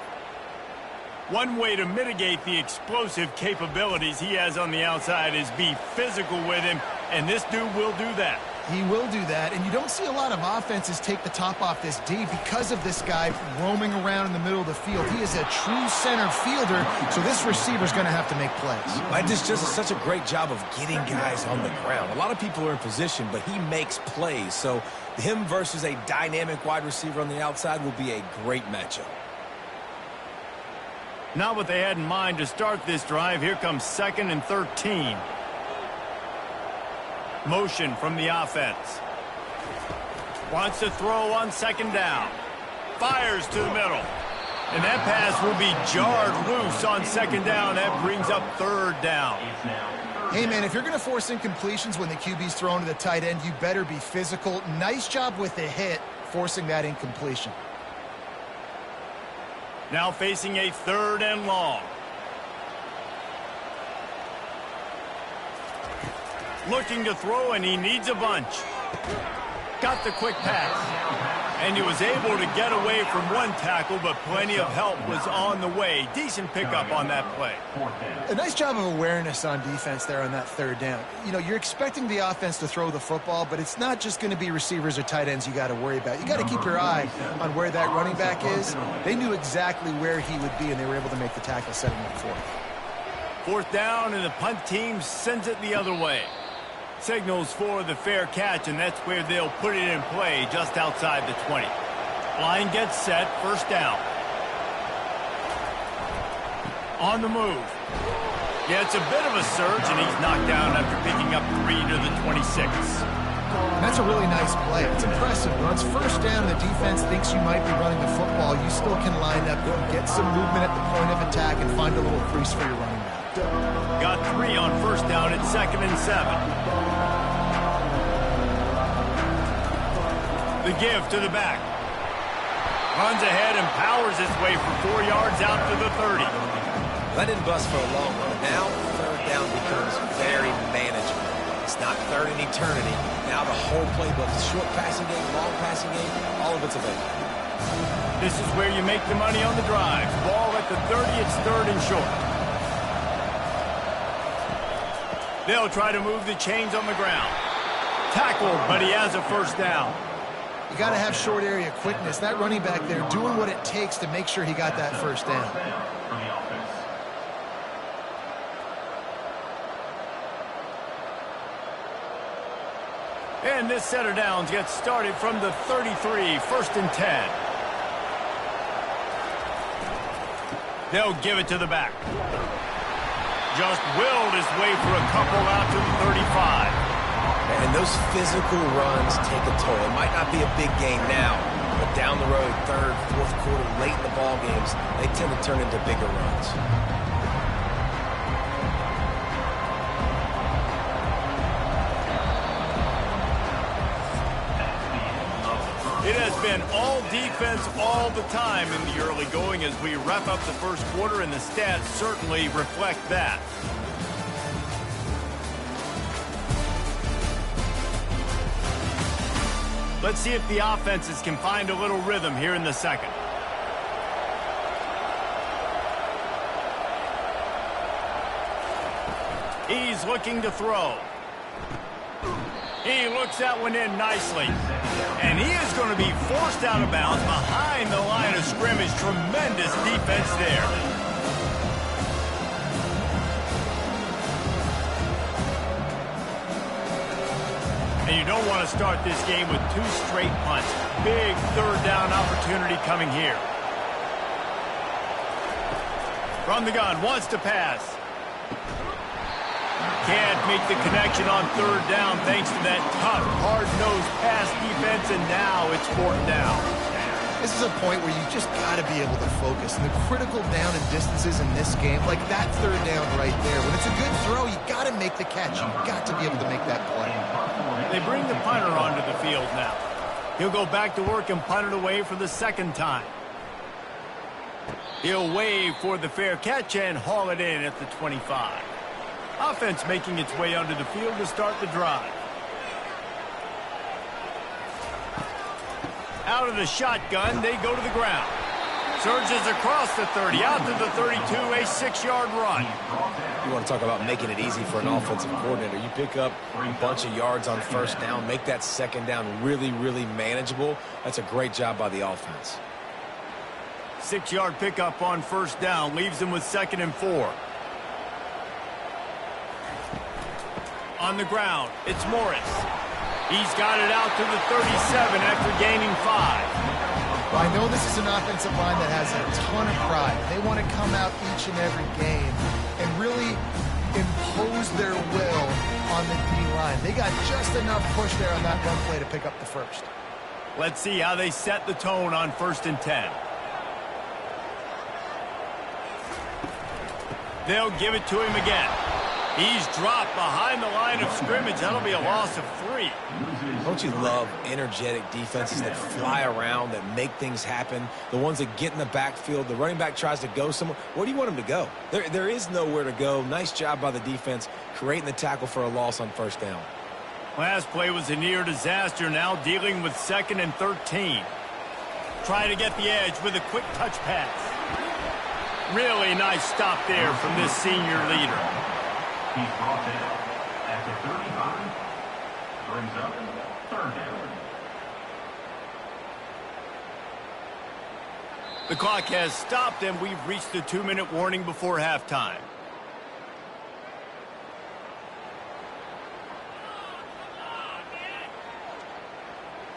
One way to mitigate the explosive capabilities he has on the outside is be physical with him, and this dude will do that. He will do that, and you don't see a lot of offenses take the top off this D because of this guy roaming around in the middle of the field. He is a true center fielder, so this receiver's going to have to make plays. Mike just does such a great job of getting guys on the ground. A lot of people are in position, but he makes plays, so him versus a dynamic wide receiver on the outside will be a great matchup. Not what they had in mind to start this drive. Here comes 2nd and 13. Motion from the offense. Wants to throw on 2nd down. Fires to the middle. And that pass will be jarred loose on 2nd down. That brings up 3rd down. Hey, man, if you're going to force incompletions when the QB's thrown to the tight end, you better be physical. Nice job with the hit, forcing that incompletion. Now facing a 3rd and long. Looking to throw, and he needs a bunch. Got the quick pass. And he was able to get away from one tackle, but plenty of help was on the way. Decent pickup on that play. A nice job of awareness on defense there on that 3rd down. You know, you're expecting the offense to throw the football, but it's not just going to be receivers or tight ends you got to worry about. You got to keep your eye on where that running back is. They knew exactly where he would be, and they were able to make the tackle, setting up 4th. 4th down, and the punt team sends it the other way. Signals for the fair catch, and that's where they'll put it in play, just outside the 20. Line gets set, 1st down. On the move. Yeah, it's a bit of a surge, and he's knocked down after picking up 3 to the 26. That's a really nice play. It's impressive. Once 1st down, the defense thinks you might be running the football. You still can line up, you can get some movement at the point of attack, and find a little crease for your running back. Got 3 on 1st down at 2nd and 7. The give to the back. Runs ahead and powers his way for 4 yards out to the 30. That didn't bust for a long run. Now 3rd down becomes very manageable. It's not 3rd in eternity. Now the whole playbook, short passing game, long passing game, all of it's available. This is where you make the money on the drive. Ball at the 30, it's 3rd and short. They'll try to move the chains on the ground. Tackled, but he has a 1st down. You got to have short area quickness. That running back there doing what it takes to make sure he got that 1st down. And this set of downs gets started from the 33, 1st and 10. They'll give it to the back. Just willed his way for a couple out to the 35. And those physical runs take a toll. It might not be a big gain now, but down the road, 3rd, 4th quarter, late in the ball games, they tend to turn into bigger runs. It has been all defense all the time in the early going as we wrap up the 1st quarter, and the stats certainly reflect that. Let's see if the offenses can find a little rhythm here in the 2nd. He's looking to throw. He looks that one in nicely. And he is going to be forced out of bounds behind the line of scrimmage. Tremendous defense there. And you don't want to start this game with 2 straight punts. Big third down opportunity coming here. From the gun, wants to pass. Can't make the connection on third down thanks to that tough, hard-nosed pass defense, and now it's 4th down. This is a point where you just got to be able to focus. And the critical down and distances in this game, like that third down right there, when it's a good throw, you got to make the catch. You've got to be able to make that play. They bring the punter onto the field now. He'll go back to work and punt it away for the 2nd time. He'll wave for the fair catch and haul it in at the 25. Offense making its way onto the field to start the drive. Out of the shotgun, they go to the ground. Surges across the 30, out to the 32, a 6-yard run. You want to talk about making it easy for an offensive coordinator. You pick up a bunch of yards on 1st down, make that 2nd down really, really manageable. That's a great job by the offense. 6-yard pickup on 1st down leaves them with 2nd and 4. On the ground, it's Morris. He's got it out to the 37 after gaining 5. Well, I know this is an offensive line that has a ton of pride. They want to come out each and every game and really impose their will on the D-line. They got just enough push there on that run play to pick up the 1st. Let's see how they set the tone on 1st and 10. They'll give it to him again. He's dropped behind the line of scrimmage. That'll be a loss of 3. Don't you love energetic defenses that fly around, that make things happen? The ones that get in the backfield, the running back tries to go somewhere. Where do you want him to go? There is nowhere to go. Nice job by the defense creating the tackle for a loss on 1st down. Last play was a near disaster, now dealing with 2nd and 13. Try to get the edge with a quick touch pass. Really nice stop there from this senior leader. He's brought down at the 35. Brings up 3rd down. The clock has stopped, and we've reached the 2-minute warning before halftime.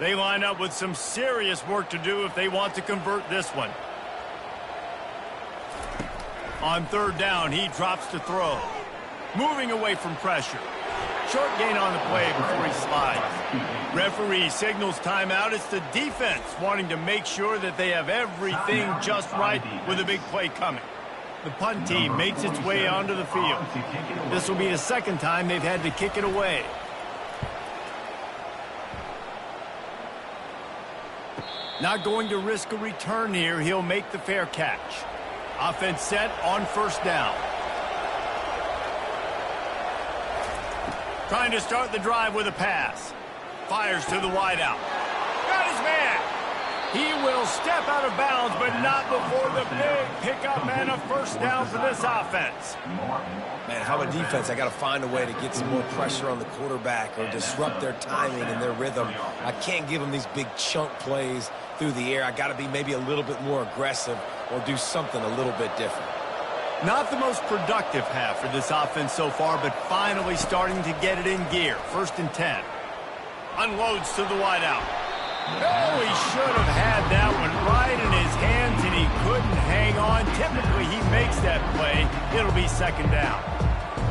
They line up with some serious work to do if they want to convert this one. On 3rd down, he drops to throw. Moving away from pressure. Short gain on the play before he slides. Referee signals timeout. It's the defense wanting to make sure that they have everything just right with a big play coming. The punt team makes its way onto the field. This will be the 2nd time they've had to kick it away. Not going to risk a return here. He'll make the fair catch. Offense set on 1st down. Trying to start the drive with a pass. Fires to the wideout. Got his man. He will step out of bounds, but not before the big pickup and a 1st down for this offense. Man, how a defense, I got to find a way to get some more pressure on the quarterback or disrupt their timing and their rhythm. I can't give them these big chunk plays through the air. I got to be maybe a little bit more aggressive or do something a little bit different. Not the most productive half for this offense so far, but finally starting to get it in gear. 1st and 10. Unloads to the wideout. Oh, he should have had that one right in his hands, and he couldn't hang on. Typically, he makes that play. It'll be 2nd down.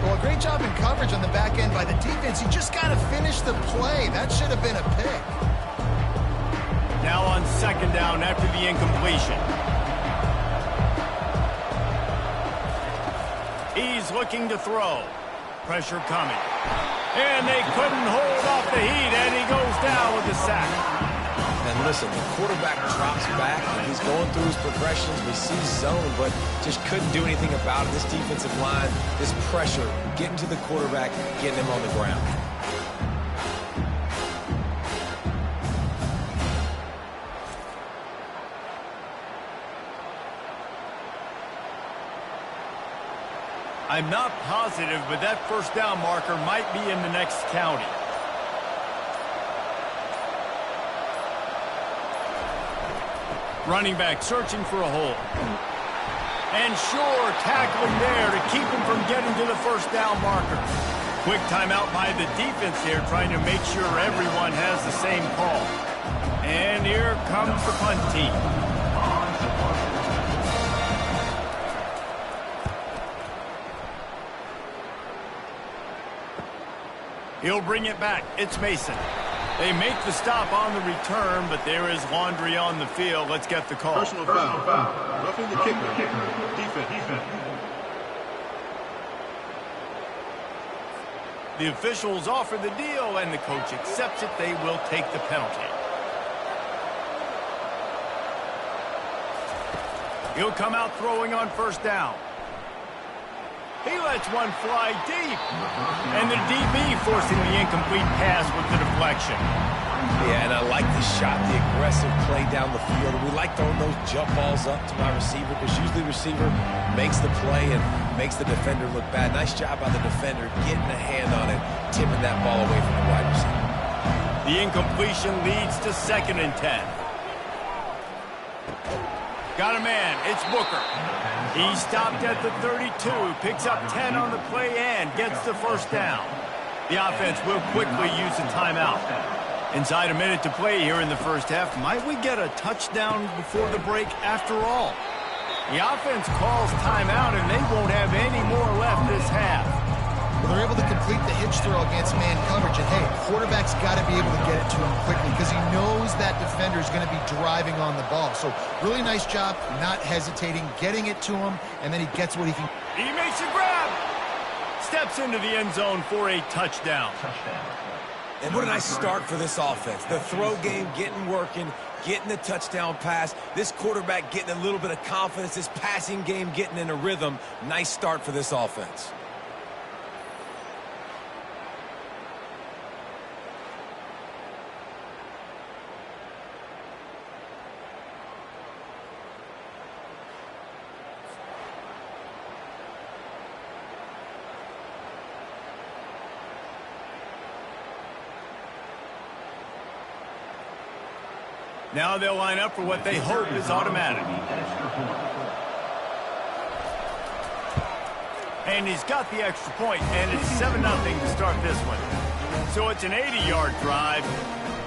Well, a great job in coverage on the back end by the defense. You just got to finish the play. That should have been a pick. Now on 2nd down after the incompletion. He's looking to throw. Pressure coming. And they couldn't hold off the heat, and he goes down with the sack. And listen, the quarterback drops back, and he's going through his progressions. We see zone, but just couldn't do anything about it. This defensive line, this pressure, getting to the quarterback, getting him on the ground. I'm not positive, but that 1st down marker might be in the next county. Running back searching for a hole. And sure, tackling there to keep him from getting to the first down marker. Quick timeout by the defense here, trying to make sure everyone has the same call. And here comes the punt team. He'll bring it back. It's Mason. They make the stop on the return, but there is laundry on the field. Let's get the call. Personal foul. Roughing the kicker. Defense. The officials offer the deal, and the coach accepts it. They will take the penalty. He'll come out throwing on first down. He lets one fly deep. And the DB forcing the incomplete pass with the deflection. Yeah, and I like the shot, the aggressive play down the field. We like throwing those jump balls up to my receiver because usually the receiver makes the play and makes the defender look bad. Nice job by the defender getting a hand on it, tipping that ball away from the wide receiver. The incompletion leads to 2nd and 10. Got a man. It's Booker. He stopped at the 32, picks up 10 on the play and gets the first down. The offense will quickly use a timeout. Inside a minute to play here in the first half. Might we get a touchdown before the break after all? The offense calls timeout, and they won't have any more left this half. Well, they're able to complete the hitch throw against man coverage, and hey, quarterback's got to be able to get it to him quickly because he knows that defender is going to be driving on the ball. So really nice job, not hesitating, getting it to him, and then he gets what he can. He makes a grab. Steps into the end zone for a touchdown. And what a nice start for this offense. The throw game getting working, getting the touchdown pass. This quarterback getting a little bit of confidence. This passing game getting in a rhythm. Nice start for this offense. Now they'll line up for what they hope is automatic. And he's got the extra point, and it's 7-0 to start this one. So it's an 80-yard drive,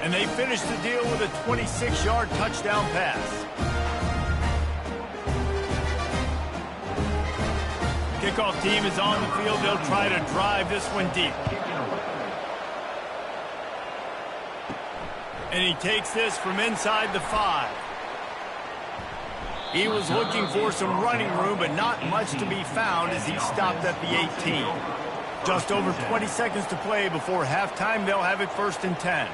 and they finish the deal with a 26-yard touchdown pass. Kickoff team is on the field. They'll try to drive this one deep. And he takes this from inside the 5. He was looking for some running room, but not much to be found as he stopped at the 18. Just over 20 seconds to play before halftime. They'll have it 1st and 10.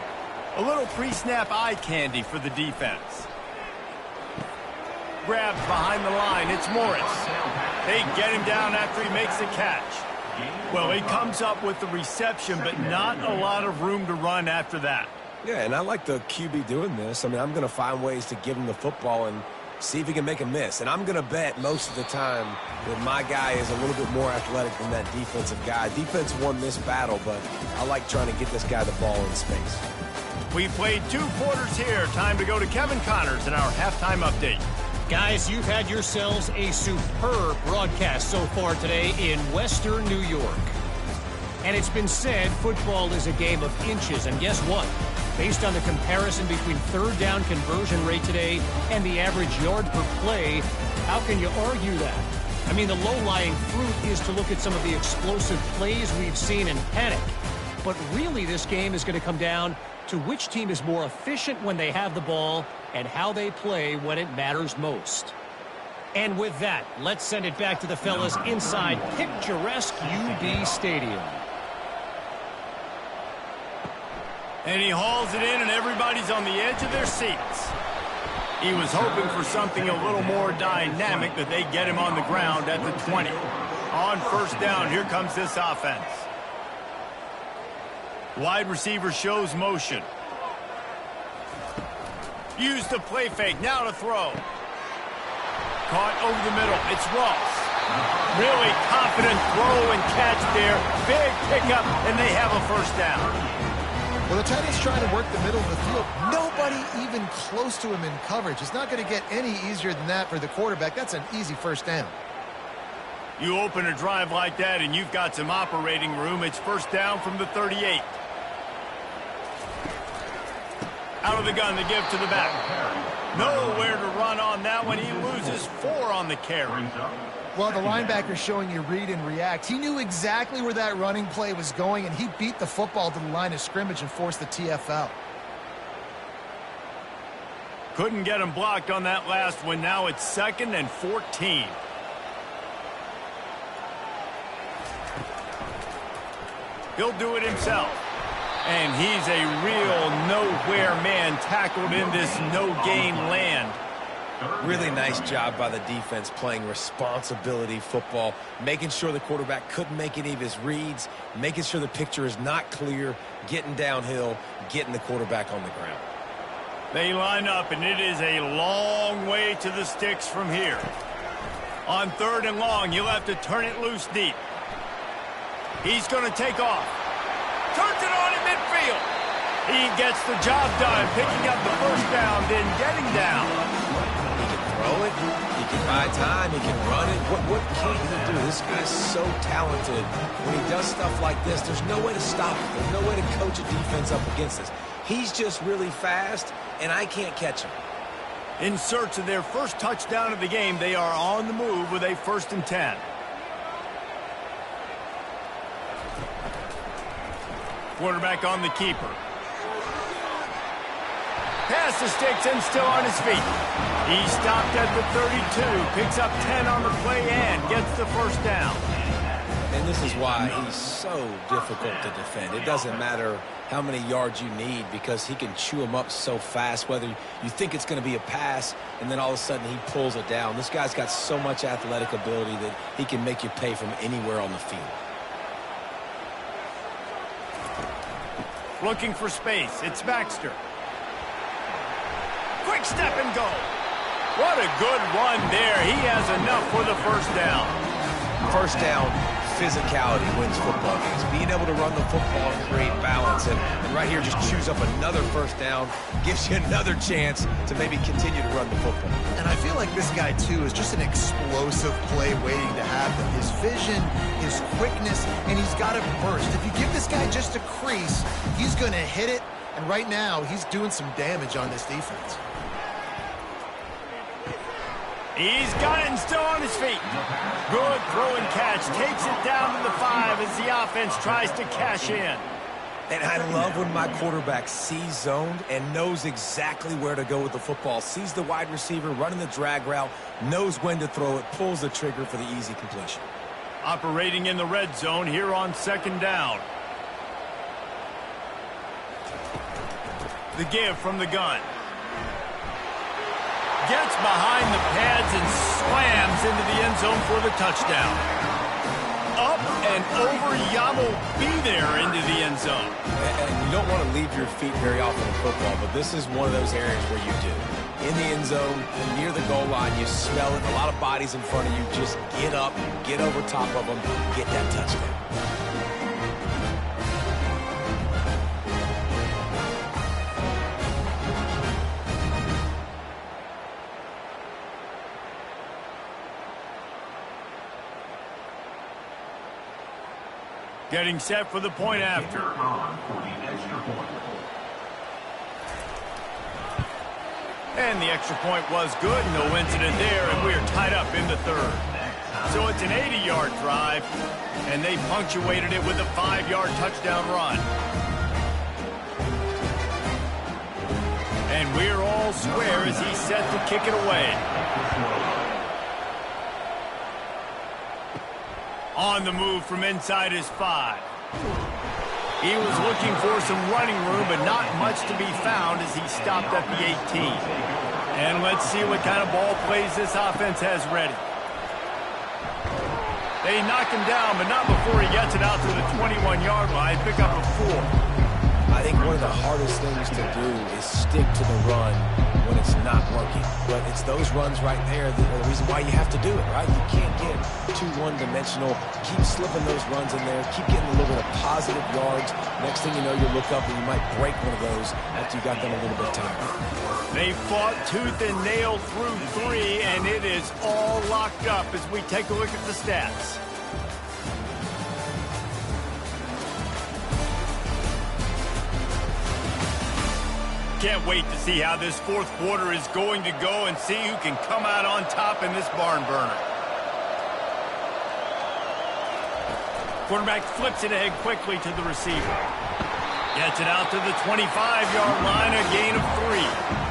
A little pre-snap eye candy for the defense. Grabs behind the line. It's Morris. They get him down after he makes a catch. Well, he comes up with the reception, but not a lot of room to run after that. Yeah, and I like the QB doing this. I mean, I'm going to find ways to give him the football and see if he can make a miss. And I'm going to bet most of the time that my guy is a little bit more athletic than that defensive guy. Defense won this battle, but I like trying to get this guy the ball in space. We played 2 quarters here. Time to go to Kevin Connors in our halftime update. Guys, you've had yourselves a superb broadcast so far today in Western New York. And it's been said football is a game of inches. And guess what? Based on the comparison between third down conversion rate today and the average yard per play, how can you argue that? I mean, the low-lying fruit is to look at some of the explosive plays we've seen and panic. But really, this game is going to come down to which team is more efficient when they have the ball and how they play when it matters most. And with that, let's send it back to the fellas inside picturesque UB Stadium. And he hauls it in, and everybody's on the edge of their seats. He was hoping for something a little more dynamic, but they get him on the ground at the 20. On first down, here comes this offense. Wide receiver shows motion. Use the play fake, now to throw. Caught over the middle, it's Ross. Really confident throw and catch there. Big pickup, and they have a first down. Well, the tight end's trying to work the middle of the field. Nobody even close to him in coverage. It's not going to get any easier than that for the quarterback. That's an easy first down. You open a drive like that and you've got some operating room. It's first down from the 38. Out of the gun, the give to the back. Nowhere to run on that one. He loses 4 on the carry. Well, the linebacker's showing you read and react. He knew exactly where that running play was going, and he beat the football to the line of scrimmage and forced the TFL. Couldn't get him blocked on that last one. Now it's 2nd and 14. He'll do it himself. And he's a real nowhere man tackled in this no-gain land. Really nice job by the defense playing responsibility football, making sure the quarterback couldn't make any of his reads, making sure the picture is not clear, getting downhill, getting the quarterback on the ground. They line up, and it is a long way to the sticks from here. On 3rd and long, you'll have to turn it loose deep. He's going to take off. Turns it on in midfield. He gets the job done, picking up the first down, then getting down. Throw it, he can buy time, he can run it. What can't he do? This guy's so talented. When he does stuff like this, there's no way to stop it. There's no way to coach a defense up against this. He's just really fast, and I can't catch him. In search of their first touchdown of the game, they are on the move with a 1st and 10. Quarterback on the keeper. Pass the sticks and still on his feet. He stopped at the 32, picks up 10 on the play and gets the first down. And this is why he's so difficult to defend. It doesn't matter how many yards you need because he can chew them up so fast, whether you think it's going to be a pass and then all of a sudden he pulls it down. This guy's got so much athletic ability that he can make you pay from anywhere on the field. Looking for space. It's Baxter. Quick step and go. What a good run there. He has enough for the first down. First down, physicality wins football games. Being able to run the football and create balance. And right here, just chews up another first down, gives you another chance to maybe continue to run the football. And I feel like this guy, too, is just an explosive play waiting to happen. His vision, his quickness, and he's got a burst. If you give this guy just a crease, he's going to hit it. And right now, he's doing some damage on this defense. He's got it and still on his feet. Good throw and catch. Takes it down to the 5 as the offense tries to cash in. And I love when my quarterback sees zoned and knows exactly where to go with the football. Sees the wide receiver running the drag route, knows when to throw it, pulls the trigger for the easy completion. Operating in the red zone here on 2nd down. The give from the gun. Gets behind the pads and slams into the end zone for the touchdown. Up and over, Yamo be there into the end zone. And you don't want to leave your feet very often in football, but this is one of those areas where you do. In the end zone, near the goal line, you smell it. A lot of bodies in front of you. Just get up, get over top of them, get that touchdown. Getting set for the point after. And the extra point was good. No incident there, and we are tied up in the 3rd. So it's an 80-yard drive, and they punctuated it with a 5-yard touchdown run. And we're all square as he's set to kick it away. On the move from inside his 5. He was looking for some running room, but not much to be found as he stopped at the 18. And let's see what kind of ball plays this offense has ready. They knock him down, but not before he gets it out to the 21-yard line. Pick up a 4. I I think one of the hardest things to do is stick to the run when it's not working. But it's those runs right there that are the reason why you have to do it, right? You can't get too one-dimensional. Keep slipping those runs in there. Keep getting a little bit of positive yards. Next thing you know, you look up and you might break one of those after you got them a little bit tired. They fought tooth and nail through 3, and it is all locked up as we take a look at the stats. Can't wait to see how this fourth quarter is going to go and see who can come out on top in this barn burner. Quarterback flips it ahead quickly to the receiver. Gets it out to the 25-yard line, a gain of 3.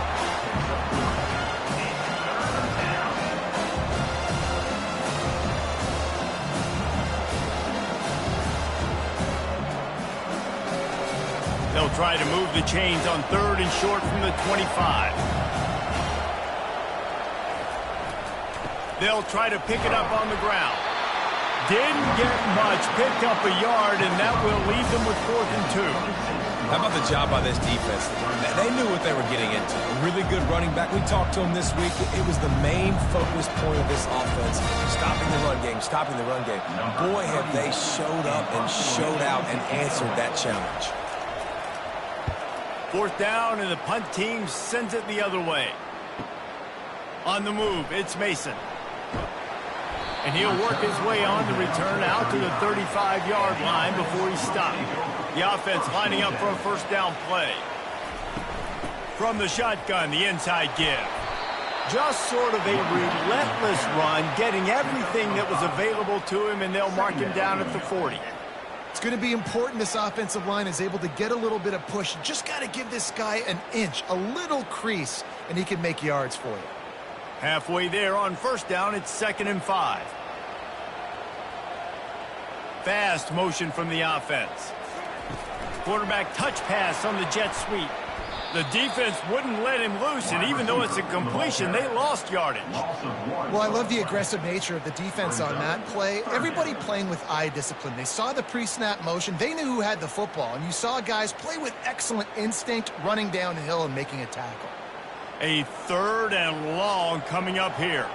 They'll try to move the chains on 3rd and short from the 25. They'll try to pick it up on the ground. Didn't get much, picked up a yard, and that will leave them with 4th and 2. How about the job by this defense? They knew what they were getting into. A really good running back. We talked to him this week. It was the main focus point of this offense. Stopping the run game, stopping the run game. Boy, have they showed up and showed out and answered that challenge. 4th down, and the punt team sends it the other way. On the move, it's Mason. And he'll work his way on the return out to the 35-yard line before he's stopped. The offense lining up for a 1st down play. From the shotgun, the inside give. Just sort of a relentless run, getting everything that was available to him, and they'll mark him down at the 40. It's going to be important this offensive line is able to get a little bit of push. Just got to give this guy an inch, a little crease, and he can make yards for you. Halfway there on 1st down, it's 2nd and 5. Fast motion from the offense. Quarterback touch pass on the jet sweep. The defense wouldn't let him loose, and even though it's a completion, they lost yardage. Well, I love the aggressive nature of the defense on that play. Everybody playing with eye discipline. They saw the pre-snap motion. They knew who had the football, and you saw guys play with excellent instinct, running downhill and making a tackle. A 3rd and long coming up here.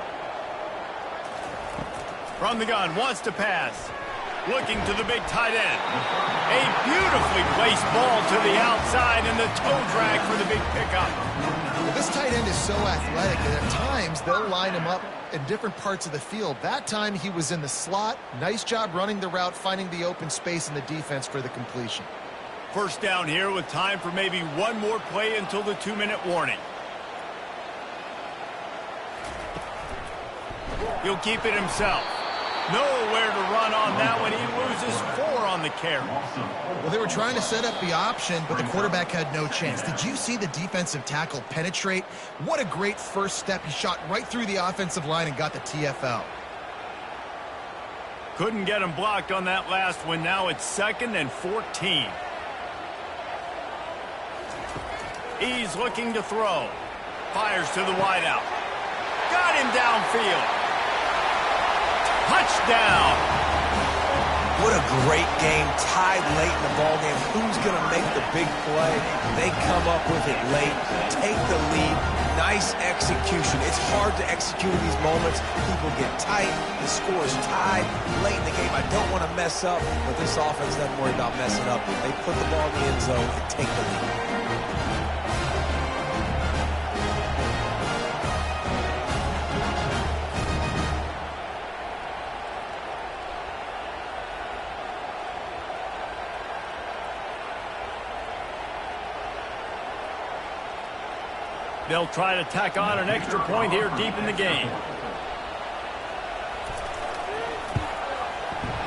From the gun, wants to pass. Looking to the big tight end. A beautifully placed ball to the outside, and the toe drag for the big pickup. Well, this tight end is so athletic that at times they'll line him up in different parts of the field. That time he was in the slot. Nice job running the route, finding the open space in the defense for the completion. 1st down here with time for maybe one more play until the 2-minute warning. He'll keep it himself. Nowhere to run on that one. He loses 4 on the carry. Well, they were trying to set up the option, but the quarterback had no chance. Did you see the defensive tackle penetrate? What a great first step. He shot right through the offensive line and got the TFL. Couldn't get him blocked on that last one. Now it's 2nd and 14. He's looking to throw. Fires to the wideout. Got him downfield. Touchdown! What a great game, tied late in the ballgame. Who's going to make the big play? They come up with it late, take the lead. Nice execution. It's hard to execute in these moments. People get tight. The score is tied late in the game. I don't want to mess up, but this offense doesn't worry about messing up. They put the ball in the end zone and take the lead. They'll try to tack on an extra point here deep in the game.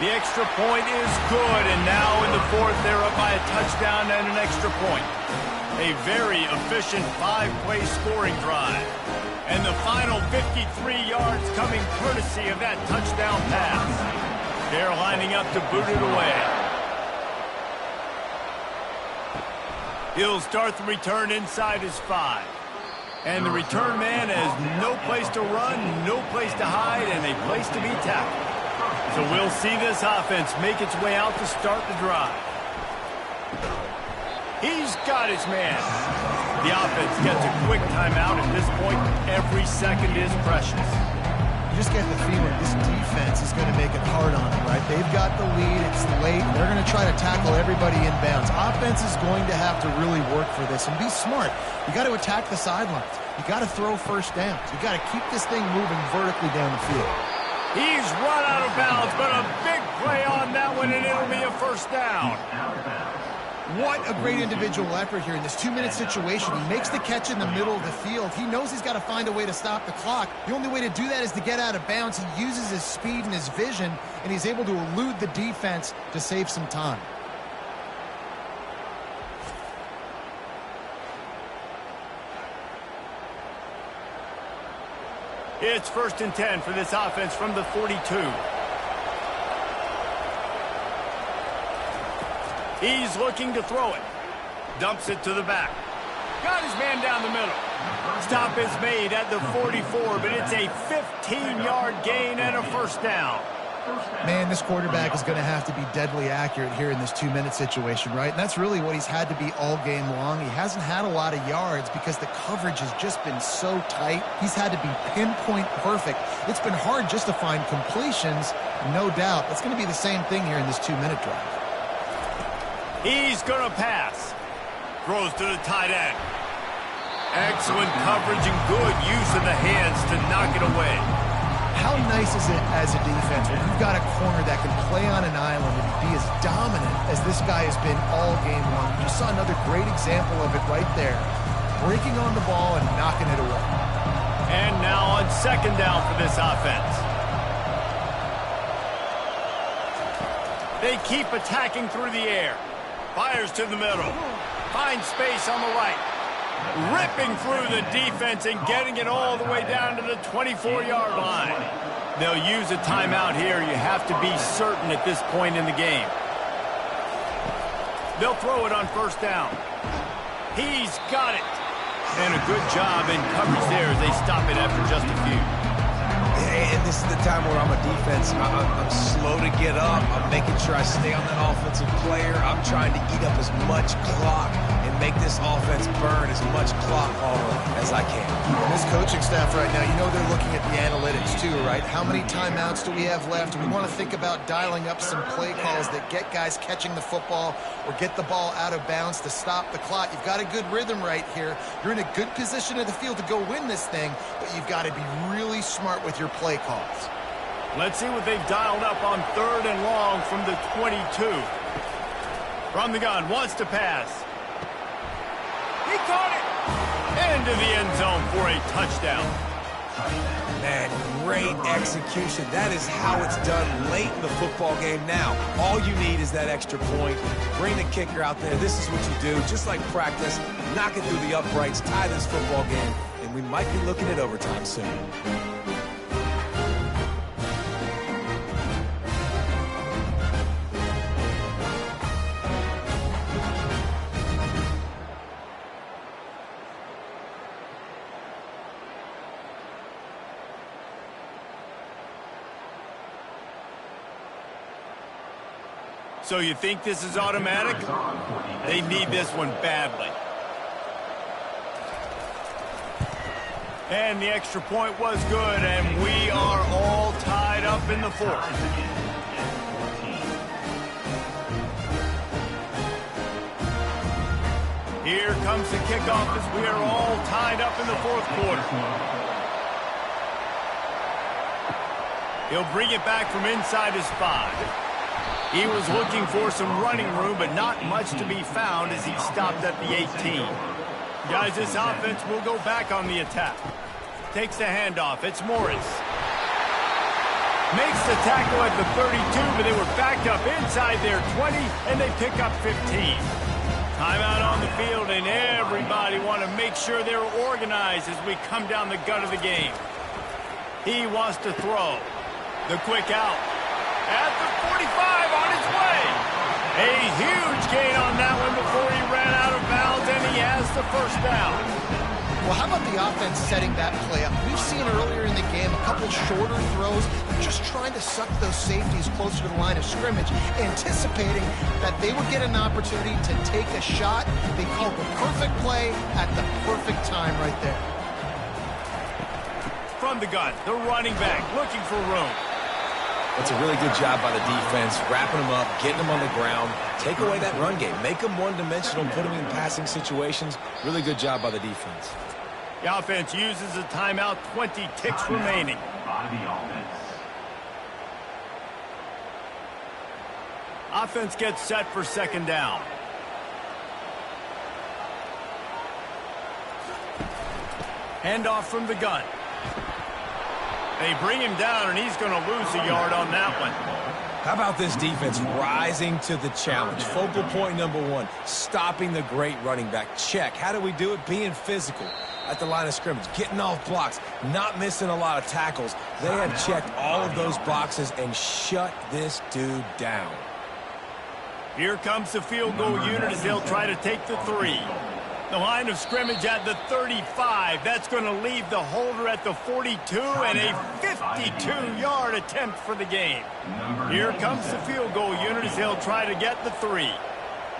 The extra point is good, and now in the 4th, they're up by a touchdown and an extra point. A very efficient 5-play scoring drive. And the final 53 yards coming courtesy of that touchdown pass. They're lining up to boot it away. He'll start the return inside his 5. And the return man has no place to run, no place to hide, and a place to be tackled. So we'll see this offense make its way out to start the drive. He's got his man. The offense gets a quick timeout. At this point, every second is precious. You just get the feeling this defense is going to make it hard on them, right? They've got the lead. It's late. They're going to try to tackle everybody inbounds. Offense is going to have to really work for this and be smart. You got to attack the sidelines. You got to throw first downs. You got to keep this thing moving vertically down the field. He's run out of bounds, but a big play on that one, and it'll be a first down. What a great individual effort here in this 2-minute situation. He makes the catch in the middle of the field. He knows he's got to find a way to stop the clock. The only way to do that is to get out of bounds. He uses his speed and his vision, and he's able to elude the defense to save some time. It's 1st and 10 for this offense from the 42. He's looking to throw it. Dumps it to the back. Got his man down the middle. Stop is made at the 44, but it's a 15-yard gain and a first down. Man, this quarterback is going to have to be deadly accurate here in this 2-minute situation, right? And that's really what he's had to be all game long. He hasn't had a lot of yards because the coverage has just been so tight. He's had to be pinpoint perfect. It's been hard just to find completions, no doubt. That's going to be the same thing here in this 2-minute drive. He's going to pass. Throws to the tight end. Excellent coverage and good use of the hands to knock it away. How nice is it as a defense when you've got a corner that can play on an island and be as dominant as this guy has been all game long? You saw another great example of it right there. Breaking on the ball and knocking it away. And now on 2nd down for this offense. They keep attacking through the air. Fires to the middle. Finds space on the right. Ripping through the defense and getting it all the way down to the 24-yard line. They'll use a timeout here. You have to be certain at this point in the game. They'll throw it on 1st down. He's got it. And a good job in coverage there as they stop it after just a few. And this is the time where I'm a defense. I'm slow to get up. I'm making sure I stay on that offensive player. I'm trying to eat up as much clock and make this offense burn as much clock as I can. And this coaching staff right now, you know they're looking at the analytics too, right? How many timeouts do we have left? We want to think about dialing up some play calls that get guys catching the football or get the ball out of bounds to stop the clock. You've got a good rhythm right here. You're in a good position of the field to go win this thing, but you've got to be really smart with your play calls. Let's see what they've dialed up on 3rd and long from the 22. From the gun, wants to pass. He caught it! Into the end zone for a touchdown. Man, great execution. That is how it's done late in the football game now. All you need is that extra point. Bring the kicker out there. This is what you do. Just like practice, knock it through the uprights, tie this football game, and we might be looking at overtime soon. So you think this is automatic? They need this one badly. And the extra point was good, and we are all tied up in the 4th. Here comes the kickoff as we are all tied up in the 4th quarter. He'll bring it back from inside his 5. He was looking for some running room, but not much to be found as he stopped at the 18. Guys, this offense will go back on the attack. Takes the handoff. It's Morris. Makes the tackle at the 32, but they were backed up inside their 20, and they pick up 15. Timeout on the field, and everybody want to make sure they're organized as we come down the gut of the game. He wants to throw. The quick out. At the 45 on his way. A huge gain on that one before he ran out of bounds, and he has the first down. Well, how about the offense setting that play up? We've seen earlier in the game a couple shorter throws, just trying to suck those safeties closer to the line of scrimmage, anticipating that they would get an opportunity to take a shot. They called the perfect play at the perfect time right there. From the gun, the running back looking for room. That's a really good job by the defense, wrapping them up, getting them on the ground, take away that run game, make them one-dimensional, put them in passing situations. Really good job by the defense. The offense uses a timeout, 20 ticks remaining. By the offense. Offense gets set for second down. Handoff from the gun. They bring him down, and he's going to lose a yard on that one. How about this defense rising to the challenge? Focal point number one, stopping the great running back. Check. How do we do it? Being physical at the line of scrimmage, getting off blocks, not missing a lot of tackles. They have checked all of those boxes and shut this dude down. Here comes the field goal unit as they'll try to take the 3. The line of scrimmage at the 35. That's going to leave the holder at the 42 and a 52-yard attempt for the game. Here comes the field goal unit as they'll try to get the 3.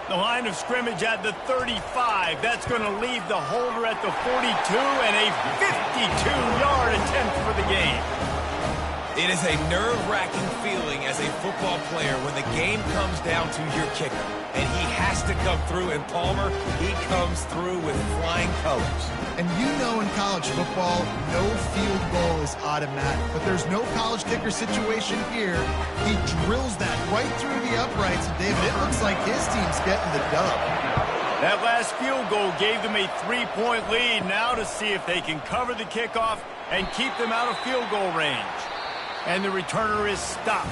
The line of scrimmage at the 35. That's going to leave the holder at the 42 and a 52-yard attempt for the game. It is a nerve-wracking feeling as a football player when the game comes down to your kicker. And he has to come through, and Palmer, he comes through with flying colors. And you know in college football, no field goal is automatic. But there's no college kicker situation here. He drills that right through the uprights. And David, it looks like his team's getting the dub. That last field goal gave them a 3-point lead. Now to see if they can cover the kickoff and keep them out of field goal range. And the returner is stopped.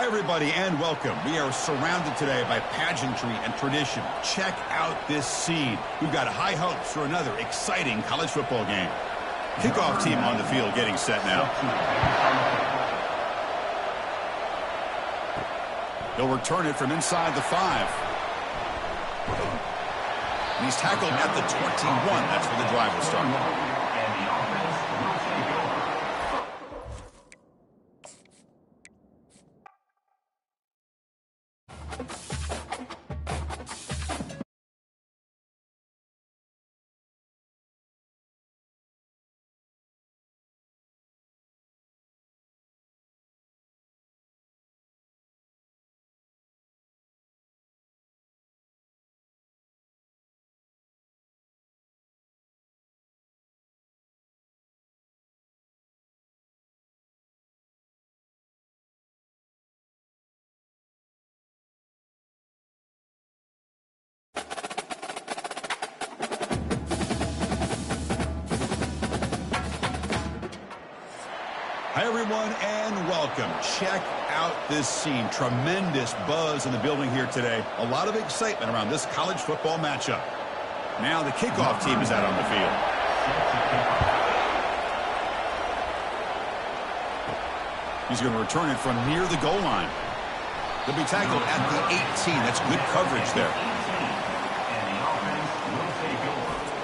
Hi, everybody, and welcome. We are surrounded today by pageantry and tradition. Check out this scene. We've got high hopes for another exciting college football game. Kickoff team on the field getting set now. He'll return it from inside the 5. And he's tackled at the 21. That's where the drive will start. Hi, everyone, and welcome. Check out this scene. Tremendous buzz in the building here today. A lot of excitement around this college football matchup. Now the kickoff team is out on the field. He's going to return it from near the goal line. He'll be tackled at the 18. That's good coverage there.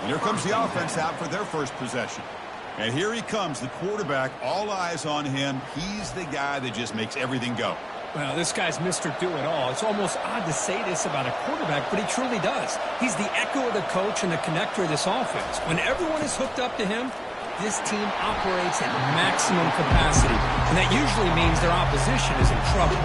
And here comes the offense out for their first possession. And here he comes, the quarterback, all eyes on him. He's the guy that just makes everything go. Well, this guy's Mr. Do-It-All. It's almost odd to say this about a quarterback, but he truly does. He's the echo of the coach and the connector of this offense. When everyone is hooked up to him, this team operates at maximum capacity, and that usually means their opposition is in trouble.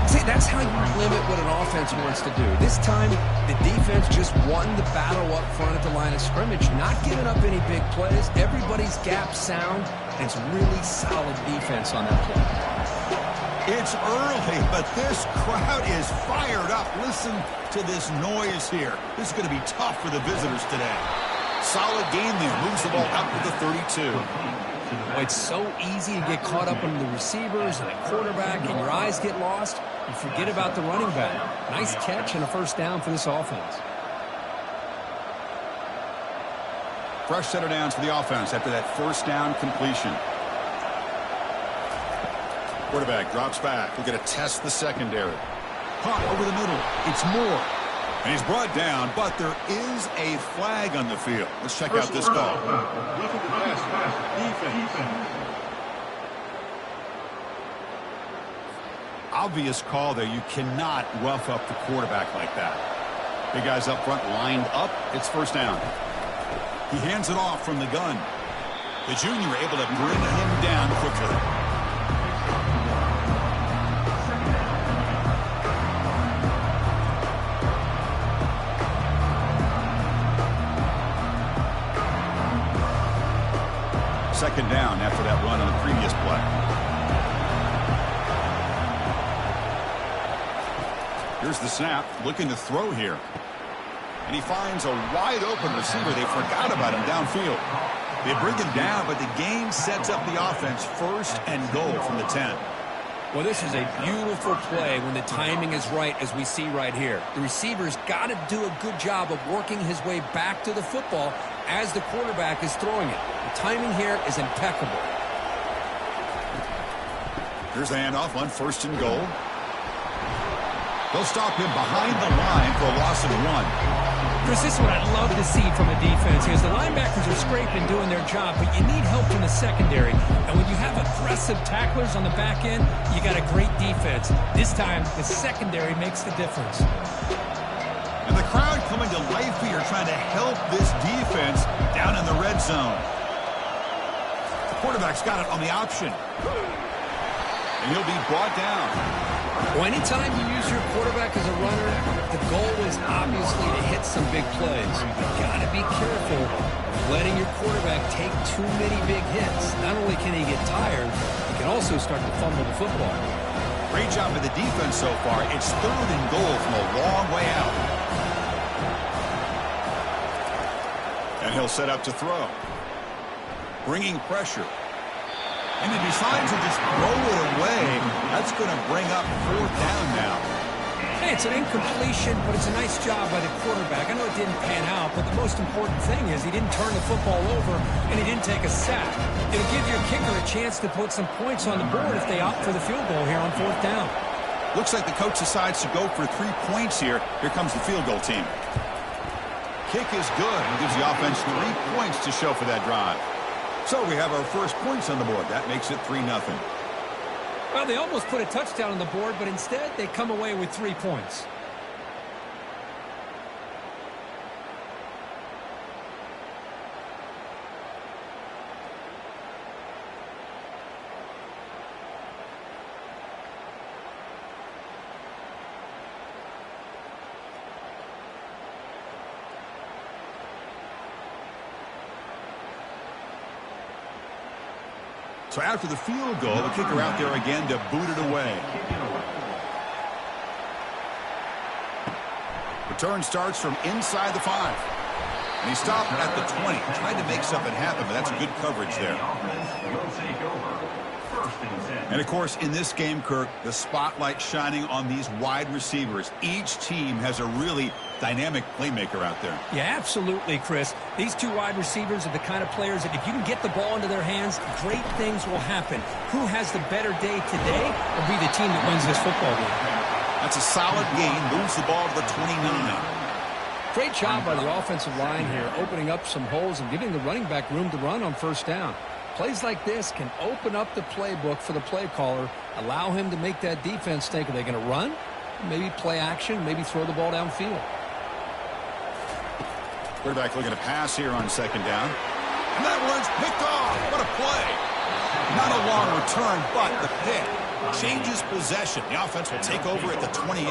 See, that's how you limit what an offense wants to do. This time, the defense just won the battle up front at the line of scrimmage, not giving up any big plays. Everybody's gap sound, and it's really solid defense on that play. It's early, but this crowd is fired up. Listen to this noise here. This is going to be tough for the visitors today. Solid game there. Moves the ball out to the 32. Well, it's so easy to get caught up on the receivers and the quarterback, and your eyes get lost. You forget about the running back. Nice catch and a first down for this offense. Fresh set of downs for the offense after that first down completion. Quarterback drops back. We're going to test the secondary. Hot over the middle. It's Moore. And he's brought down, but there is a flag on the field. Let's check out this call. Obvious call there. You cannot rough up the quarterback like that. Big guys up front lined up. It's first down. He hands it off from the gun. The junior able to bring him down quickly. Second down after that run on the previous play. Here's the snap, looking to throw here. And he finds a wide-open receiver. They forgot about him downfield. They bring him down, but the game sets up the offense first and goal from the 10. Well, this is a beautiful play when the timing is right, as we see right here. The receiver's got to do a good job of working his way back to the football as the quarterback is throwing it. The timing here is impeccable. Here's the handoff on first and goal. They'll stop him behind the line for a loss of 1. Chris, this is what I'd love to see from a defense here. The linebackers are scraping, doing their job, but you need help from the secondary. And when you have aggressive tacklers on the back end, you got a great defense. This time, the secondary makes the difference. And the crowd coming to life here, trying to help this defense down in the red zone. The quarterback's got it on the option. And he'll be brought down. Well, anytime you use your quarterback as a runner, the goal is obviously to hit some big plays. You've got to be careful of letting your quarterback take too many big hits. Not only can he get tired, he can also start to fumble the football. Great job of the defense so far. It's third and goal from a long way out. And he'll set up to throw. Bringing pressure. And he decides to just throw it away. That's going to bring up 4th down now. Hey, it's an incompletion, but it's a nice job by the quarterback. I know it didn't pan out, but the most important thing is he didn't turn the football over and he didn't take a sack. It'll give your kicker a chance to put some points on the board if they opt for the field goal here on 4th down. Looks like the coach decides to go for 3 points here. Here comes the field goal team. Kick is good and gives the offense 3 points to show for that drive. So we have our first points on the board. That makes it 3-0. Well, they almost put a touchdown on the board, but instead they come away with 3 points. So after the field goal, the kicker out there again to boot it away. Return starts from inside the 5. And he stopped at the 20. Tried to make something happen, but that's good coverage there. And, of course, in this game, Kirk, the spotlight shining on these wide receivers. Each team has a really dynamic playmaker out there. Yeah, absolutely, Chris. These 2 wide receivers are the kind of players that if you can get the ball into their hands, great things will happen. Who has the better day today will be the team that wins this football game. That's a solid gain. Moves the ball to the 29. Great job by the offensive line here, opening up some holes and giving the running back room to run on 1st down. Plays like this can open up the playbook for the play caller, allow him to make that defense think, are they going to run? Maybe play action, maybe throw the ball downfield. Quarterback looking to pass here on 2nd down. And that one's picked off. What a play. Not a long return, but the pick changes possession. The offense will take over at the 28.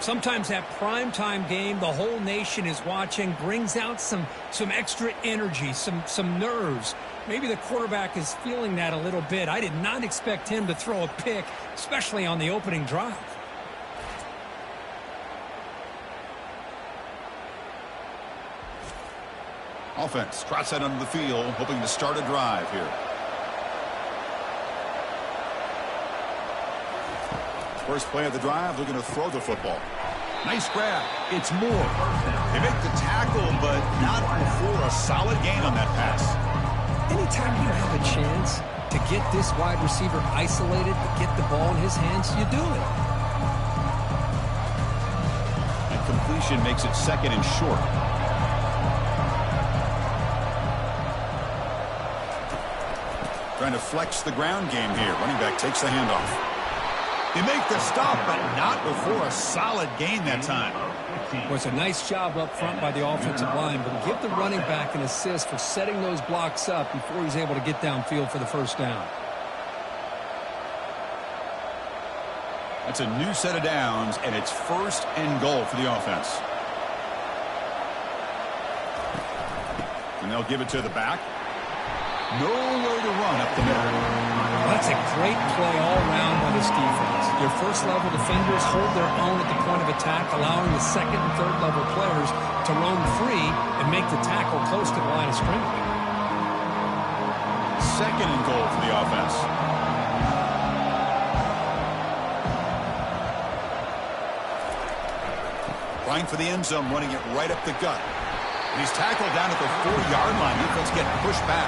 Sometimes that primetime game, the whole nation is watching, brings out some extra energy, some nerves. Maybe the quarterback is feeling that a little bit. I did not expect him to throw a pick, especially on the opening drive. Offense trots that onto the field, hoping to start a drive here. First play of the drive, looking to throw the football. Nice grab. It's Moore. They make the tackle, but not before a solid gain on that pass. Anytime you have a chance to get this wide receiver isolated, to get the ball in his hands, you do it. And completion makes it 2nd and short. Trying to flex the ground game here. Running back takes the handoff. They make the stop, but not before a solid gain that time. Well, it's a nice job up front by the offensive line, but give the running back an assist for setting those blocks up before he's able to get downfield for the 1st down. That's a new set of downs, and it's 1st and goal for the offense. And they'll give it to the back. Nowhere to run up the middle. That's a great play all around by this defense. Your 1st level defenders hold their own at the point of attack, allowing the 2nd and 3rd level players to roam free and make the tackle close to the line of scrimmage. 2nd and goal for the offense. Trying for the end zone, running it right up the gut. And he's tackled down at the 4-yard line. Defense getting pushed back.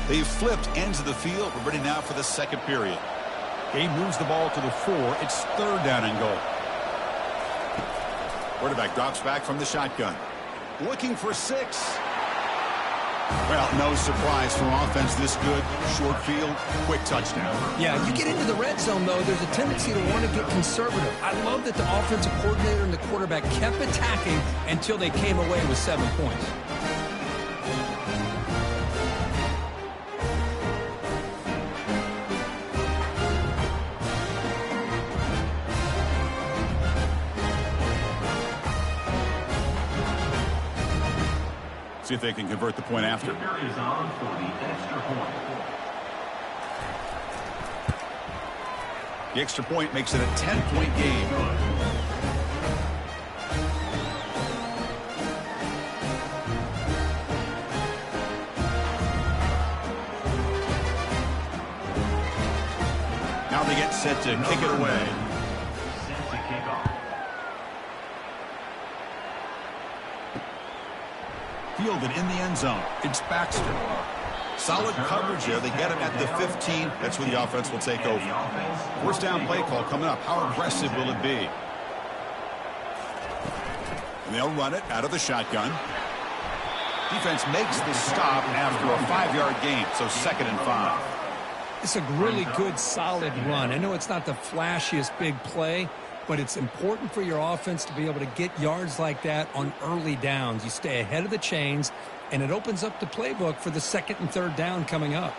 They've flipped ends of the field. We're ready now for the 2nd period. Game moves the ball to the 4. It's 3rd down and goal. Quarterback drops back from the shotgun. Looking for 6. Well, no surprise from offense this good. Short field, quick touchdown. Yeah, you get into the red zone, though, there's a tendency to want to get conservative. I love that the offensive coordinator and the quarterback kept attacking until they came away with 7 points. See if they can convert the point after. Kicker is on for the extra point. The extra point makes it a 10-point game. Now they get set to kick it away. Set to kick off. Fielded in the end zone. It's Baxter. Solid coverage here. They get him at the 15. That's where the offense will take over. First down play call coming up. How aggressive will it be? And they'll run it out of the shotgun. Defense makes the stop after a 5-yard gain, so 2nd and 5. It's a really good, solid run. I know it's not the flashiest big play, but it's important for your offense to be able to get yards like that on early downs. You stay ahead of the chains, and it opens up the playbook for the 2nd and 3rd down coming up.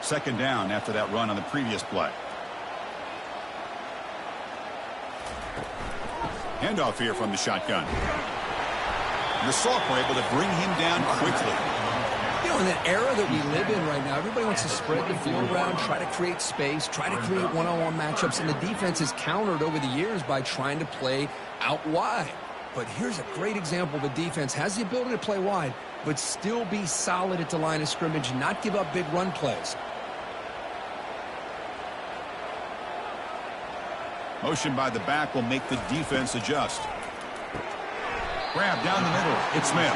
2nd down after that run on the previous play. Handoff here from the shotgun. The Sauk were able to bring him down quickly. You know, in that era that we live in right now, everybody wants to spread the field around, try to create space, try to create one-on-one matchups, and the defense is countered over the years by trying to play out wide. But here's a great example of a defense has the ability to play wide, but still be solid at the line of scrimmage and not give up big run plays. Motion by the back will make the defense adjust. Grab down the middle. It's Smith.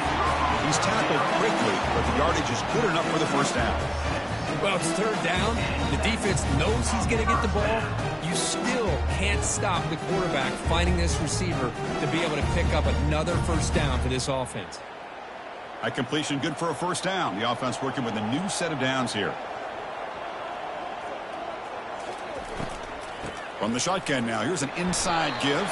He's tackled quickly, but the yardage is good enough for the first down. Well, it's 3rd down. The defense knows he's going to get the ball. You still can't stop the quarterback finding this receiver to be able to pick up another first down for this offense. A completion good for a first down. The offense working with a new set of downs here. From the shotgun now, here's an inside give.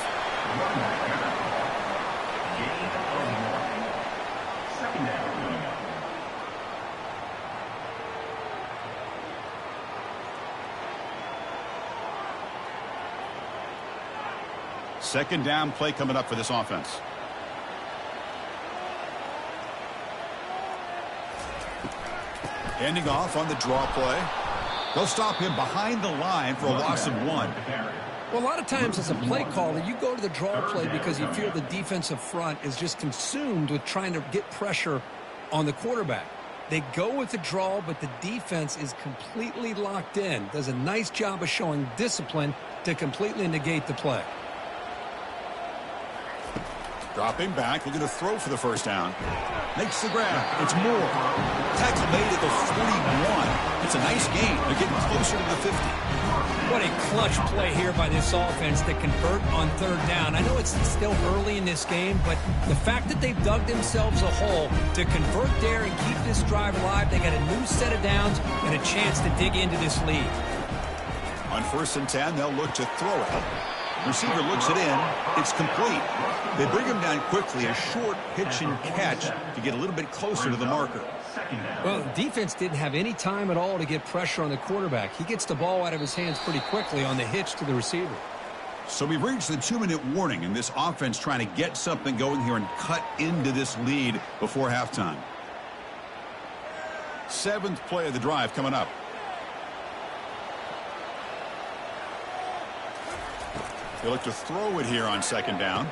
Second down play coming up for this offense. Handing off on the draw play. They'll stop him behind the line for a loss of 1. Well, a lot of times as a play caller, you go to the draw play because you feel the defensive front is just consumed with trying to get pressure on the quarterback. They go with the draw, but the defense is completely locked in. Does a nice job of showing discipline to completely negate the play. Dropping back, looking to throw for the first down. Makes the grab. It's Moore. Tackle made at the 41. It's a nice gain. They're getting closer to the 50. What a clutch play here by this offense to convert on 3rd down. I know it's still early in this game, but the fact that they've dug themselves a hole to convert there and keep this drive alive, they got a new set of downs and a chance to dig into this lead. On 1st and 10, they'll look to throw it. Receiver looks it in. It's complete. They bring him down quickly, a short pitch and catch to get a little bit closer to the marker. Well, defense didn't have any time at all to get pressure on the quarterback. He gets the ball out of his hands pretty quickly on the hitch to the receiver. So we've reached the 2-minute warning, and this offense trying to get something going here and cut into this lead before halftime. 7th play of the drive coming up. They look to throw it here on 2nd down.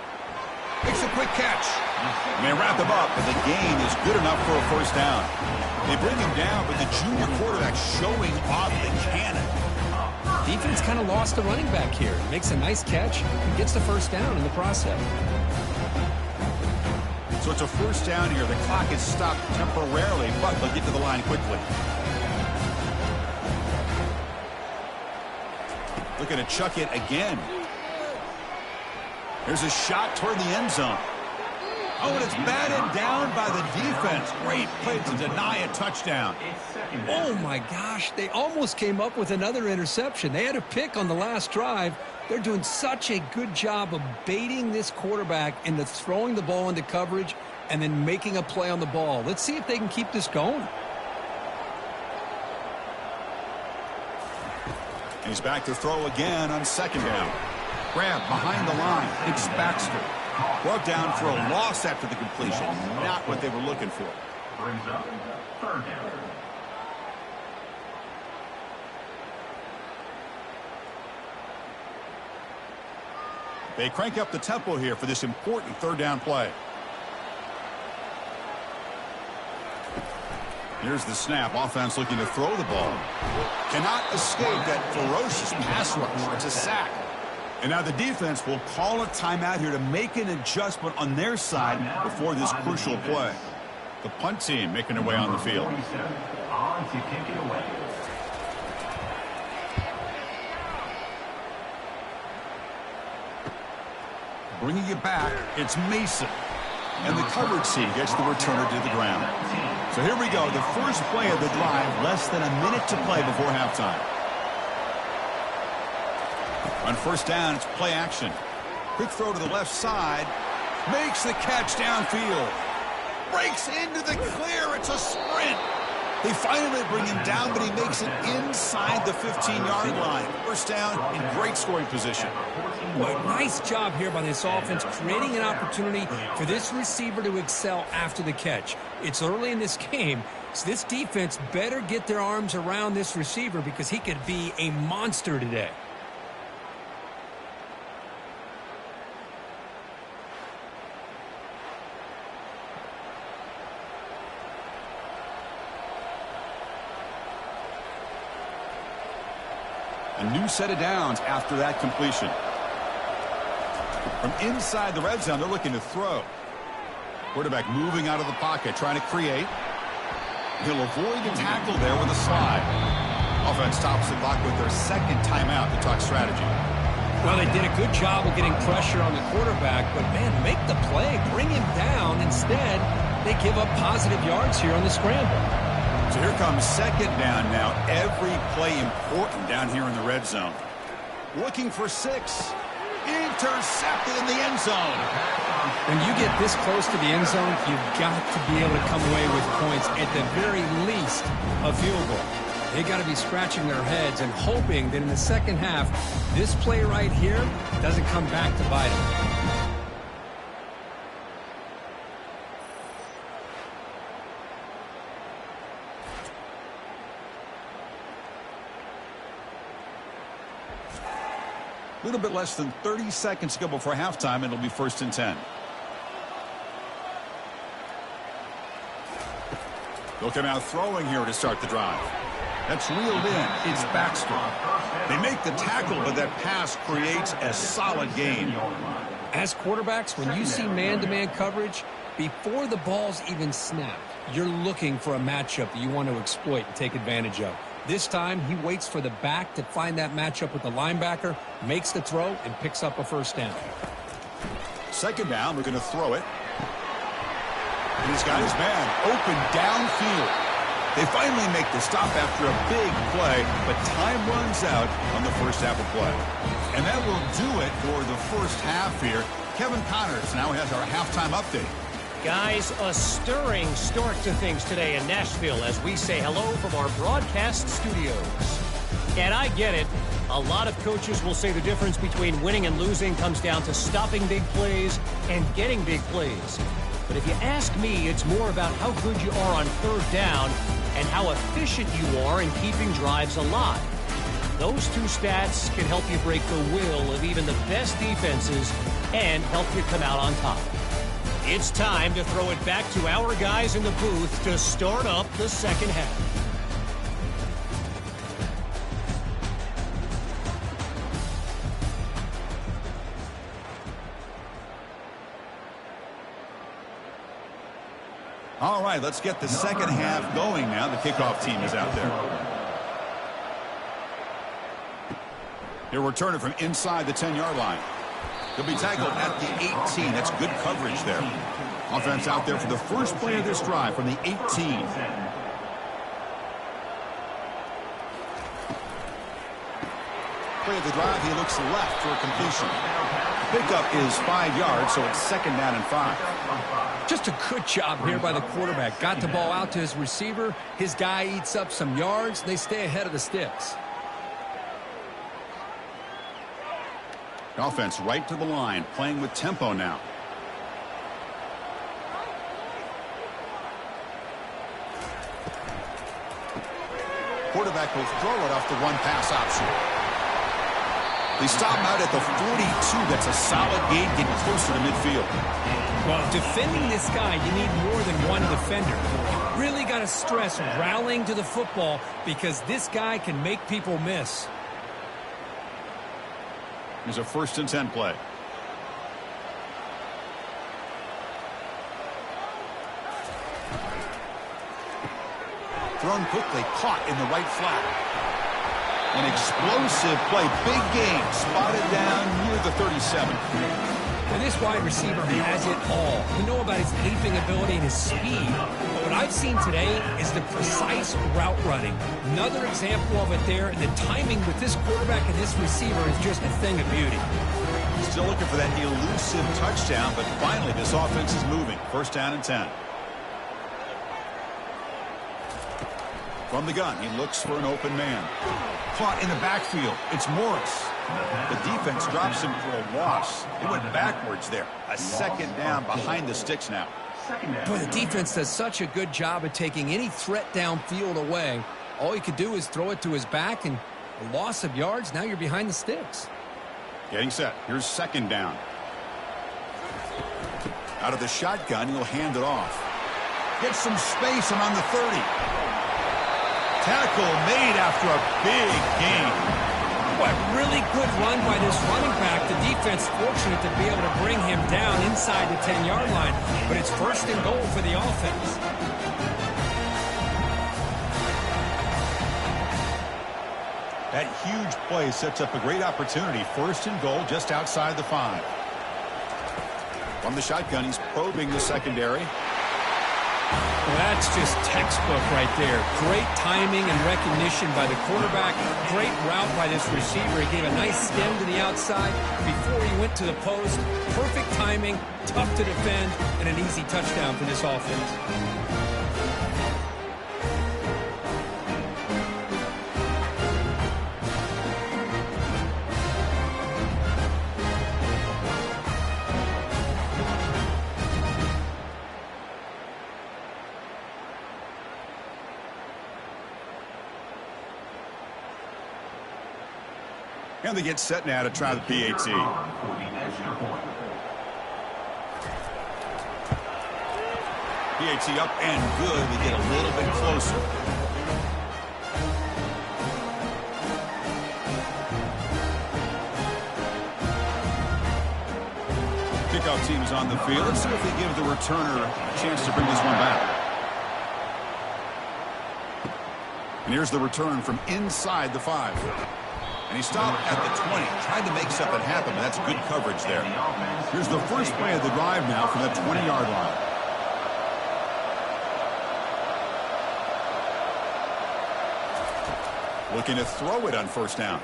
Makes a quick catch. And they wrap him up, and the gain is good enough for a first down. They bring him down, but the junior quarterback showing off the cannon. Defense kind of lost the running back here. Makes a nice catch and gets the first down in the process. So it's a first down here. The clock is stopped temporarily, but they'll get to the line quickly. Looking to chuck it again. There's a shot toward the end zone. Oh, and it's batted down by the defense. Great play to deny a touchdown. Oh, my gosh. They almost came up with another interception. They had a pick on the last drive. They're doing such a good job of baiting this quarterback into throwing the ball into coverage and then making a play on the ball. Let's see if they can keep this going. He's back to throw again on 2nd down. Grab behind the line. It's Baxter. Brought down for a loss after the completion. Not what they were looking for. Brings up third down. They crank up the tempo here for this important third down play. Here's the snap. Offense looking to throw the ball. Cannot escape that ferocious pass rush. It's a sack. And now the defense will call a timeout here to make an adjustment on their side before this crucial play. The punt team making their way on the field. On to kick it away. Bringing it back, it's Mason. And the coverage team gets the returner to the ground. So here we go, the first play of the drive, less than a minute to play before halftime. On first down, it's play action. Quick throw to the left side. Makes the catch downfield. Breaks into the clear. It's a sprint. They finally bring him down, but he makes it inside the 15-yard line. First down in great scoring position. Boy, nice job here by this offense, creating an opportunity for this receiver to excel after the catch. It's early in this game, so this defense better get their arms around this receiver because he could be a monster today. A new set of downs after that completion. From inside the red zone, they're looking to throw. Quarterback moving out of the pocket, trying to create. He'll avoid the tackle there with a slide. Offense stops the clock with their second timeout to talk strategy. Well, they did a good job of getting pressure on the quarterback, but, man, make the play, bring him down. Instead, they give up positive yards here on the scramble. So here comes second down now. Every play important down here in the red zone. Looking for 6. Intercepted in the end zone. When you get this close to the end zone, you've got to be able to come away with points, at the very least, a field goal. They got to be scratching their heads and hoping that in the second half, this play right here doesn't come back to bite them. A little bit less than 30 seconds to go before halftime, and it'll be 1st and 10. They'll come out throwing here to start the drive. That's reeled in. It's Baxter. They make the tackle, but that pass creates a solid gain. As quarterbacks, when you see man-to-man coverage, before the ball's even snapped, you're looking for a matchup that you want to exploit and take advantage of. This time, he waits for the back to find that matchup with the linebacker, makes the throw, and picks up a first down. Second down, we're going to throw it. He's got his man open downfield. They finally make the stop after a big play, but time runs out on the first half of play. And that will do it for the first half here. Kevin Connors now has our halftime update. Guys, a stirring start to things today in Nashville as we say hello from our broadcast studios. And I get it. A lot of coaches will say the difference between winning and losing comes down to stopping big plays and getting big plays. But if you ask me, it's more about how good you are on third down and how efficient you are in keeping drives alive. Those two stats can help you break the will of even the best defenses and help you come out on top. It's time to throw it back to our guys in the booth to start up the second half. All right, let's get the second half going now. The kickoff team is out there. He'll return it from inside the 10-yard line. He'll be tackled at the 18. That's good coverage there. Offense out there for the first play of this drive from the 18. Play of the drive, he looks left for a completion. Pickup is 5 yards, so it's second down and 5. Just a good job here by the quarterback. Got the ball out to his receiver. His guy eats up some yards. They stay ahead of the sticks. Offense right to the line, playing with tempo now. Quarterback will throw it off the one-pass option. They stop him out at the 42. That's a solid gain, getting closer to midfield. Well, defending this guy, you need more than one defender. Really got to stress rallying to the football because this guy can make people miss. Here's a 1st and 10 play. Thrown quickly, caught in the right flat. An explosive play, big game, spotted down near the 37. Well, this wide receiver has it all. We know about his leaping ability and his speed. But what I've seen today is the precise route running. Another example of it there, and the timing with this quarterback and this receiver is just a thing of beauty. Still looking for that elusive touchdown, but finally this offense is moving. 1st down and 10. From the gun, he looks for an open man. Caught in the backfield. It's Morris. The defense drops him for a loss. He went backwards there. A 2nd down behind the sticks now. Boy, the defense does such a good job of taking any threat downfield away. All he could do is throw it to his back, and a loss of yards, now you're behind the sticks. Getting set. Here's 2nd down. Out of the shotgun, he'll hand it off. Gets some space around the 30. Tackle made after a big gain. What really good run by this running back. The defense fortunate to be able to bring him down inside the 10-yard line, but it's 1st and goal for the offense. That huge play sets up a great opportunity. 1st and goal just outside the 5. From the shotgun, he's probing the secondary. Well, that's just textbook right there. Great timing and recognition by the quarterback. Great route by this receiver. He gave a nice stem to the outside before he went to the post. Perfect timing, tough to defend, and an easy touchdown for this offense. And they get set now to try the PAT. PAT up and good. They get a little bit closer. Kickoff team is on the field. Let's see if they give the returner a chance to bring this one back. And here's the return from inside the 5. And he stopped at the 20, tried to make something happen, but that's good coverage there. Here's the first play of the drive now from the 20-yard line. Looking to throw it on 1st down.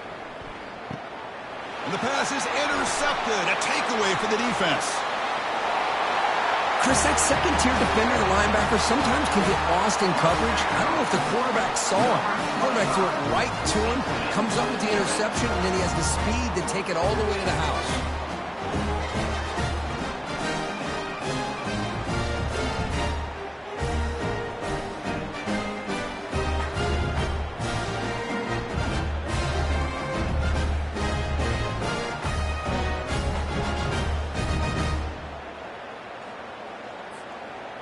And the pass is intercepted. A takeaway for the defense. Chris, that second-tier defender, the linebacker, sometimes can get lost in coverage. I don't know if the quarterback saw him. The quarterback threw it right to him, comes up with the interception, and then he has the speed to take it all the way to the house.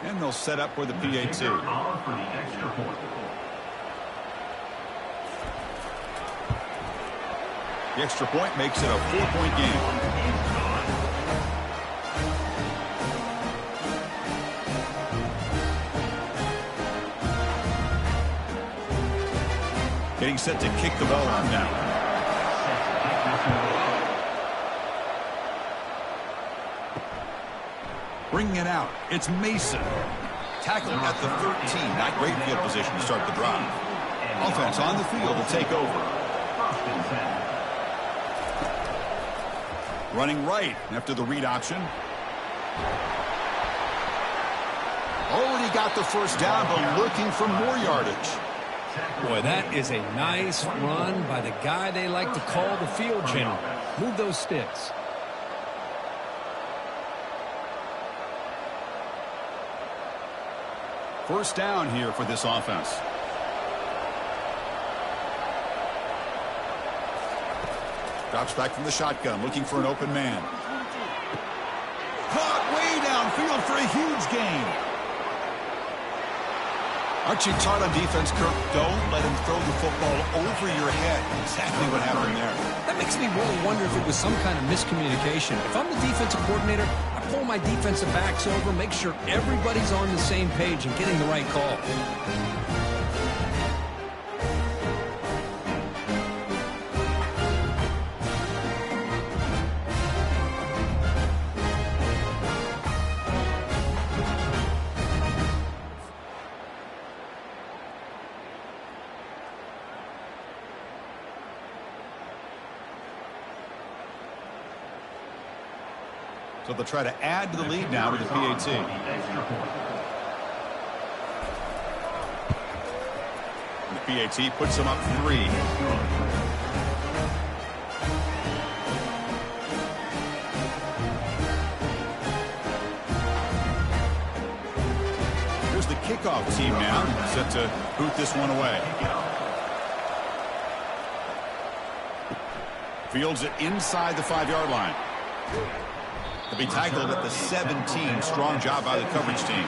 And they'll set up for the PAT. The extra point makes it a 4-point game. Getting set to kick the ball off now. Bringing it out. It's Mason. Tackled at the 13. Not great field position to start the drive. Offense on the field to take over. Running right after the read option. Already got the 1st down, but looking for more yardage. Boy, that is a nice run by the guy they like to call the field general. Move those sticks. First down here for this offense. Drops back from the shotgun, looking for an open man. Caught way downfield for a huge gain. Aren't you taught on defense, Kirk? Don't let him throw the football over your head. Exactly what happened there. That makes me really wonder if it was some kind of miscommunication. If I'm the defensive coordinator, I pull my defensive backs over, make sure everybody's on the same page and getting the right call. So they'll try to add to the lead now with the PAT. And the PAT puts them up 3. Here's the kickoff team now, set to boot this one away. Fields it inside the 5-yard line. To be tackled at the 17. Strong job by the coverage team.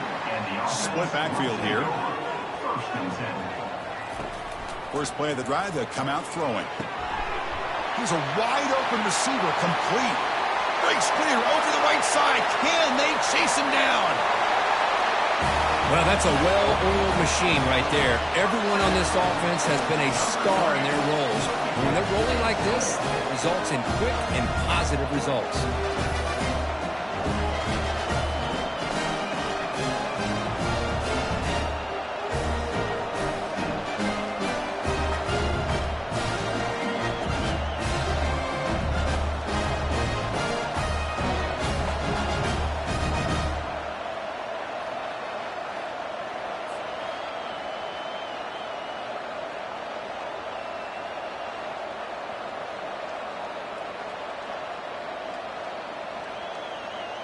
Split backfield here. First play of the drive, they'll come out throwing. He's a wide open receiver, complete. Breaks clear over the right side. Can they chase him down? Well, that's a well-oiled machine right there. Everyone on this offense has been a star in their roles. When they're rolling like this, it results in quick and positive results.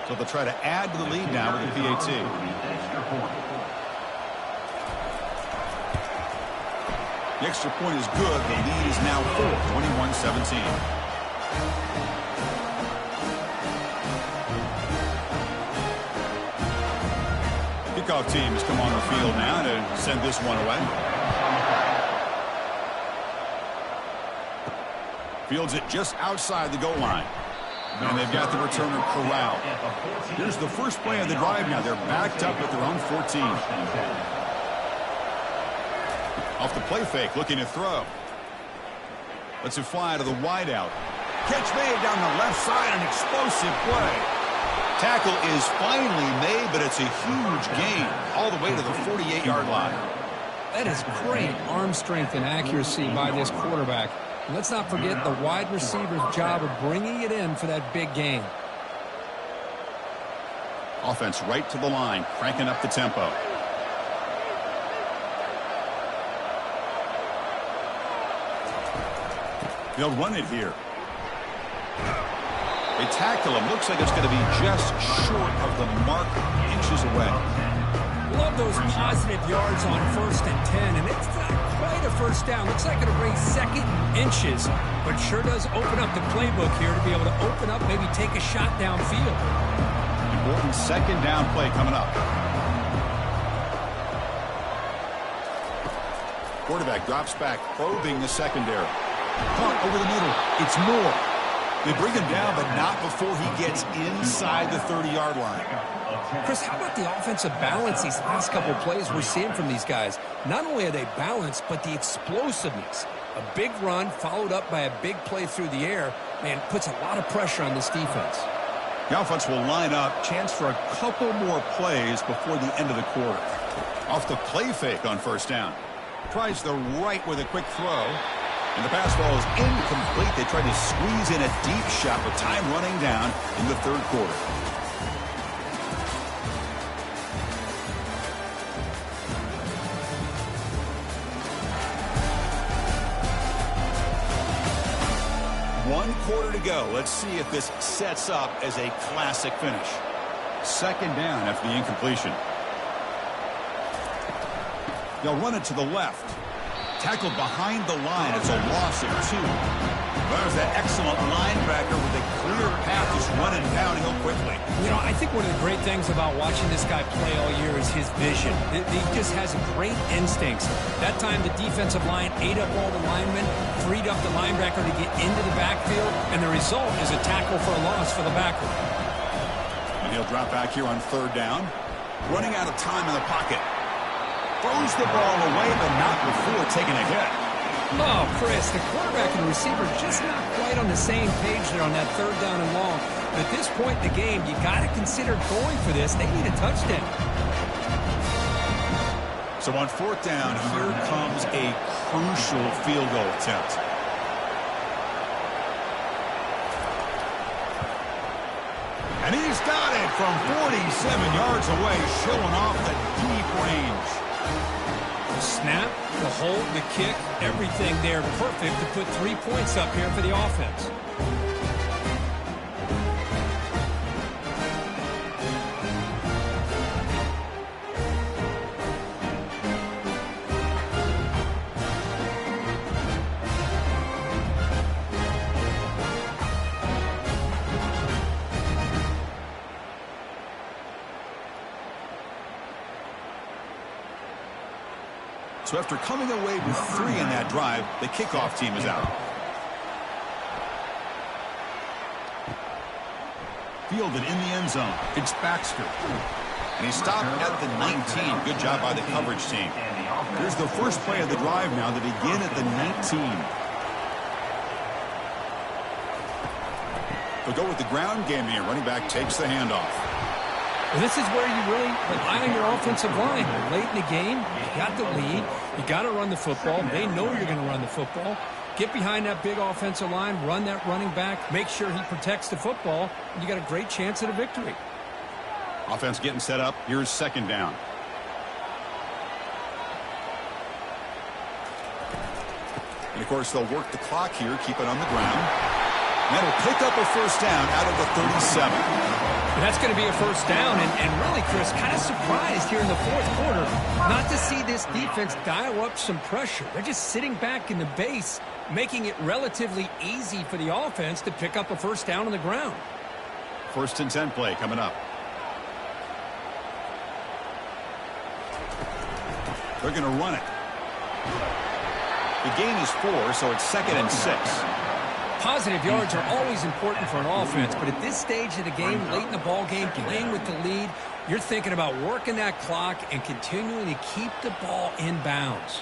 So they'll try to add to the lead now with the PAT. The extra point is good. The lead is now 4, 21-17. Kickoff team has come on the field now to send this one away. Fields it just outside the goal line. And they've got the returner corralled. Here's the first play of the drive now. They're backed up at their own 14. Off the play fake, looking to throw. Lets it fly to the wideout. Catch made down the left side, an explosive play. Tackle is finally made, but it's a huge gain all the way to the 48-yard line. That is great arm strength and accuracy by this quarterback. And let's not forget the wide receiver's job of bringing it in for that big gain. Offense right to the line, cranking up the tempo. They'll run it here. They tackle him. Looks like it's going to be just short of the mark, inches away. Love those positive yards on 1st and 10, and it's not quite a first down. Looks like it'll bring second inches, but sure does open up the playbook here to be able to open up, maybe take a shot downfield. Important second down play coming up. Quarterback drops back, probing the secondary. Caught over the middle. It's Moore. They bring him down, but not before he gets inside the 30-yard line. Chris, how about the offensive balance these last couple plays we're seeing from these guys? Not only are they balanced, but the explosiveness. A big run followed up by a big play through the air, man, puts a lot of pressure on this defense. The offense will line up. Chance for a couple more plays before the end of the quarter. Off the play fake on first down. Tries the right with a quick throw. And the pass ball is incomplete. They tried to squeeze in a deep shot with time running down in the third quarter. One quarter to go. Let's see if this sets up as a classic finish. Second down after the incompletion. They'll run it to the left. Tackled behind the line. It's a loss of 2. There's that excellent linebacker with a clear path, just running downhill quickly. You know, I think one of the great things about watching this guy play all year is his vision. He just has great instincts. That time, the defensive line ate up all the linemen, freed up the linebacker to get into the backfield, and the result is a tackle for a loss for the backer. And he'll drop back here on 3rd down. Running out of time in the pocket. Throws the ball away, but not before taking a hit. Oh, Chris, the quarterback and the receiver just not quite on the same page there on that 3rd down and long. But at this point in the game, you got to consider going for this. They need a touchdown. So on 4th down, here comes a crucial field goal attempt. And he's got it from 47 yards away, showing off the deep range. The snap, the hold, the kick, everything there perfect to put 3 points up here for the offense. So after coming away with 3 in that drive, the kickoff team is out. Fielded in the end zone. It's Baxter. And he stopped at the 19. Good job by the coverage team. Here's the first play of the drive now. They begin at the 19. They'll go with the ground game here. Running back takes the handoff. Well, this is where you really rely on your offensive line. Late in the game, you got the lead. You got to run the football. They know you're going to run the football. Get behind that big offensive line, run that running back, make sure he protects the football, and you got a great chance at a victory. Offense getting set up. Here's 2nd down. And, of course, they'll work the clock here, keep it on the ground. And that'll pick up a 1st down out of the 37. That's going to be a 1st down, and really, Chris, kind of surprised here in the 4th quarter not to see this defense dial up some pressure. They're just sitting back in the base, making it relatively easy for the offense to pick up a 1st down on the ground. 1st and 10 play coming up. They're going to run it. The gain is 4, so it's 2nd and 6. Positive yards are always important for an offense, but at this stage of the game, late in the ball game, playing with the lead, you're thinking about working that clock and continuing to keep the ball in bounds.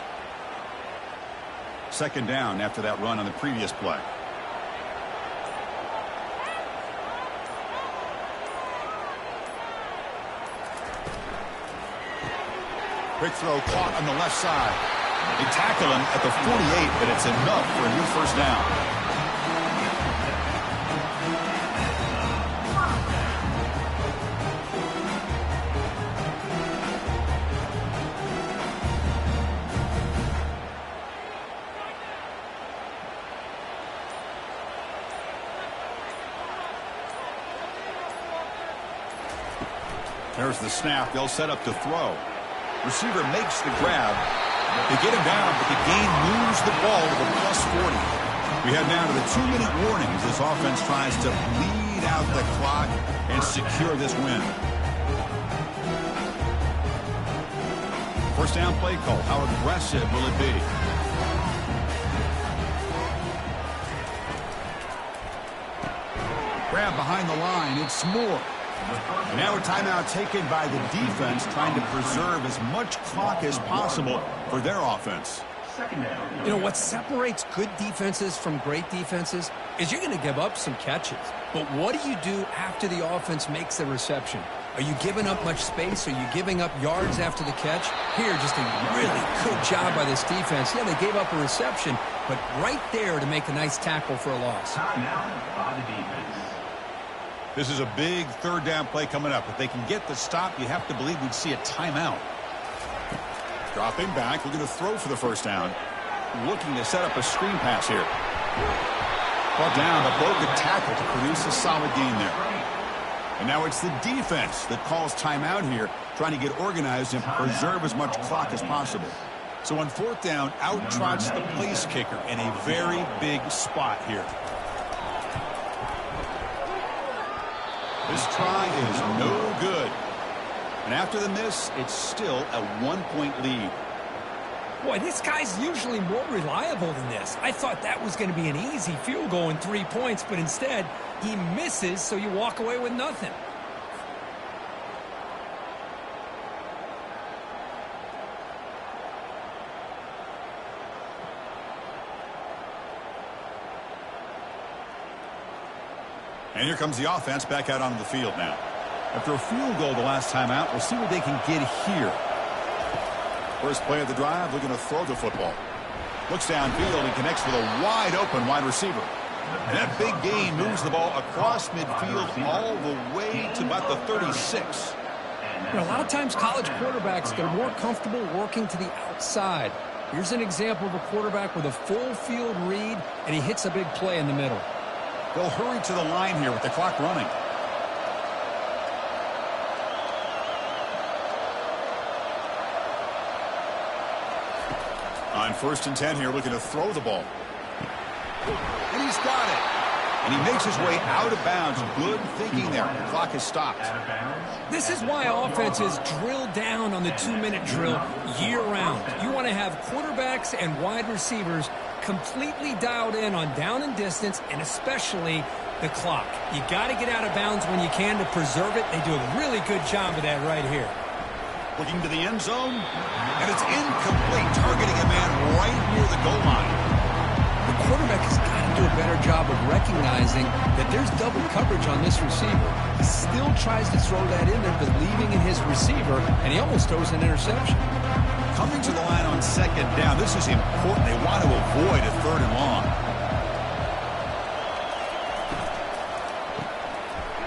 2nd down after that run on the previous play. Quick throw caught on the left side. They tackle him at the 48, but it's enough for a new 1st down. There's the snap. They'll set up to throw. Receiver makes the grab. They get him down, but the gain moves the ball to the +40. We head now to the 2-minute warning as this offense tries to bleed out the clock and secure this win. 1st down play call. How aggressive will it be? Grab behind the line. It's Moore. And now a timeout taken by the defense, trying to preserve as much clock as possible for their offense. You know, what separates good defenses from great defenses is you're going to give up some catches. But what do you do after the offense makes the reception? Are you giving up much space? Are you giving up yards after the catch? Here, just a really good job by this defense. Yeah, they gave up a reception, but right there to make a nice tackle for a loss. Timeout by the defense. This is a big 3rd down play coming up. If they can get the stop, you have to believe we'd see a timeout. Dropping back, looking to throw for the 1st down. Looking to set up a screen pass here. Brought down, but broke a tackle to produce a solid gain there. And now it's the defense that calls timeout here, trying to get organized and preserve as much clock as possible. So on fourth down, out trots the place kicker in a very big spot here. This try is no good. And after the miss, it's still a 1-point lead. Boy, this guy's usually more reliable than this. I thought that was going to be an easy field goal and 3 points, but instead, he misses, so you walk away with nothing. And here comes the offense back out onto the field now. After a field goal the last time out, we'll see what they can get here. First play of the drive, looking to throw the football. Looks downfield and connects with a wide-open wide receiver. And that big gain moves the ball across midfield all the way to about the 36. You know, a lot of times college quarterbacks, they're more comfortable working to the outside. Here's an example of a quarterback with a full field read, and he hits a big play in the middle. They'll hurry to the line here with the clock running. On 1st and 10 here, looking to throw the ball. And he's got it. And he makes his way out of bounds. Good thinking there. The clock has stopped. This is why offenses drill down on the 2-minute drill year-round. You want to have quarterbacks and wide receivers completely dialed in on down and distance, and especially the clock. You got to get out of bounds when you can to preserve it. They do a really good job of that right here. Looking to the end zone, and it's incomplete, targeting a man right near the goal line. The quarterback has got to do a better job of recognizing that there's double coverage on this receiver. He still tries to throw that in there, believing in his receiver, and he almost throws an interception. Coming to the line on 2nd down, this is important. They want to avoid a 3rd and long.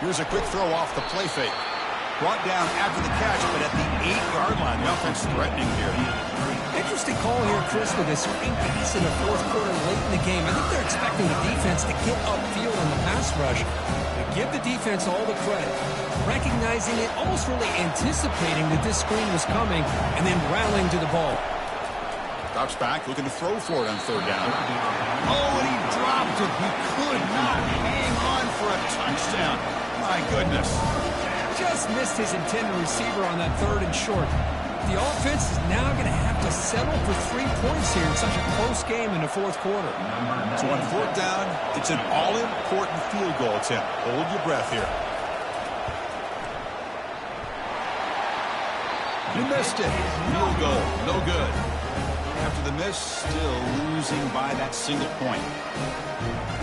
Here's a quick throw off the play fake. Brought down after the catch, but at the 8-yard line, the offense threatening here. Interesting call here, Chris, with this screen pass in the 4th quarter late in the game. I think they're expecting the defense to get upfield on the pass rush. But give the defense all the credit. Recognizing it, almost really anticipating that this screen was coming, and then rallying to the ball. Drops back, looking to throw for it on 3rd down. Oh, and he dropped it. He could not hang on for a touchdown. My goodness. Just missed his intended receiver on that 3rd and short. The offense is now going to have to settle for 3 points here in such a close game in the 4th quarter. So on 4th down, it's an all-important field goal attempt. Hold your breath here. You missed it. Field goal, no good. After the miss, still losing by that single point.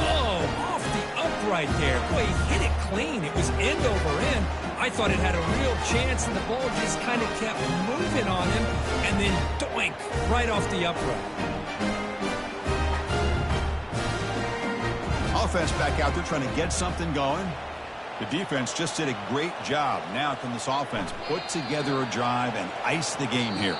Oh, off the upright there. Boy, he hit it clean. It was end over end. I thought it had a real chance, and the ball just kind of kept moving on him, and then doink, right off the upright. Offense back out there trying to get something going. The defense just did a great job. Now can this offense put together a drive and ice the game here?